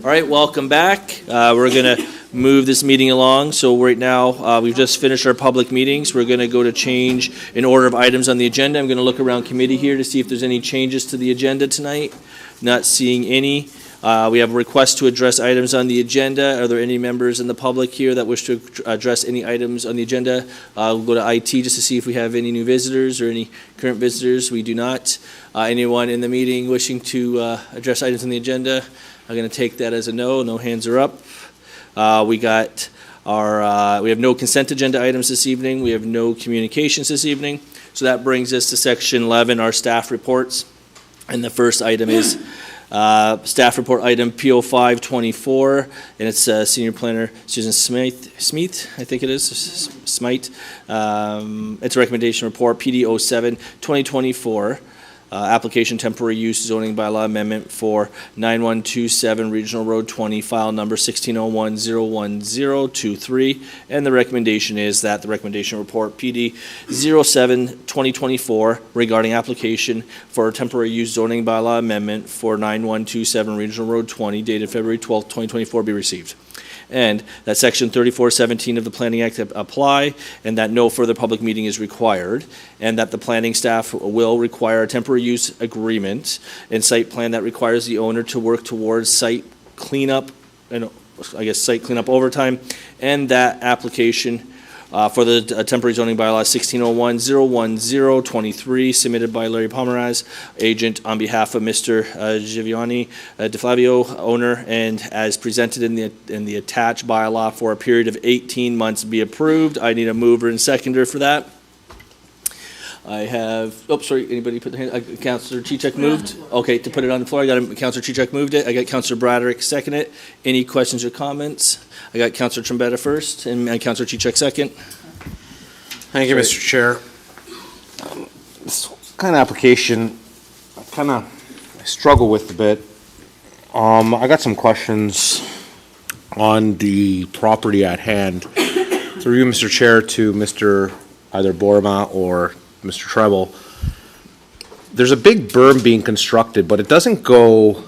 All right, welcome back. We're going to move this meeting along. So right now, we've just finished our public meetings. We're going to go to change in order of items on the agenda. I'm going to look around committee here to see if there's any changes to the agenda tonight. Not seeing any. We have a request to address items on the agenda. Are there any members in the public here that wish to address any items on the agenda? We'll go to IT just to see if we have any new visitors or any current visitors. We do not. Anyone in the meeting wishing to address items on the agenda? I'm going to take that as a no. No hands are up. We got our, we have no consent agenda items this evening. We have no communications this evening. So that brings us to section 11, our staff reports. And the first item is staff report item PO 524, and it's Senior Planner Susan Smith, I think it is, Smite. It's a recommendation report, PD 07 2024. Application temporary use zoning bylaw amendment for 9127 Regional Road 20, file number 1601-01023. And the recommendation is that the recommendation report PD 07 2024 regarding application for temporary use zoning bylaw amendment for 9127 Regional Road 20 dated February 12th, 2024 be received. And that section 3417 of the Planning Act apply, and that no further public meeting is required, and that the planning staff will require a temporary use agreement and site plan that requires the owner to work towards site cleanup, and I guess site cleanup overtime, and that application for the temporary zoning bylaw 1601-01023 submitted by Larry Pomeraz, agent on behalf of Mr. Giovanni DeFlavio, owner, and as presented in the attached bylaw for a period of 18 months be approved. I need a mover and seconder for that. I have, oh, sorry, anybody put their hand? Councillor Chichek moved? Okay, to put it on the floor, I got Councillor Chichek moved it. I got Councillor Broderick second it. Any questions or comments? I got Councillor Trombetta first and Councillor Chichek second. Thank you, Mr. Chair. This kind of application, I kind of struggle with a bit. I got some questions on the property at hand. Through you, Mr. Chair, to Mr. either Borma or Mr. Treble. There's a big berm being constructed, but it doesn't go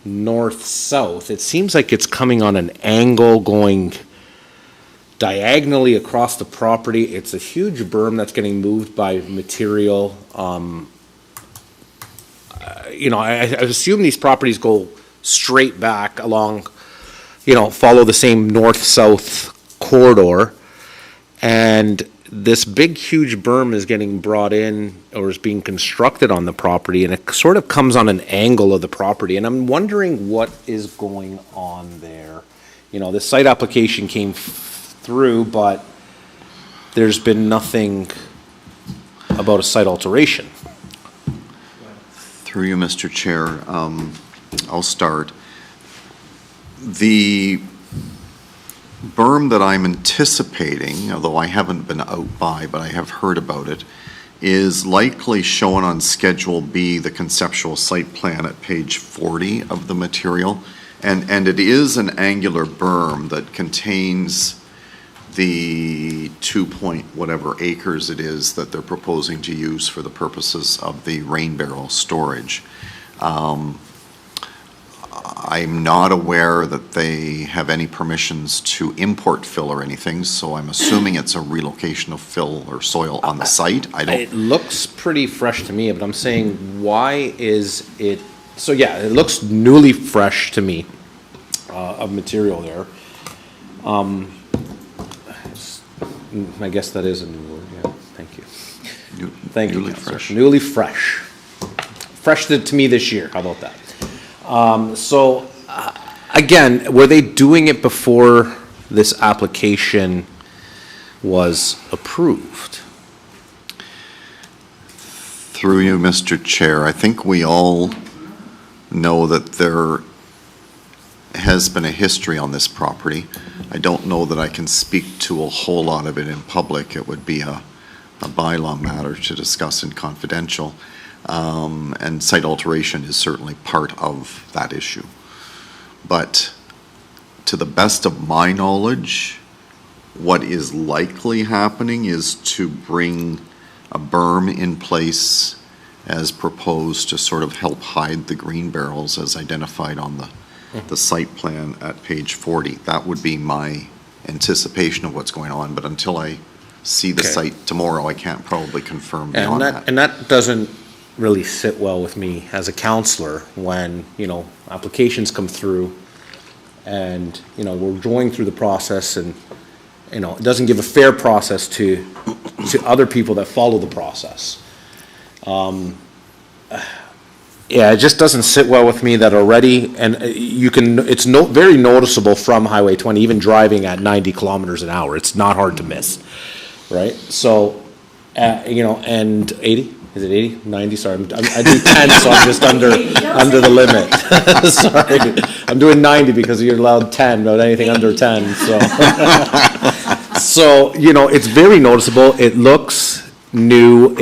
north-south. It seems like it's coming on an angle going diagonally across the property. It's a huge berm that's getting moved by material. You know, I assume these properties go straight back along, you know, follow the same north-south corridor. And this big, huge berm is getting brought in or is being constructed on the property, and it sort of comes on an angle of the property. And I'm wondering what is going on there. You know, the site application came through, but there's been nothing about a site alteration. Through you, Mr. Chair, I'll start. The berm that I'm anticipating, although I haven't been out by, but I have heard about it, is likely shown on Schedule B, the conceptual site plan at page 40 of the material. And it is an angular berm that contains the 2-point-whatever acres it is that they're proposing to use for the purposes of the rain barrel storage. I'm not aware that they have any permissions to import fill or anything, so I'm assuming it's a relocation of fill or soil on the site. It looks pretty fresh to me, but I'm saying, why is it, so yeah, it looks newly fresh to me, of material there. I guess that is a new word, yeah, thank you. Thank you, newly fresh. Newly fresh. Fresh to me this year, how about that? Again, were they doing it before this application was approved? Through you, Mr. Chair, I think we all know that there has been a history on this property. I don't know that I can speak to a whole lot of it in public. It would be a bylaw matter to discuss in confidential. And site alteration is certainly part of that issue. But to the best of my knowledge, what is likely happening is to bring a berm in place as proposed to sort of help hide the green barrels as identified on the site plan at page 40. That would be my anticipation of what's going on, but until I see the Okay. site tomorrow, I can't probably confirm And beyond that, that. and that doesn't really sit well with me as a counselor when, applications come through and, we're going through the process and, it doesn't give a fair process to other people that follow the process. Yeah, it just doesn't sit well with me that already, and it's very noticeable from Highway 20, even driving at 90 kilometers an hour. It's not hard to miss, right? So, and 80? Is it 80? 90? Sorry, I do 10, so I'm just under the limit. Sorry, I'm doing 90 because you're allowed 10, but anything under 10, so. So, it's very noticeable. It looks new.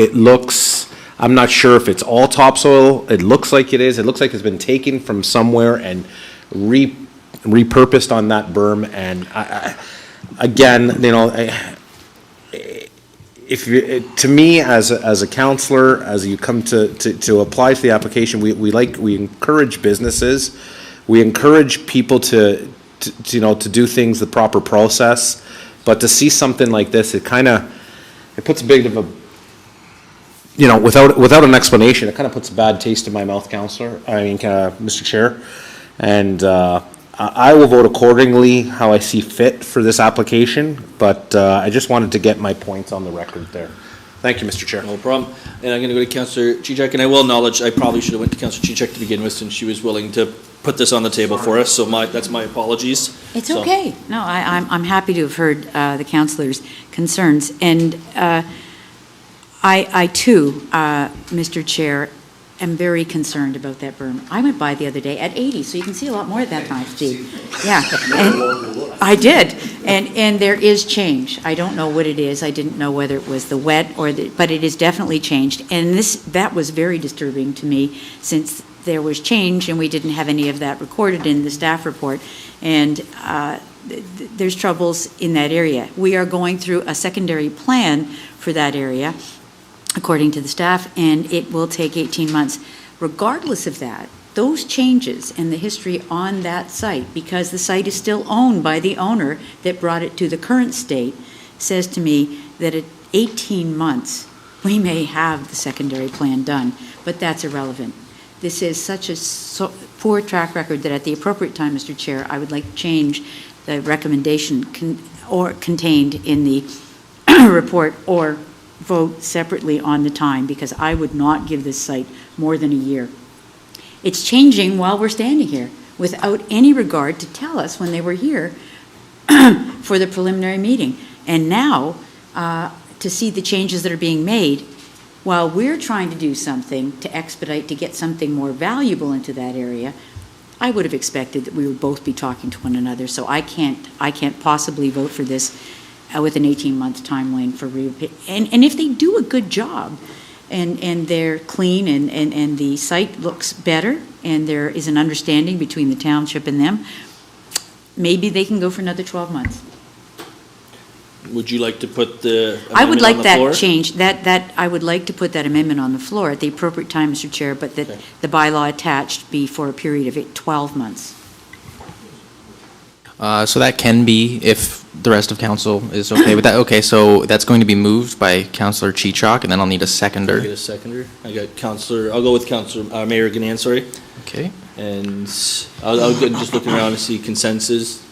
I'm not sure if it's all topsoil. It looks like it is. It looks like it's been taken from somewhere and repurposed on that berm. And to me, as a counselor, as you come to apply for the application, we encourage businesses. We encourage people to do things the proper process. But to see something like this, it puts a bit of a, without an explanation, it kind of puts a bad taste in my mouth, Mr. Chair. And I will vote accordingly how I see fit for this application, but I just wanted to get my points on the record there. Thank you, Mr. Chair. No problem. And I'm going to go to Councillor Chichak, and I will acknowledge I probably should have went to Councillor Chichak to begin with, since she was willing to put this on the table for us, so that's my apologies. It's So- okay. No, I'm happy to have heard the councillors' concerns. And I too, Mr. Chair, am very concerned about that berm. I went by the other day at 80, so you can see a lot more at that time, Steve. Yeah, and I did. And there is change. I don't know what it is. I didn't know whether it was the wet but it is definitely changed. And that was very disturbing to me, since there was change and we didn't have any of that recorded in the staff report. And there's troubles in that area. We are going through a secondary plan for that area, according to the staff, and it will take 18 months. Regardless of that, those changes and the history on that site, because the site is still owned by the owner that brought it to the current state, says to me that at 18 months, we may have the secondary plan done, but that's irrelevant. This is such a poor track record that at the appropriate time, Mr. Chair, I would like to change the recommendation contained in the report, or vote separately on the time, because I would not give this site more than a year. It's changing while we're standing here, without any regard to tell us when they were here for the preliminary meeting. And now, to see the changes that are being made, while we're trying to do something to expedite, to get something more valuable into that area, I would have expected that we would both be talking to one another. So I can't possibly vote for this with an 18-month timeline for and if they do a good job and they're clean and the site looks better and there is an understanding between the township and them, maybe they can go for another 12 months. Would you like to put the I would amendment like on the that floor? change, that I would like to put that amendment on the floor at the appropriate time, Mr. Chair, but that the bylaw attached be for a period of 12 months. So that can be, if the rest of council is okay with that. Okay, so that's going to be moved by Councillor Chichok, and then I'll need a seconder. Get a seconder. I'll go with Councillor, Mayor Ganan, sorry. Okay. And I'll just looking around to see consensus.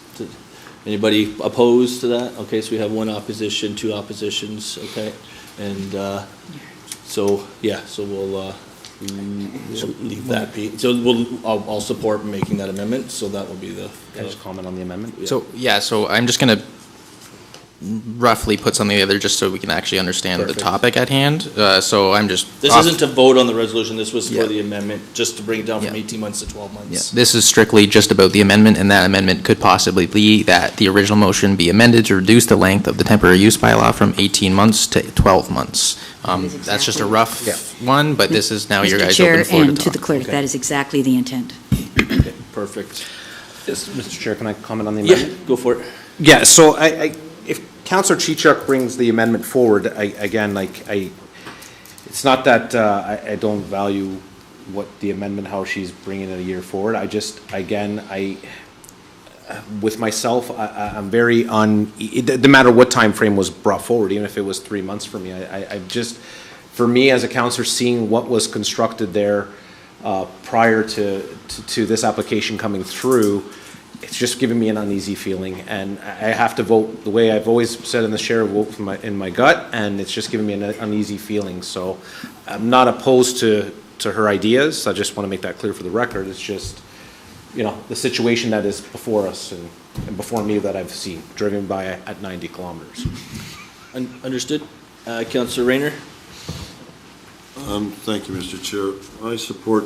Anybody opposed to that? Okay, so we have one opposition, two oppositions, okay? And so we'll leave that be. So I'll support making that amendment, so that will be the. Can I just comment on the amendment? Yeah. So I'm just going to roughly put something together just so we can actually understand Perfect. the topic at hand. So I'm just. This isn't to vote on the resolution, this was Yeah. for the amendment, just to bring it down from Yeah. 18 months to 12 months. Yeah, this is strictly just about the amendment, and that amendment could possibly be that the original motion be amended to reduce the length of the temporary use bylaw from 18 months to 12 months. That's just a rough one, but this is now your Mr. guys' Chair, open floor to and to talk. the clerk, that is exactly the intent. Okay, perfect. Yes, Mr. Chair, can I comment on the Yeah, amendment? go for it. Yeah, so if Councillor Chichok brings the amendment forward, it's not that I don't value what the amendment, how she's bringing it a year forward. I just, again, with myself, I'm very it doesn't matter what time frame was brought forward, even if it was 3 months for me. I just, for me as a counselor, seeing what was constructed there prior to this application coming through, it's just giving me an uneasy feeling, and I have to vote the way I've always said in the chair, vote in my gut, and it's just giving me an uneasy feeling. So I'm not opposed to her ideas. I just want to make that clear for the record. It's just, the situation that is before us and before me that I've seen, driven by at 90 kilometers. Understood. Councillor Rayner? Thank you, Mr. Chair. I support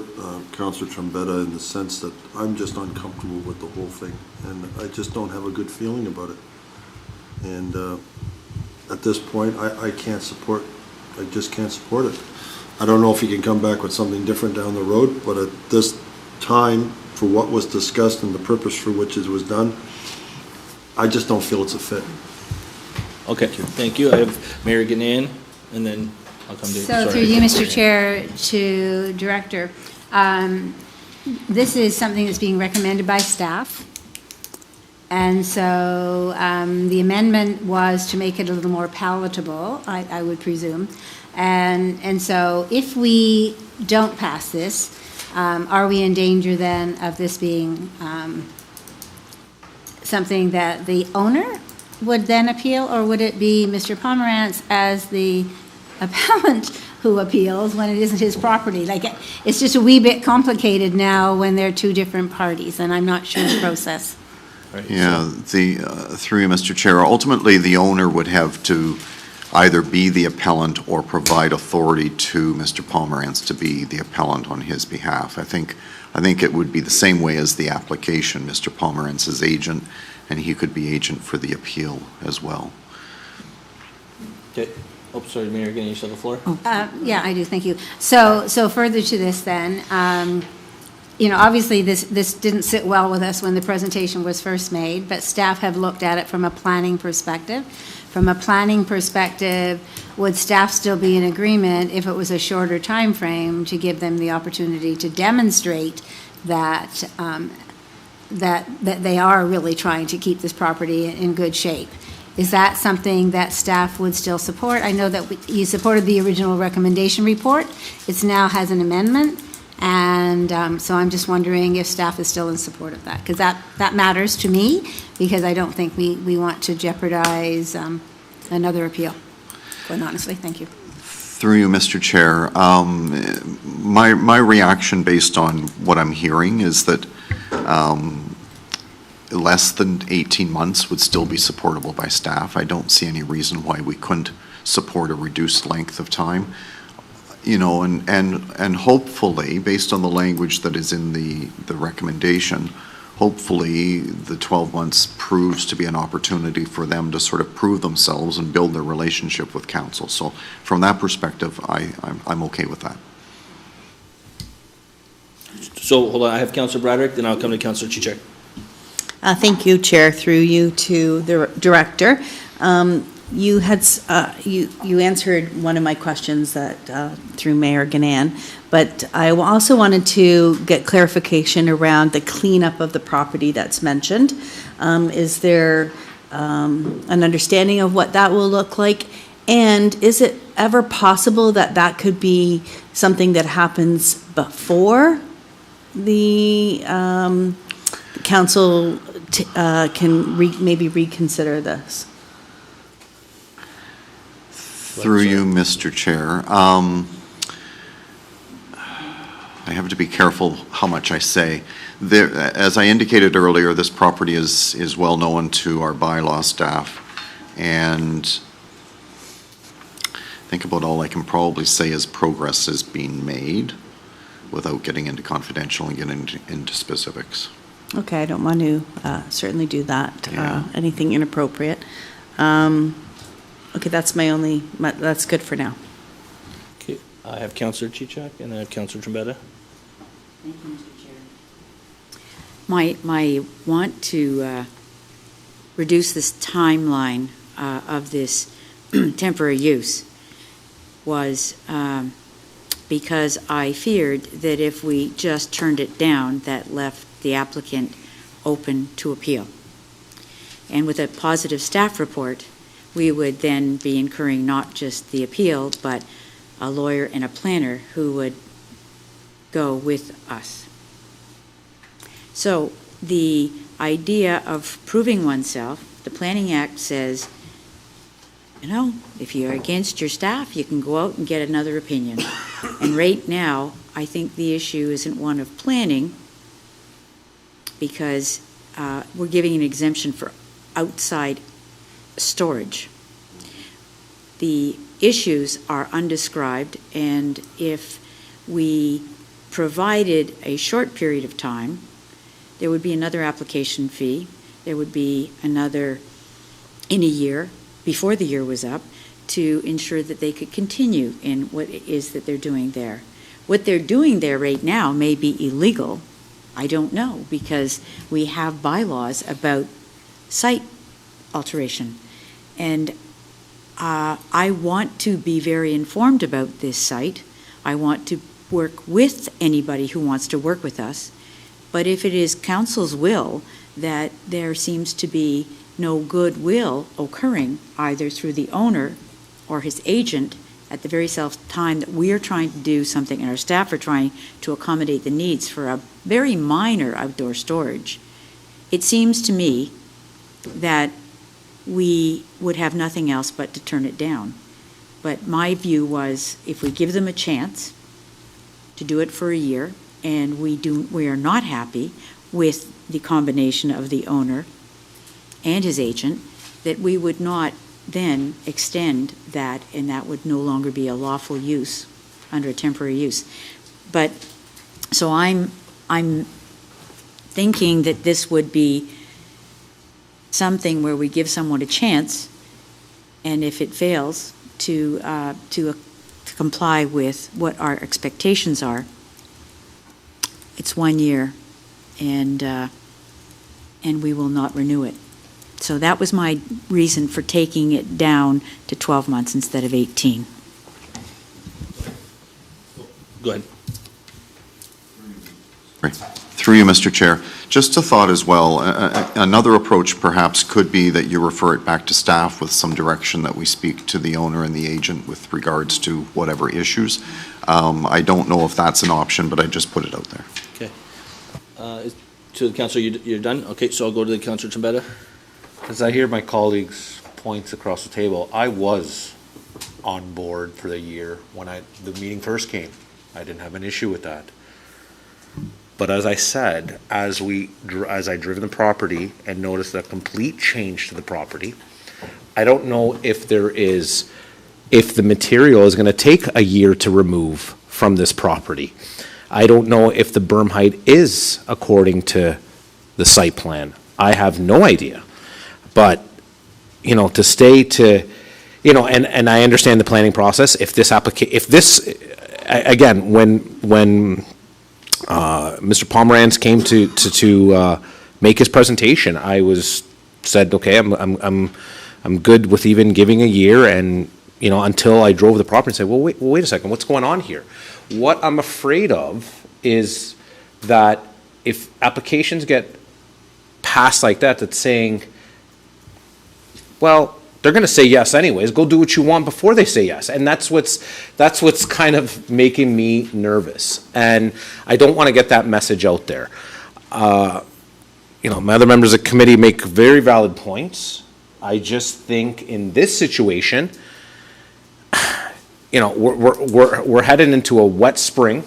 Councillor Trombetta in the sense that I'm just uncomfortable with the whole thing, and I just don't have a good feeling about it. And at this point, I just can't support it. I don't know if he can come back with something different down the road, but at this time, for what was discussed and the purpose for which it was done, I just don't feel it's a fit. Okay, thank you. I have Mayor Ganan, and then I'll come to you. So through you, Mr. Chair, to Director, this is something that's being recommended by staff. And so the amendment was to make it a little more palatable, I would presume. And so if we don't pass this, are we in danger then of this being something that the owner would then appeal, or would it be Mr. Pomerantz as the appellant who appeals when it isn't his property? Like, it's just a wee bit complicated now when they're two different parties, and I'm not sure the process. Yeah, through you, Mr. Chair, ultimately, the owner would have to either be the appellant or provide authority to Mr. Pomerantz to be the appellant on his behalf. I think it would be the same way as the application. Mr. Pomerantz is agent, and he could be agent for the appeal as well. Okay. Oh, sorry, Mayor, again, you still have the floor? Yeah, I do, thank you. So further to this then, obviously this didn't sit well with us when the presentation was first made, but staff have looked at it from a planning perspective. From a planning perspective, would staff still be in agreement if it was a shorter time frame to give them the opportunity to demonstrate that that they are really trying to keep this property in good shape? Is that something that staff would still support? I know that you supported the original recommendation report. It now has an amendment, and so I'm just wondering if staff is still in support of that, because that matters to me, because I don't think we want to jeopardize another appeal, quite honestly. Thank you. Through you, Mr. Chair, my reaction based on what I'm hearing is that less than 18 months would still be supportable by staff. I don't see any reason why we couldn't support a reduced length of time. And hopefully, based on the language that is in the recommendation, hopefully the 12 months proves to be an opportunity for them to sort of prove themselves and build their relationship with council. So from that perspective, I'm okay with that. So hold on, I have Councillor Broderick, then I'll come to Councillor Chichek. Thank you, Chair, through you to the Director. You had you answered one of my questions that through Mayor Ganan, but I also wanted to get clarification around the cleanup of the property that's mentioned. Is there an understanding of what that will look like? And is it ever possible that that could be something that happens before the council can maybe reconsider this? Through you, Mr. Chair. I have to be careful how much I say. As I indicated earlier, this property is well known to our bylaw staff, and I think about all I can probably say is progress is being made without getting into confidential and getting into specifics. Okay, I don't want to certainly do that, anything inappropriate. Okay, that's that's good for now. Okay, I have Councillor Chichek, and I have Councillor Trombetta. Thank you, Mr. Chair. My want to reduce this timeline of this temporary use was because I feared that if we just turned it down, that left the applicant open to appeal. And with a positive staff report, we would then be incurring not just the appeal, but a lawyer and a planner who would go with us. So the idea of proving oneself, the Planning Act says, you know, if you're against your staff, you can go out and get another opinion. And right now, I think the issue isn't one of planning, because we're giving an exemption for outside storage. The issues are undescribed, and if we provided a short period of time, there would be another application fee. There would be another in a year, before the year was up, to ensure that they could continue in what it is that they're doing there. What they're doing there right now may be illegal. I don't know, because we have bylaws about site alteration. And I want to be very informed about this site. I want to work with anybody who wants to work with us. But if it is council's will that there seems to be no goodwill occurring, either through the owner or his agent, at the very time that we are trying to do something and our staff are trying to accommodate the needs for a very minor outdoor storage, it seems to me that we would have nothing else but to turn it down. But my view was, if we give them a chance to do it for a year, and we are not happy with the combination of the owner and his agent, that we would not then extend that, and that would no longer be a lawful use under a temporary use. But, so I'm thinking that this would be something where we give someone a chance, and if it fails, to comply with what our expectations are, it's 1 year, and we will not renew it. So that was my reason for taking it down to 12 months instead of 18. Go ahead. Through you, Mr. Chair. Just a thought as well. Another approach perhaps could be that you refer it back to staff with some direction that we speak to the owner and the agent with regards to whatever issues. I don't know if that's an option, but I just put it out there. Okay. To the councillor, you're done? Okay, so I'll go to the councillor Trombetta. As I hear my colleagues' points across the table, I was on board for the year when the meeting first came. I didn't have an issue with that. But as I said, as I driven the property and noticed a complete change to the property, I don't know if the material is going to take a year to remove from this property. I don't know if the berm height is according to the site plan. I have no idea. But, to stay to, and I understand the planning process. Again, when Mr. Pomerantz came to make his presentation, I said, okay, I'm good with even giving a year, and until I drove the property and said, well, wait a second, what's going on here? What I'm afraid of is that if applications get passed like that, that's saying, well, they're going to say yes anyways. Go do what you want before they say yes, and that's what's kind of making me nervous. And I don't want to get that message out there. My other members of the committee make very valid points. I just think in this situation, we're headed into a wet spring.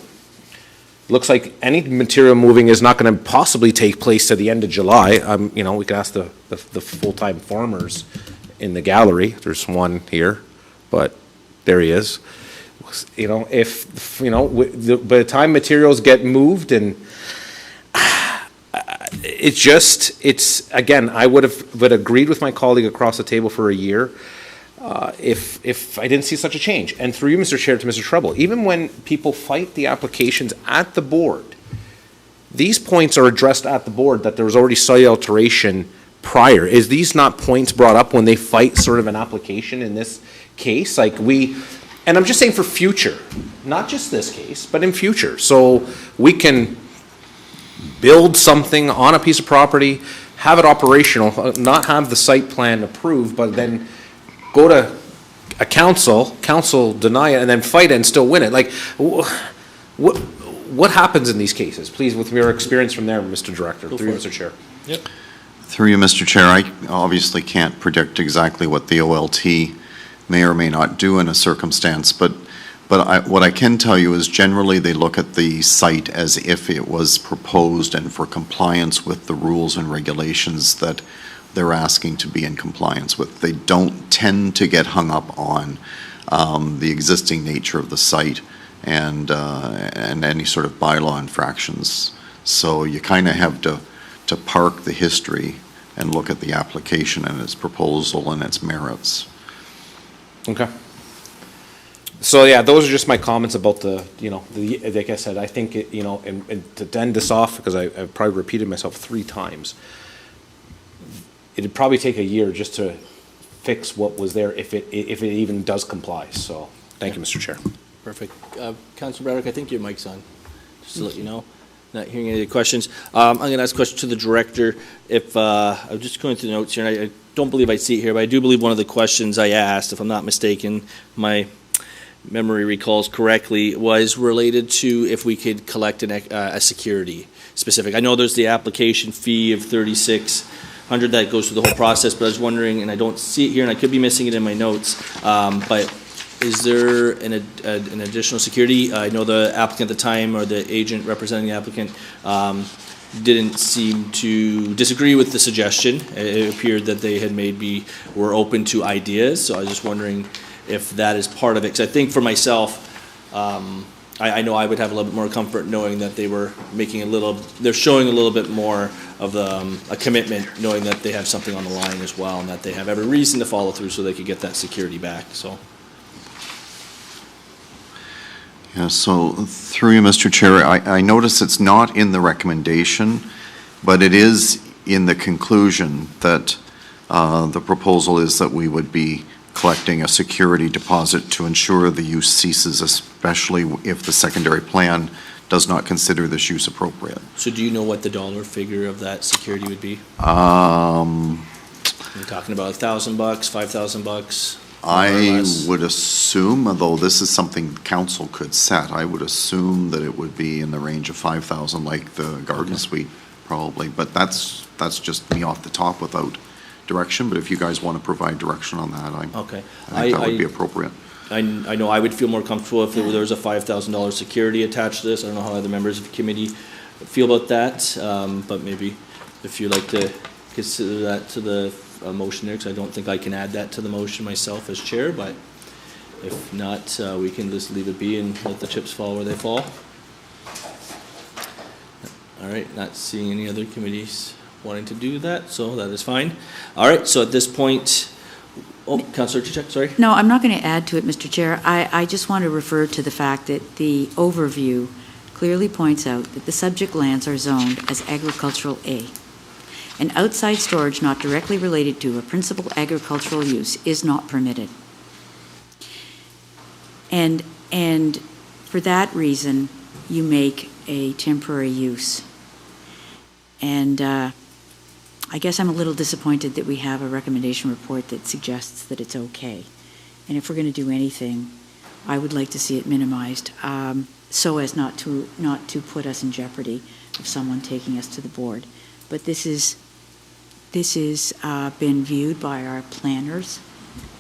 Looks like any material moving is not going to possibly take place to the end of July. We can ask the full-time farmers in the gallery. There's one here, but there he is. By the time materials get moved, and again, I would have agreed with my colleague across the table for a year if I didn't see such a change. And through you, Mr. Chair, to Mr. Treble, even when people fight the applications at the board, these points are addressed at the board that there was already site alteration prior. Is these not points brought up when they fight sort of an application in this case? Like And I'm just saying for future, not just this case, but in future. So we can build something on a piece of property, have it operational, not have the site plan approved, but then go to a council deny it, and then fight it and still win it. Like, what happens in these cases? Please, with your experience from there, Mr. Director, through you, Mr. Chair. Yep. Through you, Mr. Chair, I obviously can't predict exactly what the OLT may or may not do in a circumstance, but what I can tell you is generally they look at the site as if it was proposed and for compliance with the rules and regulations that they're asking to be in compliance with. They don't tend to get hung up on the existing nature of the site and any sort of bylaw infractions. So you kind of have to park the history and look at the application and its proposal and its merits. Okay. So yeah, those are just my comments about the, like I said, I think, and to end this off, because I've probably repeated myself 3 times, it'd probably take a year just to fix what was there if it even does comply. So thank you, Mr. Chair. Perfect. Councilor Braddock, I think your mic's on, just to let you know. Not hearing any questions. I'm going to ask a question to the director. If I'm just going through the notes here, and I don't believe I see it here, but I do believe one of the questions I asked, if I'm not mistaken, my memory recalls correctly, was related to if we could collect a security specific. I know there's the application fee of $3,600 that goes through the whole process, but I was wondering, and I don't see it here, and I could be missing it in my notes, but is there an additional security? I know the applicant at the time, or the agent representing the applicant, didn't seem to disagree with the suggestion. It appeared that they had were open to ideas, so I was just wondering if that is part of it. Because I think for myself, I know I would have a little bit more comfort knowing that they were they're showing a little bit more of a commitment, knowing that they have something on the line as well, and that they have every reason to follow through so they could get that security back, so. Yeah, so through you, Mr. Chair, I notice it's not in the recommendation, but it is in the conclusion that the proposal is that we would be collecting a security deposit to ensure the use ceases, especially if the secondary plan does not consider this use appropriate. So do you know what the dollar figure of that security would be? You're talking about $1,000, $5,000? I would assume, although this is something council could set, I would assume that it would be in the range of 5,000, like the garden suite, probably. But that's just me off the top without direction. But if you guys want to provide direction on that, I think that would be appropriate. I know I would feel more comfortable if there was a $5,000 security attached to this. I don't know how other members of the committee feel about that, but maybe if you'd like to consider that to the motion there, because I don't think I can add that to the motion myself as chair, but if not, we can just leave it be and let the chips fall where they fall. All right, not seeing any other committees wanting to do that, so that is fine. All right, so at this point, Councillor Chichek, sorry. No, I'm not going to add to it, Mr. Chair. I just want to refer to the fact that the overview clearly points out that the subject lands are zoned as agricultural A. And outside storage not directly related to a principal agricultural use is not permitted. And for that reason, you make a temporary use. And I guess I'm a little disappointed that we have a recommendation report that suggests that it's okay. And if we're going to do anything, I would like to see it minimized so as not to put us in jeopardy of someone taking us to the board. But this is been viewed by our planners,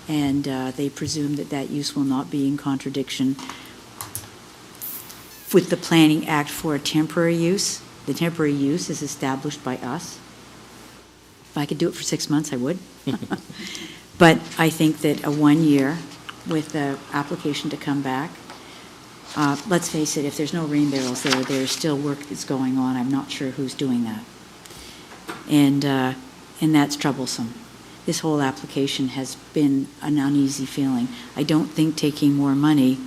and they presume that use will not be in contradiction with the Planning Act for a temporary use. The temporary use is established by us. If I could do it for 6 months, I would. But I think that a 1 year with the application to come back, let's face it, if there's no rain barrels there, there's still work that's going on. I'm not sure who's doing that. And that's troublesome. This whole application has been an uneasy feeling. I don't think taking more money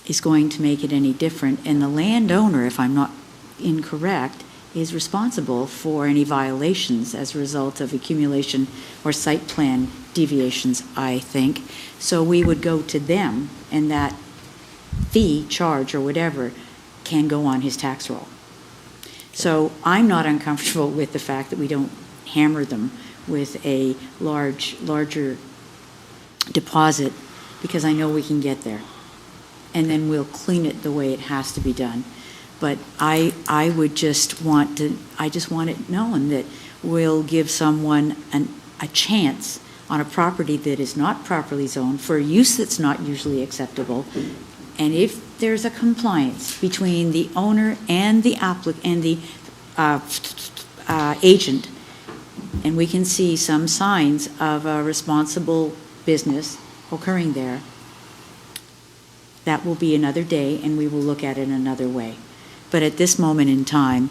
is going to make it any different. And the landowner, if I'm not incorrect, is responsible for any violations as a result of accumulation or site plan deviations, I think. So we would go to them, and that fee, charge, or whatever can go on his tax roll. So I'm not uncomfortable with the fact that we don't hammer them with a larger deposit, because I know we can get there. And then we'll clean it the way it has to be done. But I would just want it known that we'll give someone a chance on a property that is not properly zoned for a use that's not usually acceptable. And if there's a compliance between the owner and the agent, and we can see some signs of a responsible business occurring there, that will be another day, and we will look at it another way. But at this moment in time,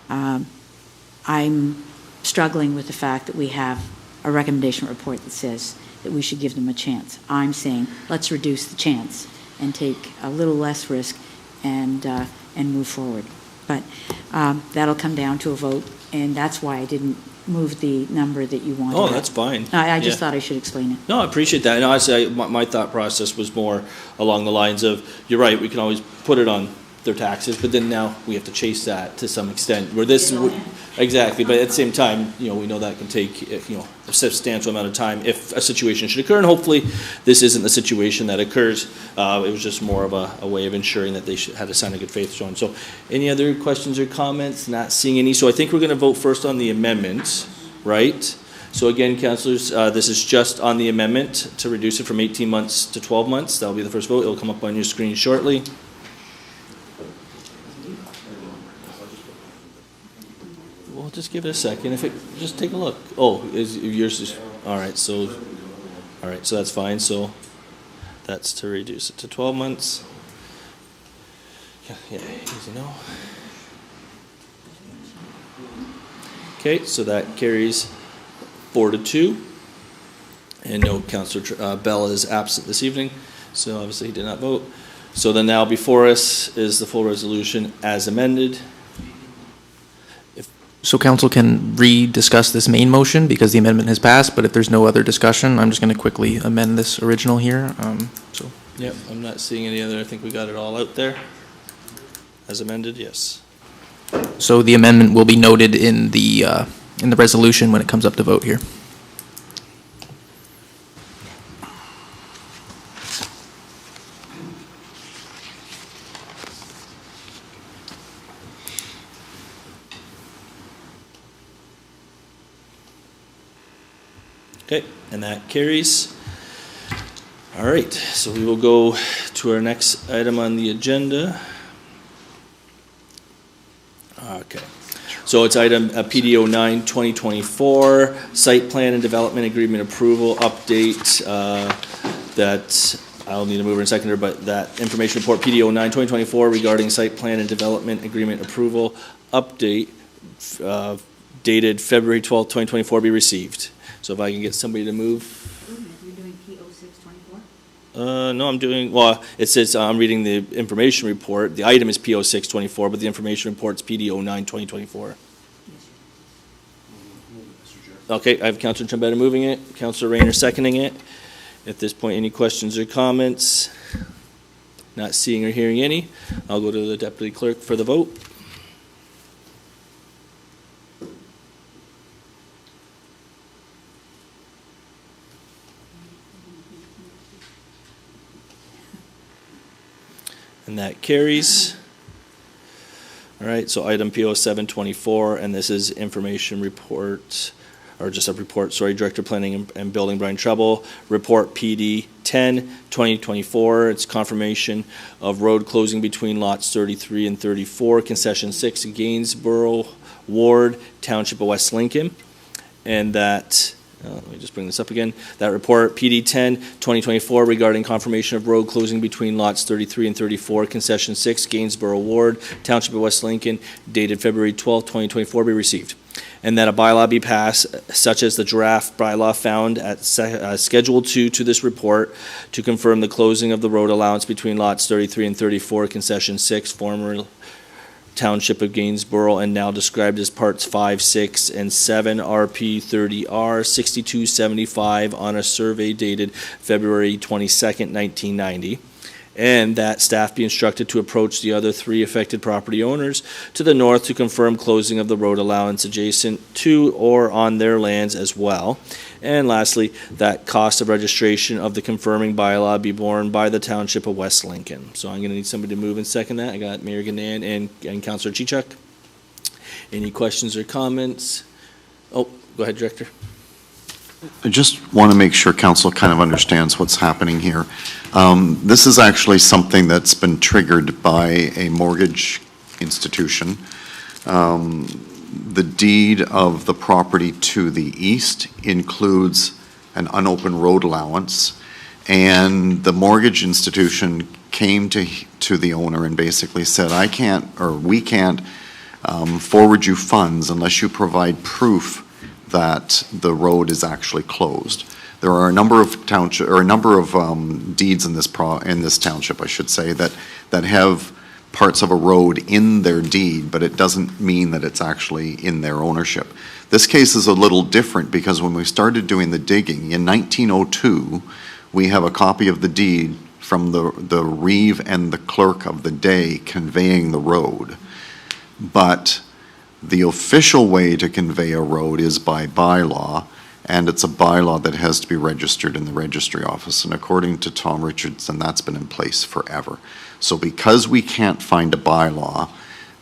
I'm struggling with the fact that we have a recommendation report that says that we should give them a chance. I'm saying, let's reduce the chance and take a little less risk and move forward. But that'll come down to a vote, and that's why I didn't move the number that you wanted. Oh, that's fine. I just Yeah. thought I should explain it. No, I appreciate that. And honestly, my thought process was more along the lines of, you're right, we can always put it on their taxes, but then now we have to chase that to some extent, where this, exactly, but at the same time, we know that can take, a substantial amount of time if a situation should occur, and hopefully this isn't the situation that occurs. It was just more of a way of ensuring that they had a sign of good faith shown. So any other questions or comments? Not seeing any. So I think we're going to vote first on the amendment, right? So again, councillors, this is just on the amendment to reduce it from 18 months to 12 months. That'll be the first vote. It'll come up on your screen shortly. Well, just give it a second. Just take a look. Oh, yours is, all right, so that's fine. So that's to reduce it to 12 months. Yeah, easy no. Okay, so that carries 4-2. And no, Councillor Bell is absent this evening, so obviously he did not vote. So then now before us is the full resolution as amended. So council can re-discuss this main motion because the amendment has passed, but if there's no other discussion, I'm just going to quickly amend this original here. Yep, I'm not seeing any other. I think we got it all out there. As amended, yes. So the amendment will be noted in the resolution when it comes up to vote here. Okay, and that carries. All right, so we will go to our next item on the agenda. Okay, so it's item PDO 9 2024, Site Plan and Development Agreement Approval Update. That I'll need a mover and seconder, but that information report PDO 9 2024 regarding Site Plan and Development Agreement Approval Update dated February 12th, 2024 be received. So if I can get somebody to move. You're doing P0624? No, I'm doing, well, it says, I'm reading the information report. The item is P0624, but the information report's PDO 9 2024. Okay, I have Councillor Trombetta moving it, Councillor Rayner seconding it. At this point, any questions or comments? Not seeing or hearing any. I'll go to the Deputy Clerk for the vote. And that carries. All right, so item PO 724, and this is information report, or just a report, sorry, Director of Planning and Building Brian Treble, report PD 10 2024. It's confirmation of road closing between lots 33 and 34, concession 6 in Gainsborough Ward, Township of West Lincoln. And that, let me just bring this up again. That report, PD 10 2024, regarding confirmation of road closing between lots 33 and 34, concession 6, Gainsborough Ward, Township of West Lincoln, dated February 12, 2024, be received. And that a bylaw be passed, such as the draft bylaw found at Schedule 2 to this report, to confirm the closing of the road allowance between lots 33 and 34, concession 6, Township of Gainsborough, and now described as Parts 5, 6, and 7, RP 30R 6275 on a survey dated February 22nd, 1990. And that staff be instructed to approach the other 3 affected property owners to the north to confirm closing of the road allowance adjacent to or on their lands as well. And lastly, that cost of registration of the confirming bylaw be borne by the Township of West Lincoln. So I'm going to need somebody to move and second that. I got Mayor Gannan and Councillor Chichuk. Any questions or comments? Oh, go ahead, Director. I just want to make sure council kind of understands what's happening here. This is actually something that's been triggered by a mortgage institution. The deed of the property to the east includes an unopened road allowance, and the mortgage institution came to the owner and basically said, I can't, or we can't forward you funds unless you provide proof that the road is actually closed. There are a number of township, or a number of deeds in this township, I should say, that have parts of a road in their deed, but it doesn't mean that it's actually in their ownership. This case is a little different because when we started doing the digging in 1902, we have a copy of the deed from the reeve and the clerk of the day conveying the road. But the official way to convey a road is by bylaw, and it's a bylaw that has to be registered in the registry office. And according to Tom Richardson, that's been in place forever. So because we can't find a bylaw,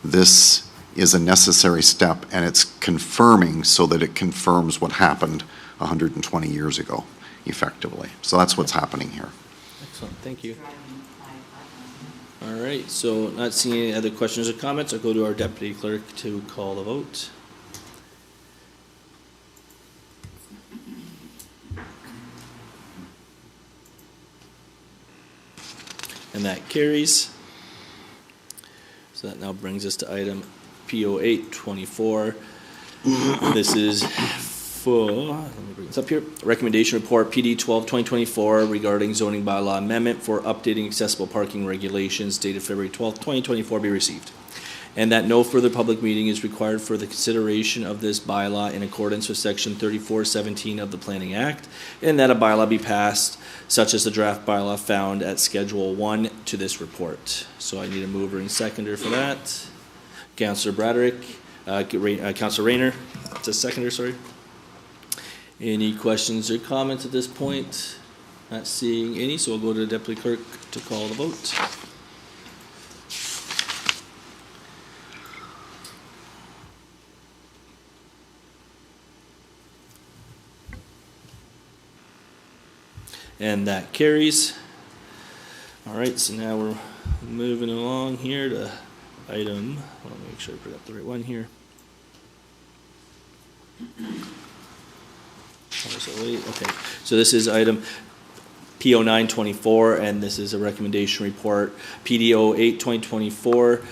this is a necessary step, and it's confirming so that it confirms what happened 120 years ago, effectively. So that's what's happening here. Excellent, thank you. All right, so not seeing any other questions or comments, I'll go to our Deputy Clerk to call the vote. And that carries. So that now brings us to item PO 824. This is for, let me bring this up here, recommendation report PD 12-2024 regarding zoning bylaw amendment for updating accessible parking regulations dated February 12th, 2024 be received. And that no further public meeting is required for the consideration of this bylaw in accordance with section 3417 of the Planning Act, and that a bylaw be passed such as the draft bylaw found at Schedule 1 to this report. So I need a mover and seconder for that. Councillor Braderick, Councillor Rayner, it's a seconder, sorry. Any questions or comments at this point? Not seeing any, so we'll go to the Deputy Clerk to call the vote. And that carries. All right, so now we're moving along here to item, let me make sure I put up the right one here. Okay, so this is item PO 924, and this is a recommendation report, PDO 8-2024,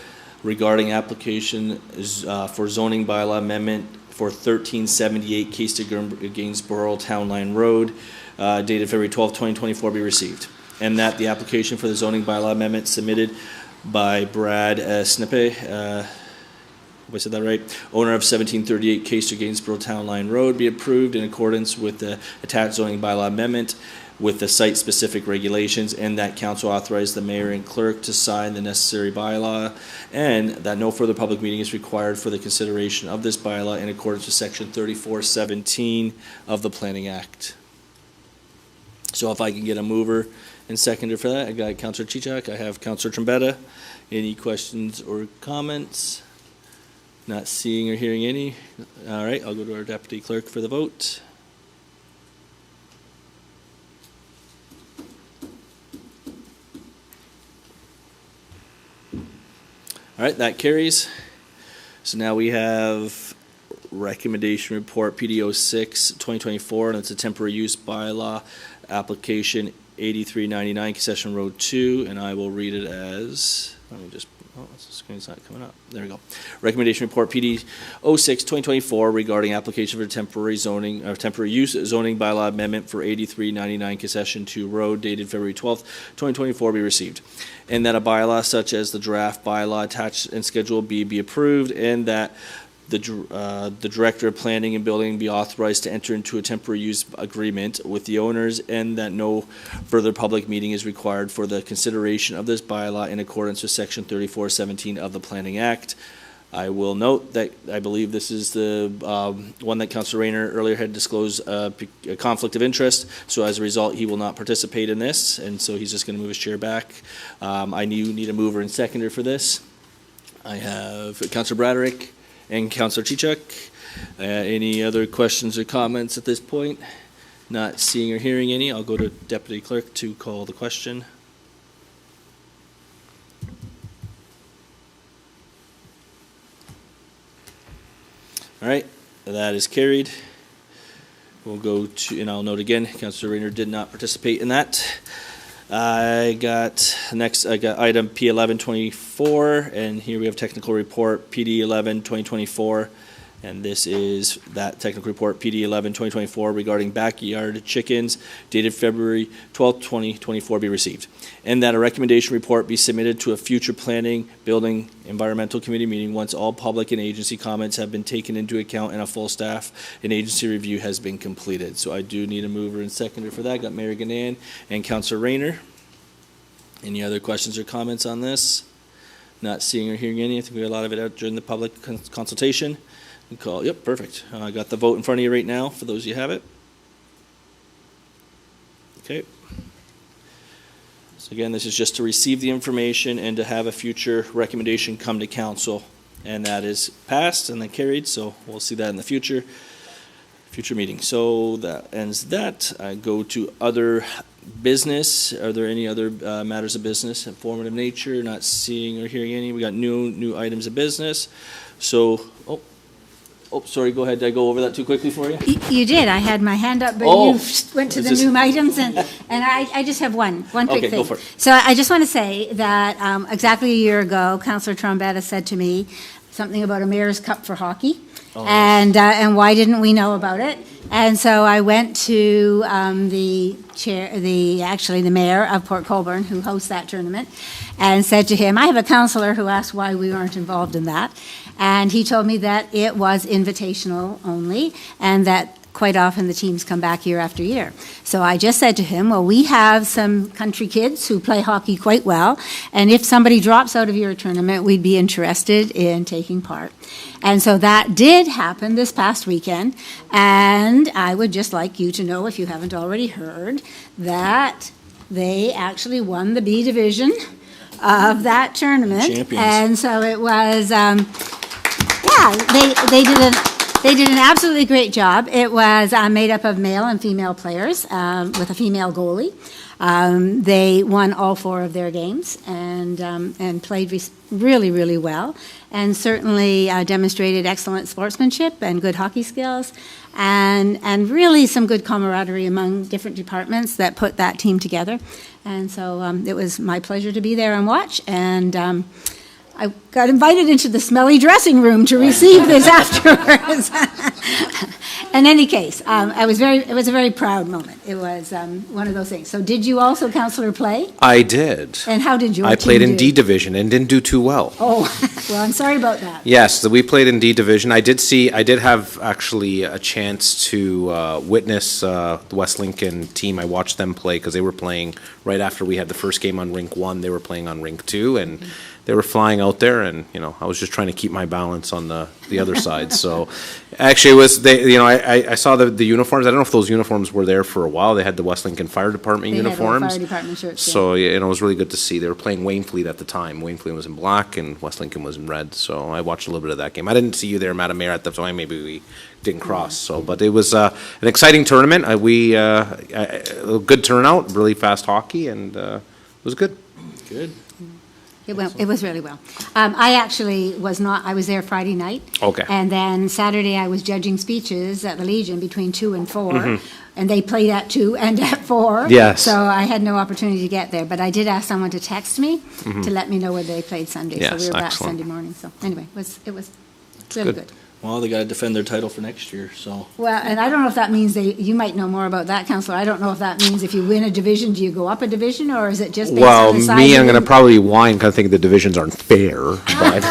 regarding application for zoning bylaw amendment for 1378 Case to Gainsborough Town Line Road, dated February 12, 2024, be received. And that the application for the zoning bylaw amendment submitted by Brad Snippe, if I said that right, owner of 1738 Case to Gainsborough Town Line Road, be approved in accordance with the attached zoning bylaw amendment with the site-specific regulations, and that council authorize the mayor and clerk to sign the necessary bylaw, and that no further public meeting is required for the consideration of this bylaw in accordance with section 3417 of the Planning Act. So if I can get a mover and seconder for that, I got Councillor Chichak, I have Councillor Trombetta. Any questions or comments? Not seeing or hearing any. All right, I'll go to our Deputy Clerk for the vote. All right, that carries. So now we have recommendation report PDO 6-2024, and it's a temporary use bylaw application 8399 Concession Road 2, and I will read it as, let me just, oh, the screen's not coming up. There we go. Recommendation report PD 06-2024 regarding application for temporary zoning, or temporary use zoning bylaw amendment for 8399 Concession 2 Road dated February 12th, 2024 be received. And that a bylaw such as the draft bylaw attached in Schedule B be approved, and that the Director of Planning and Building be authorized to enter into a temporary use agreement with the owners, and that no further public meeting is required for the consideration of this bylaw in accordance with Section 3417 of the Planning Act. I will note that I believe this is the one that Councilor Rayner earlier had disclosed a conflict of interest, so as a result, he will not participate in this, and so he's just going to move his chair back. I need a mover and seconder for this. I have Councilor Braderick and Councilor Chichuk. Any other questions or comments at this point? Not seeing or hearing any, I'll go to Deputy Clerk to call the question. All right, that is carried. We'll go to, and I'll note again, Councilor Rayner did not participate in that. I got item P1124, and here we have technical report PD11 2024, and this is that technical report PD11 2024 regarding backyard chickens dated February 12th, 2024 be received, and that a recommendation report be submitted to a future planning, building, environmental committee meeting once all public and agency comments have been taken into account and a full staff and agency review has been completed. So I do need a mover and seconder for that. Got Mayor Ganan and Councilor Rayner. Any other questions or comments on this? Not seeing or hearing any. I think we got a lot of it out during the public consultation. We call, yep, perfect. I got the vote in front of you right now for those of you have it. Okay. So again, this is just to receive the information and to have a future recommendation come to council, and that is passed and then carried, so we'll see that in the future meeting. So that ends that. I go to other business. Are there any other matters of business, informative nature? Not seeing or hearing any. We got new items of business. So, sorry, go ahead. Did I go over that too quickly for you? You did. I had my hand up, but you went to the new items, and I just have one quick thing. Go for it. So I just want to say that exactly a year ago, Councillor Trombetta said to me something about a Mayor's Cup for hockey, and why didn't we know about it? And so I went to the mayor of Port Colborne, who hosts that tournament, and said to him, I have a councillor who asked why we weren't involved in that. And he told me that it was invitational only, and that quite often the teams come back year after year. So I just said to him, well, we have some country kids who play hockey quite well, and if somebody drops out of your tournament, we'd be interested in taking part. And so that did happen this past weekend, and I would just like you to know, if you haven't already heard, that they actually won the B division of that tournament. Champions. And so it was, they did an absolutely great job. It was made up of male and female players with a female goalie. They won all 4 of their games and played really, really well, and certainly demonstrated excellent sportsmanship and good hockey skills, and really some good camaraderie among different departments that put that team together. And so it was my pleasure to be there and watch, and I got invited into the smelly dressing room to receive this afterwards. In any case, it was a very proud moment. It was one of those things. So did you also, Councillor, play? I did. And how did your I team played in do? D Division and didn't do too well. Oh, well, I'm sorry about that. Yes, we played in D Division. I did have actually a chance to witness the West Lincoln team. I watched them play because they were playing right after we had the first game on Rink 1. They were playing on Rink 2, and they were flying out there, and I was just trying to keep my balance on the other side. So actually, it was I saw the uniforms. I don't know if those uniforms were there for a while. They had the West Lincoln Fire Department uniforms. They had fire department shirts. So it was really good to see. They were playing Waynfleet at the time. Waynfleet was in black and West Lincoln was in red. So I watched a little bit of that game. I didn't see you there, Madam Mayor, at the time. Maybe we didn't cross. So, but it was an exciting tournament. A good turnout, really fast hockey, and it was good. Good. It was really well. I actually was not, I was there Friday night. Okay. And then Saturday I was judging speeches at the Legion between 2 and 4. and they played at 2 and at 4. Yes. So I had no opportunity to get there, but I did ask someone to text me to let me know where they played Sunday. So Yes, we were back excellent. Sunday morning. So anyway, it was really good. Well, they got to defend their title for next year, so. Well, and I don't know if that means you might know more about that, Counselor. I don't know if that means if you win a division, do you go up a division, or is it just based Well, on the size? me, of I'm the- going to probably whine because I think the divisions aren't fair, but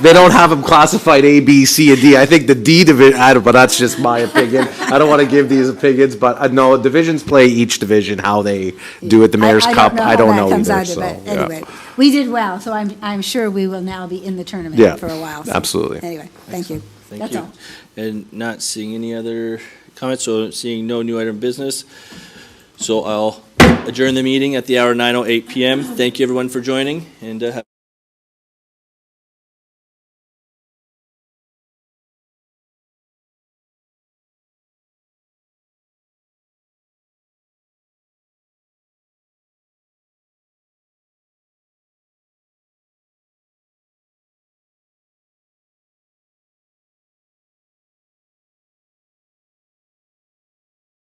they don't have them classified A, B, C, and D. I think the D division, but that's just my opinion. I don't want to give these opinions, but no, divisions play each division how they do it. The Mayor's Cup, I don't know how that comes either. either, So, but yeah. anyway, we did well, so I'm sure we will now be in the tournament Yeah, for a while. so absolutely. Anyway, thank you. Thank That's you. all. And not seeing any other comments, so seeing no new item of business. So I'll adjourn the meeting at the hour 9:08 PM. Thank you, everyone, for joining, and have